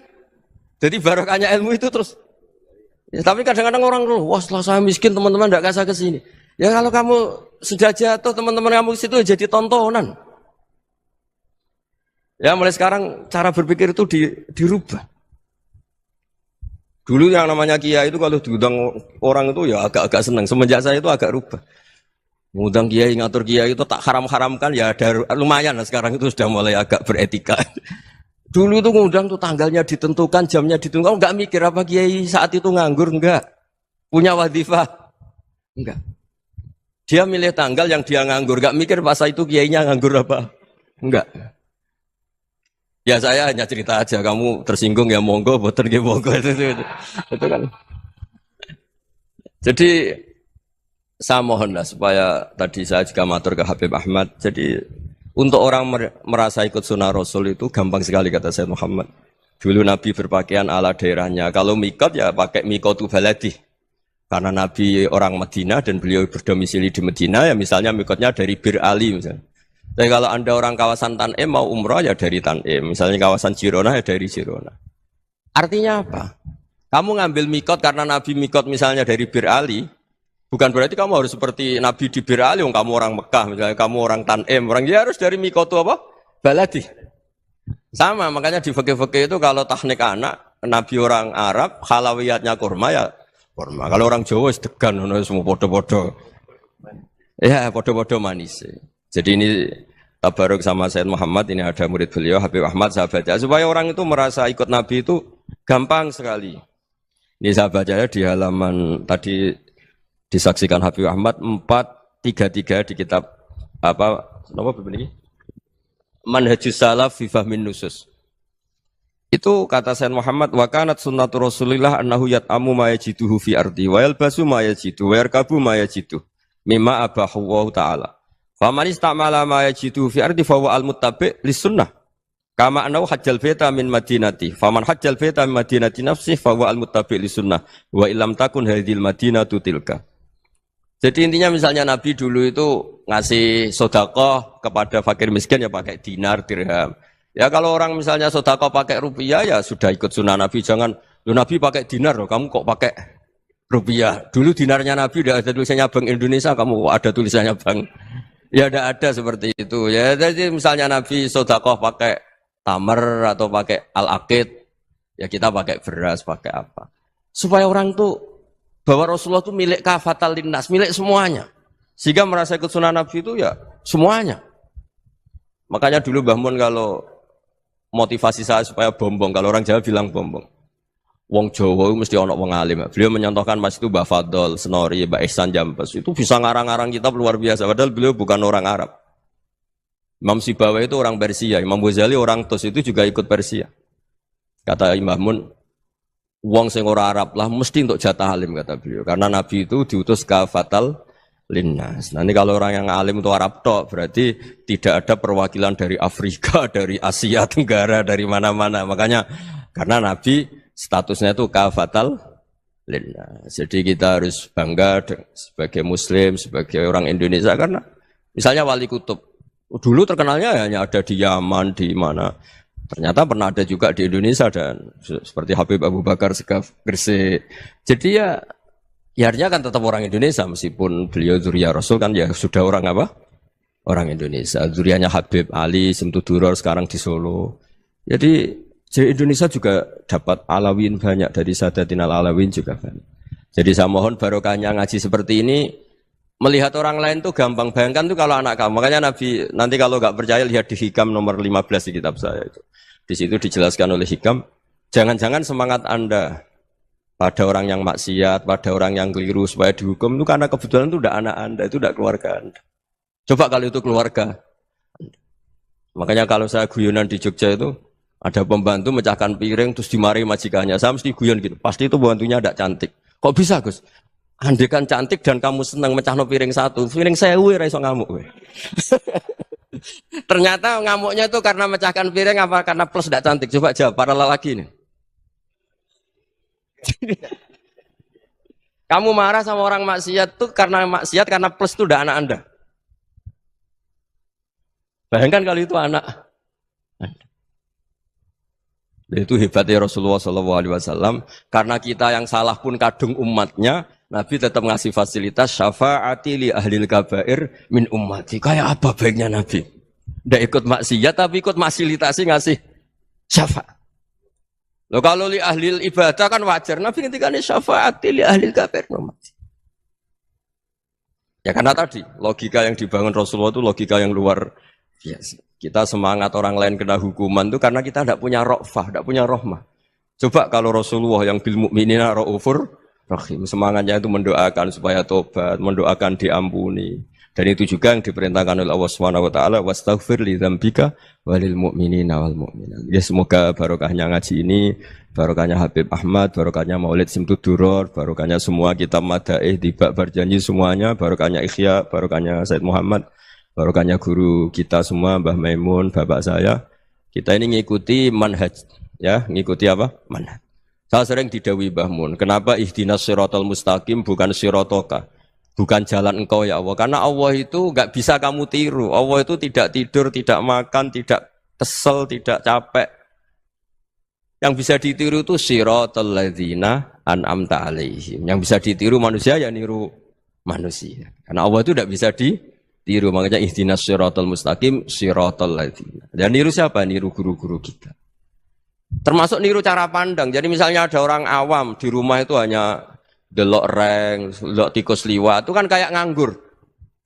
Jadi barokahnya ilmu itu terus. Ya, tapi kadang-kadang orang wah setelah saya miskin teman-teman enggak kasih ke sini. Ya kalau kamu sudah jatuh, teman-teman kamu situ jadi tontonan. Ya mulai sekarang cara berpikir itu dirubah. Dulu yang namanya kiai itu kalau diundang orang itu ya agak-agak senang. Semenjak saya itu agak rubah. Ngundang kiai, ngatur kiai itu tak haram-haramkan ya ada lumayan lah sekarang itu sudah mulai agak beretika. Dulu itu ngundang tuh tanggalnya ditentukan, jamnya ditentukan. Enggak mikir apa kiai saat itu nganggur, enggak. Punya wadifah, enggak. Dia milih tanggal yang dia nganggur, enggak mikir pas itu kiainya nganggur apa. Enggak. Ya saya hanya cerita aja, kamu tersinggung ya monggo, boten nggih monggo itu kan. Jadi saya mohonlah supaya tadi saya juga matur ke Habib Ahmad. Jadi untuk orang merasa ikut sunnah Rasul itu gampang sekali kata Sayyid Muhammad. Dulu Nabi berpakaian ala daerahnya. Kalau mikot ya pakai mikotu baladi. Karena Nabi orang Madinah dan beliau berdomisili di Madinah, ya misalnya mikotnya dari Bir Ali misalnya. Tapi kalau Anda orang kawasan Tanim mau umrah ya dari Tanim, misalnya kawasan Jirona ya dari Jirona. Artinya apa? Kamu ngambil mikot karena Nabi mikot misalnya dari Bir Ali, bukan berarti kamu harus seperti Nabi di Bir Ali, kamu orang Mekah, misalnya kamu orang Tanim, orang dia harus dari mikot itu apa? Baladi. Sama, makanya di fikih-fikih itu kalau teknik anak, Nabi orang Arab, halawiyatnya kurma ya kurma. Kalau orang Jawa sedegan, semua podo-podo. Ya, podo-podo manis. Jadi ini tabaruk sama Sayyid Muhammad, ini ada murid beliau, Habib Ahmad, sahabatnya. Supaya orang itu merasa ikut Nabi itu gampang sekali. Ini sahabatnya di halaman, tadi disaksikan Habib Ahmad, 433 di kitab, apa begini? Manhajus Salaf fi Fahmin Nusus. Itu kata Sayyid Muhammad, wa kanat sunnatu Rasulillah annahu yat'amu ma yajiduhu fi ardi wa yalbasu ma yajidu wa yarkabu ma yajidu mimma abahu Allah ta'ala. Fa man istamala ma yajiduhu fi ardi fa huwa al-muttabi' lis-sunnah. Kama annahu hajjal baita min madinati. Fa man hajjal baita min madinati nafsi fa huwa al-muttabi' lis-sunnah. Wa illam takun hadhil madinatu tilka. Jadi intinya misalnya Nabi dulu itu ngasih sedekah kepada fakir miskin ya pakai dinar, dirham. Ya kalau orang misalnya sedekah pakai rupiah ya sudah ikut sunnah Nabi. Jangan, Nabi pakai dinar loh, kamu kok pakai rupiah. Dulu dinarnya Nabi udah ada tulisannya Bank Indonesia, kamu kok ada tulisannya Bank. Ya tidak ada seperti itu. Ya jadi misalnya Nabi sedekah pakai tamar atau pakai al-aqid, ya kita pakai beras, pakai apa. Supaya orang tuh bahwa Rasulullah itu milik kafatal linnas, milik semuanya. Sehingga merasa ikut sunnah Nabi itu ya semuanya. Makanya dulu Mbah Mun kalau motivasi saya supaya bombong, kalau orang Jawa bilang bombong. Wong Jawa itu mesti ono wong alim. Beliau menyontohkan pas itu Mbah Fadol, Senori, Mbah Ihsan Jambes. Itu bisa ngarang-ngarang kitab luar biasa. Padahal beliau bukan orang Arab. Imam Sibawai itu orang Persia. Imam Ghazali orang Tus itu juga ikut Persia. Kata Imam Mun, wong sing ora Arab lah mesti untuk jatah alim kata beliau. Karena Nabi itu diutus kafatal linnas. Nanti kalau orang yang alim itu Arab tok, berarti tidak ada perwakilan dari Afrika, dari Asia Tenggara, dari mana-mana. Makanya karena Nabi statusnya itu kafatal linnas. Jadi kita harus bangga sebagai Muslim, sebagai orang Indonesia karena misalnya Wali Kutub dulu terkenalnya hanya ada di Yaman, di mana. Ternyata pernah ada juga di Indonesia dan seperti Habib Abu Bakar Segaf Gresik. Jadi ya artinya kan tetap orang Indonesia meskipun beliau zuriyah Rasul kan ya sudah orang apa? Orang Indonesia. Zuriyahnya Habib Ali Simtuduror sekarang di Solo. Jadi Indonesia juga dapat alawin banyak dari Sadatinal Alawin juga banyak. Jadi saya mohon barokahnya ngaji seperti ini melihat orang lain tuh gampang. Bayangkan tuh kalau anak kamu. Makanya Nabi nanti kalau nggak percaya lihat di Hikam nomor 15 di kitab saya itu. Di situ dijelaskan oleh Hikam, jangan-jangan semangat Anda pada orang yang maksiat, pada orang yang keliru supaya dihukum itu karena kebetulan itu udah anak Anda, itu udah keluarga Anda. Coba kalau itu keluarga. Makanya kalau saya guyonan di Jogja itu ada pembantu mecahkan piring terus dimarahi majikannya. Saya mesti guyon gitu. Pasti itu pembantunya tidak cantik. Kok bisa, Gus? Andai kan cantik dan kamu senang mecahno piring satu, piring 1000 ora iso ngamuk kowe. Ternyata ngamuknya itu karena mecahkan piring apa karena plus tidak cantik? Coba jawab para lelaki ini. Kamu marah sama orang maksiat tuh karena maksiat karena plus itu udah anak Anda. Bayangkan kalau itu anak Anda. Itu hebatnya Rasulullah SAW. Karena kita yang salah pun kadung umatnya, Nabi tetap ngasih fasilitas syafaati li ahlil kabair min ummati. Kayak apa baiknya Nabi? Tidak ikut maksiat tapi ikut fasilitasi ngasih syafaat. Loh kalau li ahlil ibadah kan wajar. Nabi ketika ini syafaati li ahlil kabair min ummati. Ya karena tadi logika yang dibangun Rasulullah itu logika yang luar biasa. Kita semangat orang lain kena hukuman itu karena kita tidak punya ra'fah, tidak punya rahmah. Coba kalau Rasulullah yang bil mu'minina ra'ufur rahim, semangatnya itu mendoakan supaya tobat, mendoakan diampuni. Dan itu juga yang diperintahkan oleh Allah Subhanahu wa taala, wastaghfir li dzambika walil mu'minina wal mu'minat. Ya semoga barokahnya ngaji ini, barokahnya Habib Ahmad, barokahnya Maulid Simtuduror, barokahnya semua kitab madaih tibak berjanji semuanya, barokahnya Ikhya, barokahnya Said Muhammad, barokahnya guru kita semua, Mbah Maimun, bapak saya. Kita ini ngikuti manhaj, ya, ngikuti apa? Manhaj. Saya sering didhawuhi Mbah Mun, kenapa ihdinas siratal mustaqim bukan siratoka? Bukan jalan engkau ya Allah. Karena Allah itu enggak bisa kamu tiru. Allah itu tidak tidur, tidak makan, tidak kesel, tidak capek. Yang bisa ditiru itu siratal ladzina an'amta alaihim. Yang bisa ditiru manusia ya niru manusia. Karena Allah itu tidak bisa ditiru. Makanya ihdinas siratal mustaqim siratal ladzina. Dan niru siapa? Niru guru-guru kita. Termasuk niru cara pandang. Jadi misalnya ada orang awam di rumah itu hanya delok reng, delok tikus liwat, itu kan kayak nganggur.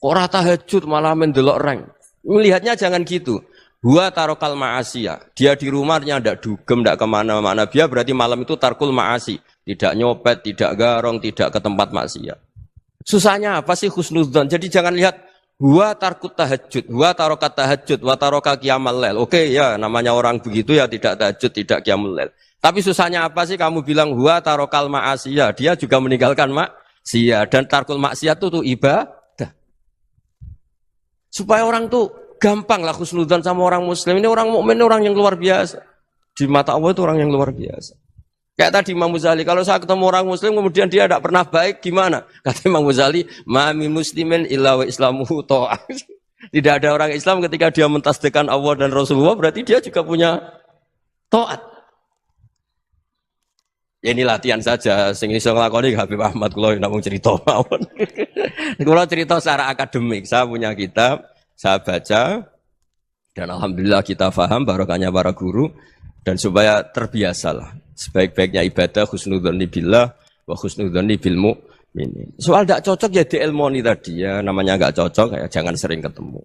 Ora tahajud malah mendelok reng. Melihatnya jangan gitu. Huwa tarokal ma'asiyah. Dia di rumahnya ndak dugem, ndak kemana-mana. Dia berarti malam itu tarkul ma'asi. Tidak nyopet, tidak garong, tidak ke tempat maksiat. Susahnya apa sih husnudzon? Jadi jangan lihat huwa tarkut tahajud, huwa tarokat tahajud, wa taroka qiyamul lail. Oke ya, namanya orang begitu ya tidak tahajud, tidak qiyamul lail. Tapi susahnya apa sih kamu bilang huwa tarokal ma'asiyah? Dia juga meninggalkan maksiat dan tarkul maksiat itu tuh ibadah. Supaya orang tuh gampang lah husnudzon sama orang muslim. Ini orang mukmin, orang yang luar biasa. Di mata Allah itu orang yang luar biasa. Kayak tadi Imam Ghazali, kalau saya ketemu orang muslim kemudian dia tidak pernah baik, gimana? Kata Imam Ghazali, ma'ami muslimin illa wa islamuhu ta'ah. Tidak ada orang Islam ketika dia mentasdihkan Allah dan Rasulullah, berarti dia juga punya taat. Ya ini latihan saja, sing iso nglakoni Habib Ahmad kula namung cerita mawon. Kula cerita secara akademik, saya punya kitab, saya baca dan alhamdulillah kita paham barokahnya para guru dan supaya terbiasalah. Sebaik-baiknya ibadah husnudzon billah wa husnudzon bil mu'minin. Soal tidak cocok ya diilmoni tadi ya, namanya enggak cocok ya jangan sering ketemu.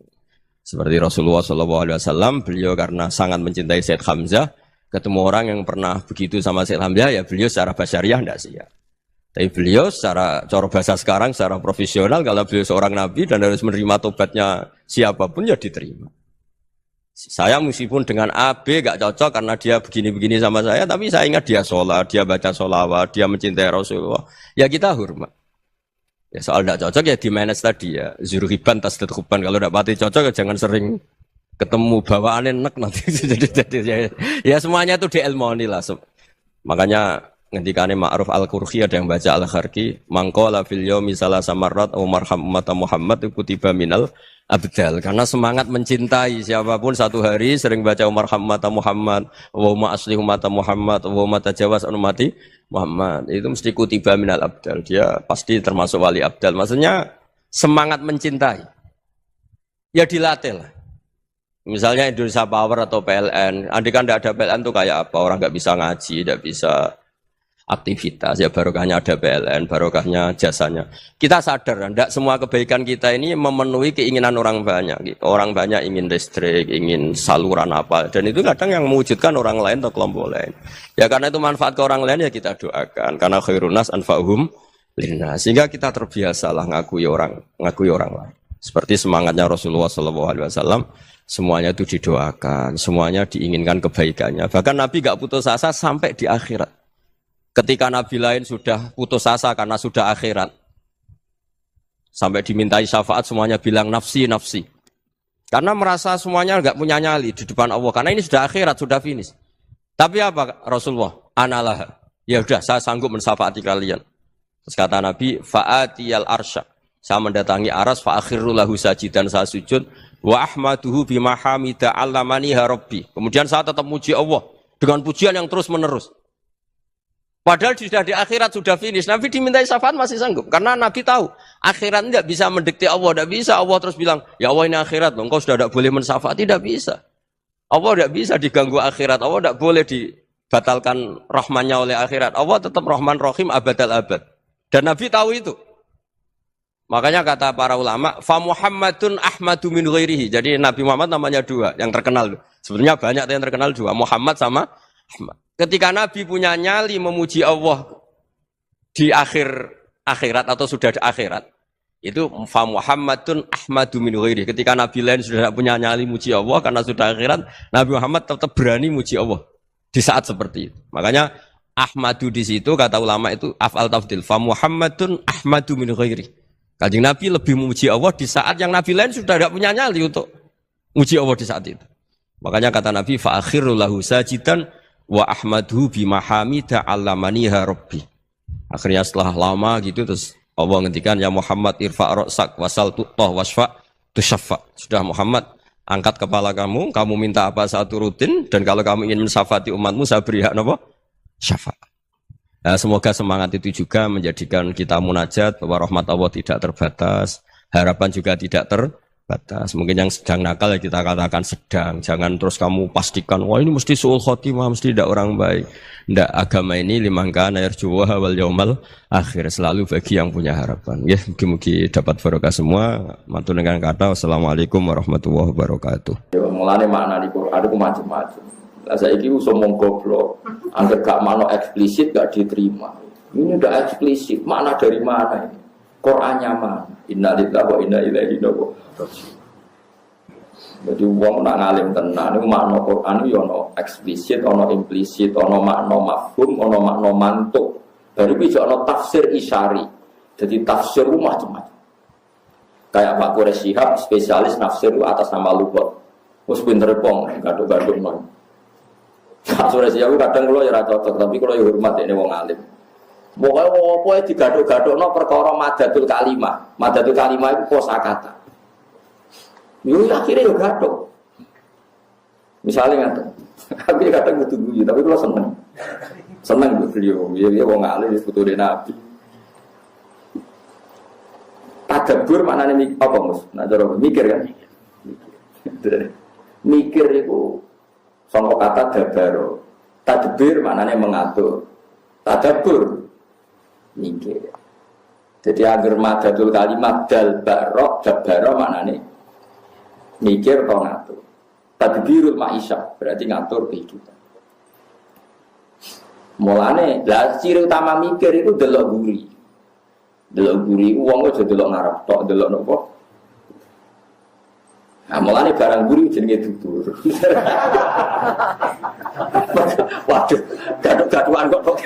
Seperti Rasulullah SAW, beliau karena sangat mencintai Sayyid Hamzah, ketemu orang yang pernah begitu sama Sayyid Hamzah ya beliau secara basyariah tidak siap. Tapi beliau secara cara bahasa sekarang secara profesional kalau beliau seorang nabi dan harus menerima tobatnya siapapun ya diterima. Saya meskipun dengan A, B gak cocok karena dia begini-begini sama saya, tapi saya ingat dia sholat, dia baca sholawat, dia mencintai Rasulullah. Ya kita hormat. Ya soal gak cocok ya di manage tadi ya. Zurhiban tasdid khuban. Kalau gak pati cocok ya jangan sering ketemu bawaannya enak nanti. Ya semuanya itu diilmoni lah. Makanya ngendikane Ma'ruf Al-Qurhi ada yang baca Al-Kharki. Mangqala fil yaumi salasa marrat wa marham ummata Muhammad kutiba minal abdal, karena semangat mencintai siapapun satu hari sering baca Umar Hammata Muhammad, wa asli ummata Muhammad, wa tajawaz an ummati Muhammad, itu mesti kutiba minal abdal, dia pasti termasuk wali abdal. Maksudnya semangat mencintai ya dilatih lah. Misalnya Indonesia Power atau PLN, andai kan tidak ada PLN tuh kayak apa, orang nggak bisa ngaji, tidak bisa aktivitas, ya barokahnya ada PLN, barokahnya jasanya. Kita sadar, tidak semua kebaikan kita ini memenuhi keinginan orang banyak. Gitu. Orang banyak ingin listrik, ingin saluran apa, dan itu kadang yang mewujudkan orang lain atau kelompok lain. Ya karena itu manfaat ke orang lain ya kita doakan. Karena khairun nas anfa'uhum linnas. Sehingga kita terbiasalah ngakui orang lain. Seperti semangatnya Rasulullah SAW, semuanya itu didoakan, semuanya diinginkan kebaikannya. Bahkan Nabi gak putus asa sampai di akhirat. Ketika Nabi lain sudah putus asa karena sudah akhirat, sampai dimintai syafaat semuanya bilang nafsi, nafsi. Karena merasa semuanya enggak punya nyali di depan Allah. Karena ini sudah akhirat, sudah finish. Tapi apa Rasulullah? Analah. Ya udah, saya sanggup mensyafaati kalian. Terus kata Nabi, fa'atiyal arsya. Saya mendatangi aras, fa'akhiru lahu sajidan, saya sujud. Wa ahmaduhu bimahamida allamaniha rabbi. Kemudian saya tetap muji Allah dengan pujian yang terus menerus. Padahal sudah di akhirat, sudah finish. Nabi dimintai syafaat masih sanggup. Karena Nabi tahu, akhirat tidak bisa mendikte Allah. Tidak bisa Allah terus bilang, ya Allah ini akhirat loh, engkau sudah tidak boleh mensyafaat. Tidak bisa. Allah tidak bisa diganggu akhirat. Allah tidak boleh dibatalkan rahmannya oleh akhirat. Allah tetap rahman rahim abadal abad. Dan Nabi tahu itu. Makanya kata para ulama, fa Muhammadun ahmadu min ghairihi. Jadi Nabi Muhammad namanya dua, yang terkenal. Sebenarnya banyak yang terkenal dua, Muhammad sama Ahmad. Ketika Nabi punya nyali memuji Allah di akhirat atau sudah di akhirat, itu fa Muhammadun ahmadu min ghairihi. Ketika Nabi lain sudah tidak punya nyali muji Allah karena sudah akhirat, Nabi Muhammad tetap berani muji Allah di saat seperti itu. Makanya ahmadu di situ kata ulama itu af'al tafdil, fa Muhammadun ahmadu min ghairihi. Kanjeng Nabi lebih memuji Allah di saat yang Nabi lain sudah tidak punya nyali untuk muji Allah di saat itu. Makanya kata Nabi fa akhiru lahu sajidan wa ahmadhu bimahamida 'allamaniha rabbi. Akhirnya setelah lama gitu terus Allah ngendikan ya Muhammad irfa' ra'sak wasal tu'tah wasfa' tusyaffa. Sudah Muhammad, angkat kepala kamu minta apa saat rutin, dan kalau kamu ingin mensafati umatmu saya beri hak napa? Syafaat. Nah, semoga semangat itu juga menjadikan kita munajat bahwa rahmat Allah tidak terbatas, harapan juga tidak terbatas. Mungkin yang sedang nakal ya kita katakan sedang. Jangan terus kamu pastikan wah ini mesti suul khotimah, mesti tidak orang baik. Tidak, agama ini liman kana yarjuwa wal yaumal akhir, selalu bagi yang punya harapan. Ya, mugi-mugi dapat barokah semua. Matur dengan kata wassalamualaikum warahmatullahi wabarakatuh. Ya mulane makna di Quran itu macam-macam. Lah saiki usah mung goblok, anggere gak makna eksplisit gak diterima. Ini udah eksplisit, makna dari mana ini? Qurannya mana? Innalillahi wa inna ilaihi raji'un. Jadi wong nak ngalim tenan niku makna Quran yo ono eksplisit, ono implisit, ono makna mafhum, ono makna mantuk. Baru bisa ono tafsir isyari. Jadi tafsir macam-macam. Kayak Pak Quraisy Shihab spesialis nafsir atas nama lughat. Wes pinter pong gaduk-gaduk non. Pak Quraisy Shihab kadang kula ya ora cocok, tapi kula yo hormat dene wong alim. Pokoke apa digaduk-gadukno perkara madatul kalimah. Madatul kalimah itu kosakata. Yo akhirnya yo gaduk. Misalnya ngaten. Tapi kadang butuh guyu, tapi kula seneng. Seneng beliau. Dia wong alim disebut Nabi. Tadabbur maknane apa, Mus? Nah, cara mikir kan. Mikir itu sangka kata dabaro. Tadbir maknane mengatur. Tadabbur mikir. Jadi agar madatul kalimat dal barok dabaro maknane mikir atau ngatur. Tadbirul ma'isyah berarti ngatur kehidupan. Mulane lah ciri utama mikir itu delok guri. Delok guri wong aja delok ngarep tok, delok nopo. Nah, mulane barang guri jenenge dubur. Waduh, gaduh-gaduhan kok kok.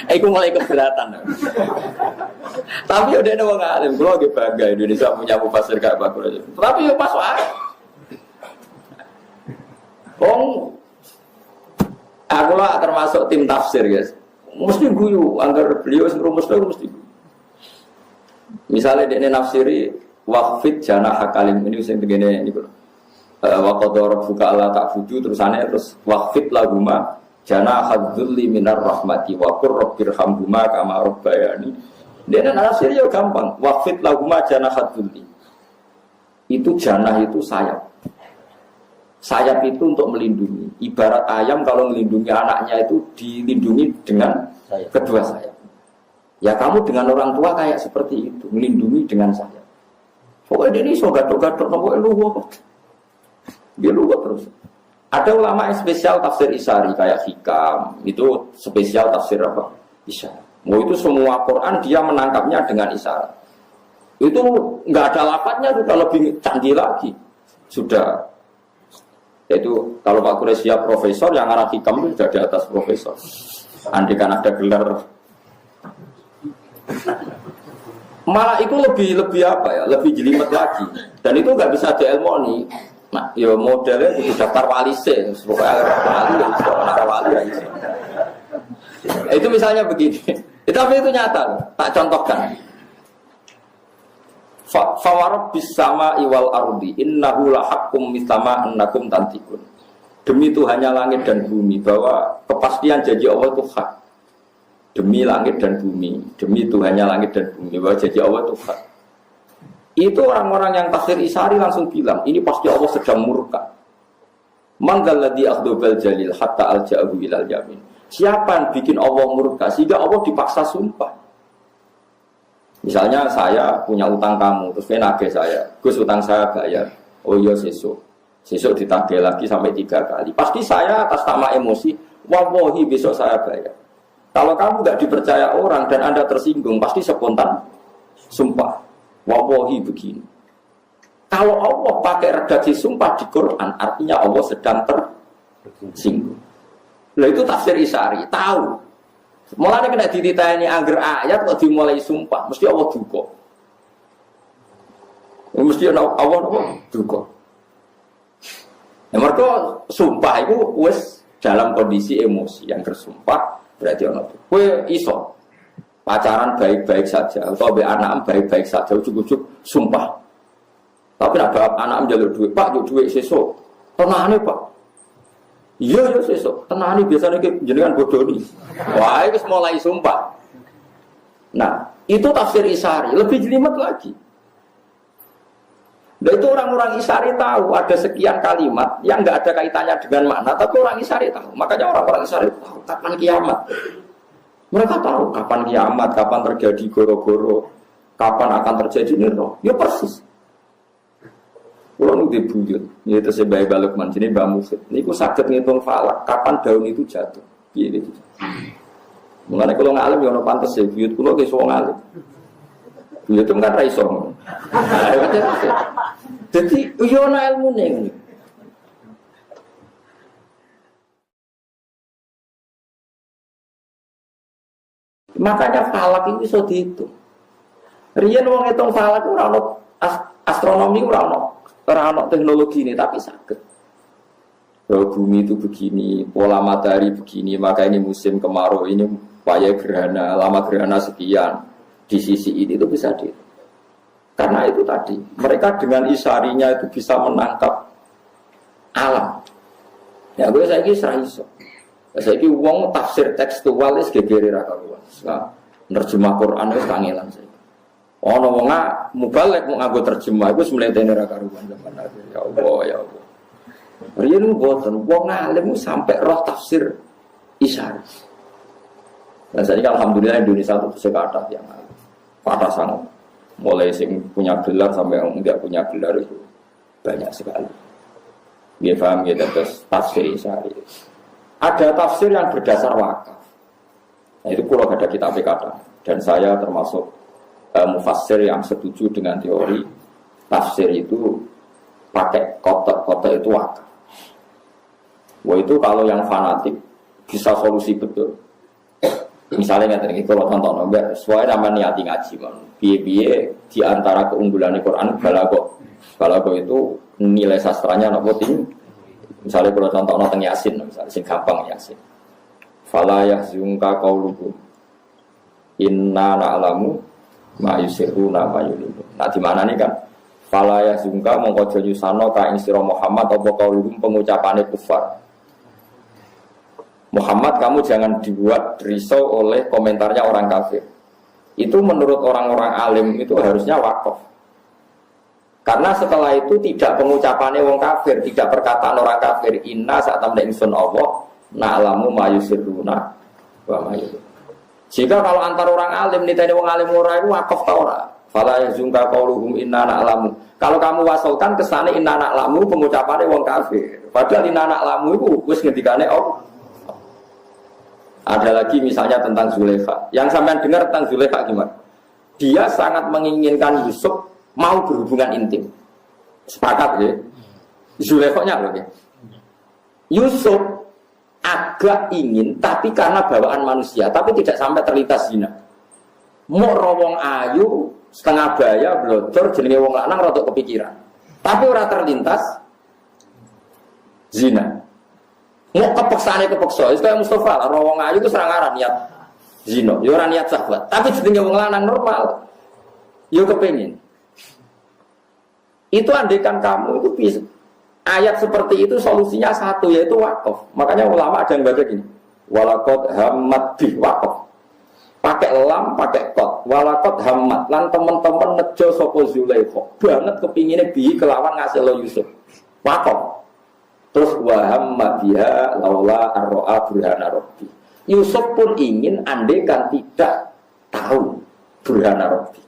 Iku mulai keberatan. Tapi udah ada wong alim, kula ge bangga Indonesia punya mufasir kayak Pak Quraisy. Tapi yo pas wae. Aku lah termasuk tim tafsir, guys. Mesti guyu, anggar beliau sebelum mesti. Misalnya dia nafsiri waqfid jana hakalim ini sing begini ini kok. Wa qadara rabbuka alla ta'budu terus waqfid lahuma jana hadzulli minar rahmati wa qur rabbirhamhuma kama rabbayani. Dia nafsiri yo gampang. Waqfid lahuma jana hadzulli. Itu janah itu sayap. Sayap itu untuk melindungi. Ibarat ayam kalau melindungi anaknya itu dilindungi dengan kedua sayap. Ya kamu dengan orang tua kayak seperti itu, melindungi dengan sayap. Pokoknya ini so gatok-gatok, pokoknya luwak. Dia luwak terus. Ada ulama yang spesial tafsir Isyari kayak Hikam, itu spesial tafsir apa? Isyari. Mau itu semua Quran dia menangkapnya dengan isyarat. Itu nggak ada lafadznya sudah lebih canggih lagi. Sudah. Yaitu kalau Pak Quraisy profesor, yang arah Hikam itu sudah di atas profesor. Andai kan ada gelar, malah itu lebih apa ya, lebih jelimet lagi. Dan itu nggak bisa diilmoni. Nah, ya modelnya itu daftar wali sih, supaya wali ya bisa, wali ya bisa. Itu misalnya begini. Tapi itu nyata, tak contohkan. Fawarab bisama iwal ardi innahu lahakum mitama annakum tantikun. Demi Tuhannya langit dan bumi, bahwa kepastian janji Allah itu hak. Demi langit dan bumi, demi Tuhannya langit dan bumi, bahwa janji Allah itu hak. Itu orang-orang yang tafsir Isyari langsung bilang, ini pasti Allah sedang murka. Man dzalladzi akhdabal jalil hatta alja'ahu ilal yamin. Siapa yang bikin Allah murka sehingga Allah dipaksa sumpah? Misalnya saya punya utang kamu, terus nagih saya, Gus utang saya bayar. Oh iya sesuk ditagih lagi sampai 3 kali. Pasti saya atas nama emosi, wallahi besok saya bayar. Kalau kamu nggak dipercaya orang dan Anda tersinggung, pasti spontan sumpah, wallahi begini. Kalau Allah pakai redaksi sumpah di Quran, artinya Allah sedang tersinggung. Nah itu tafsir Isyari, tahu. Mulanya kena dititani angger ayat kok dimulai sumpah, mesti Allah duka. Mesti Allah duka. Ya mereka sumpah itu wis dalam kondisi emosi yang bersumpah berarti ono. Kowe iso pacaran baik-baik saja atau be anak baik-baik saja ujuk-ujuk sumpah. Tapi nak bapak anak njaluk duit, Pak, njaluk duit sesuk. Tenane, Pak. Iya ya sesuk. Tenane biasanya jenengan bodoni. Wah, itu mulai sumpah. Nah, itu tafsir Isari, lebih jelimet lagi. Dan itu orang-orang Isari tahu ada sekian kalimat yang nggak ada kaitannya dengan makna, tapi orang Isari tahu. Makanya orang-orang Isari tahu kapan kiamat. Mereka tahu kapan kiamat, kapan terjadi goro-goro, kapan akan terjadi niro. Ya persis. Kalau nu dibuyut, itu sebagai balok mancini Mbak Mufid. Ini aku sakit ngitung falak, kapan daun itu jatuh. Gitu. Mengenai kalau ngalim ya ono pantes ya, buyut kulo ge wong alim. Buyut itu kan ra iso. Jadi yo ana ilmune ngene. Makanya falak itu iso dihitung. Riyen wong ngitung falak ora ono astronomi ora ono teknologi ini tapi sakit. Bahwa bumi itu begini, pola matahari begini, maka ini musim kemarau, ini upaya gerhana, lama gerhana sekian di sisi ini itu bisa di. Karena itu tadi, mereka dengan isarinya itu bisa menangkap alam. Ya gue saya kira iso. Saya kira uang tafsir tekstual itu gegeri rakaruan. Nah, nerjemah Quran itu kangelan saya. Oh, ngomongnya mubalek mau nganggo terjemah itu semelentene rakaruan zaman akhir. Ya Allah, ya Allah. Riyen mboten wong alim sampai roh tafsir Isari. Dan saya alhamdulillah Indonesia itu sekata yang kata sangat. Mulai sing punya gelar sampai yang enggak punya gelar itu banyak sekali. Dia paham ya terus tafsir Isari. Ada tafsir yang berdasar wakaf. Nah, itu kalau ada kitab kata dan saya termasuk mufassir yang setuju dengan teori tafsir itu pakai kotak-kotak itu wakaf. Wah itu kalau yang fanatik bisa solusi betul. Misalnya nggak tadi kalau tonton enggak sesuai nama niati ngaji man. Biye di antara keunggulan Al-Quran balago itu nilai sastranya nopo tinggi. Misalnya kalau contoh nonton Yasin, misalnya sing gampang Yasin. Fala yahzunka qauluhum inna na'lamu ma yusirruna ma yulinu. Nah di mana nih kan? Fala yahzunka mongko aja nyusano ka ing sira Muhammad apa qauluhum pengucapane kufar. Muhammad kamu jangan dibuat risau oleh komentarnya orang kafir. Itu menurut orang-orang alim itu harusnya wakaf. Karena setelah itu tidak pengucapannya wong kafir, tidak perkataan orang kafir. Inna saat tamda ingsun Allah na'lamu ma yusirruna wa ma yulinu. Jika kalau antar orang alim niteni wong alim ora iku wakaf ta ora? Fala yazunka qauluhum inna na'lamu. Kalau kamu wasalkan kesane inna na'lamu pengucapannya wong kafir. Padahal inna na'lamu itu wis ngendikane Allah. Ada lagi misalnya tentang Zulaikha. Yang sampean dengar tentang Zulaikha gimana? Dia sangat menginginkan Yusuf mau berhubungan intim. Sepakat ya? Zulaikha-nya loh ya. Yusuf agak ingin, tapi karena bawaan manusia, tapi tidak sampai terlintas zina. Mau rawong ayu, setengah baya, blodor, jenenge wong lanang rada kepikiran. Tapi ora terlintas zina. Mau kepeksane kepeksa, itu kayak Mustafa, rawong ayu itu serangaran niat zina, ya ora niat sahabat. Tapi jenenge wong lanang normal, ya kepengin. Itu andaikan kamu itu bisa. Ayat seperti itu solusinya satu yaitu wakaf. Makanya ulama ada yang baca gini. Walaqad hammat bi wakaf. Pakai lam, pakai kot. Walaqad hammat lan teman-teman nejo sapa Zulaikha. Banget kepingine bi kelawan ngasil Yusuf. Wakaf. Terus wa hamma biha laula arro'a burhana rabbi. Yusuf pun ingin andaikan tidak tahu burhana rabbi.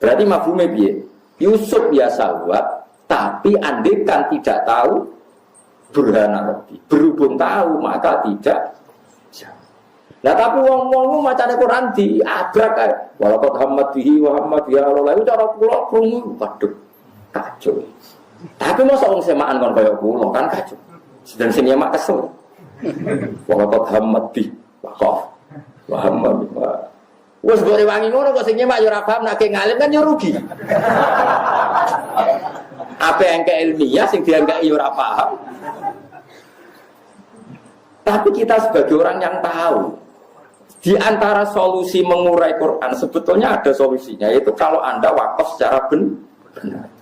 Berarti mafhume piye? Yusuf biasa buat tapi andekan tidak tahu burhana rabbi. Berhubung tahu maka tidak. Nah tapi wong-wong macane Quran diabrak kae. Walaqad hammat bihi wa hamma biha Allah itu cara kula krungu waduh kacau. Tapi mosok wong semaan kon kaya kula kan kacau. Sedang sing nyemak kesel. Walaqad hammat bihi wa hamma biha. Wes mbok rewangi ngono kok sing nyemak yo ora paham nek ngalim kan yo rugi. Apa yang ke ilmiah sing dianggap ora paham. Tapi kita sebagai orang yang tahu, di antara solusi mengurai Quran sebetulnya ada solusinya, yaitu kalau Anda wakaf secara benar.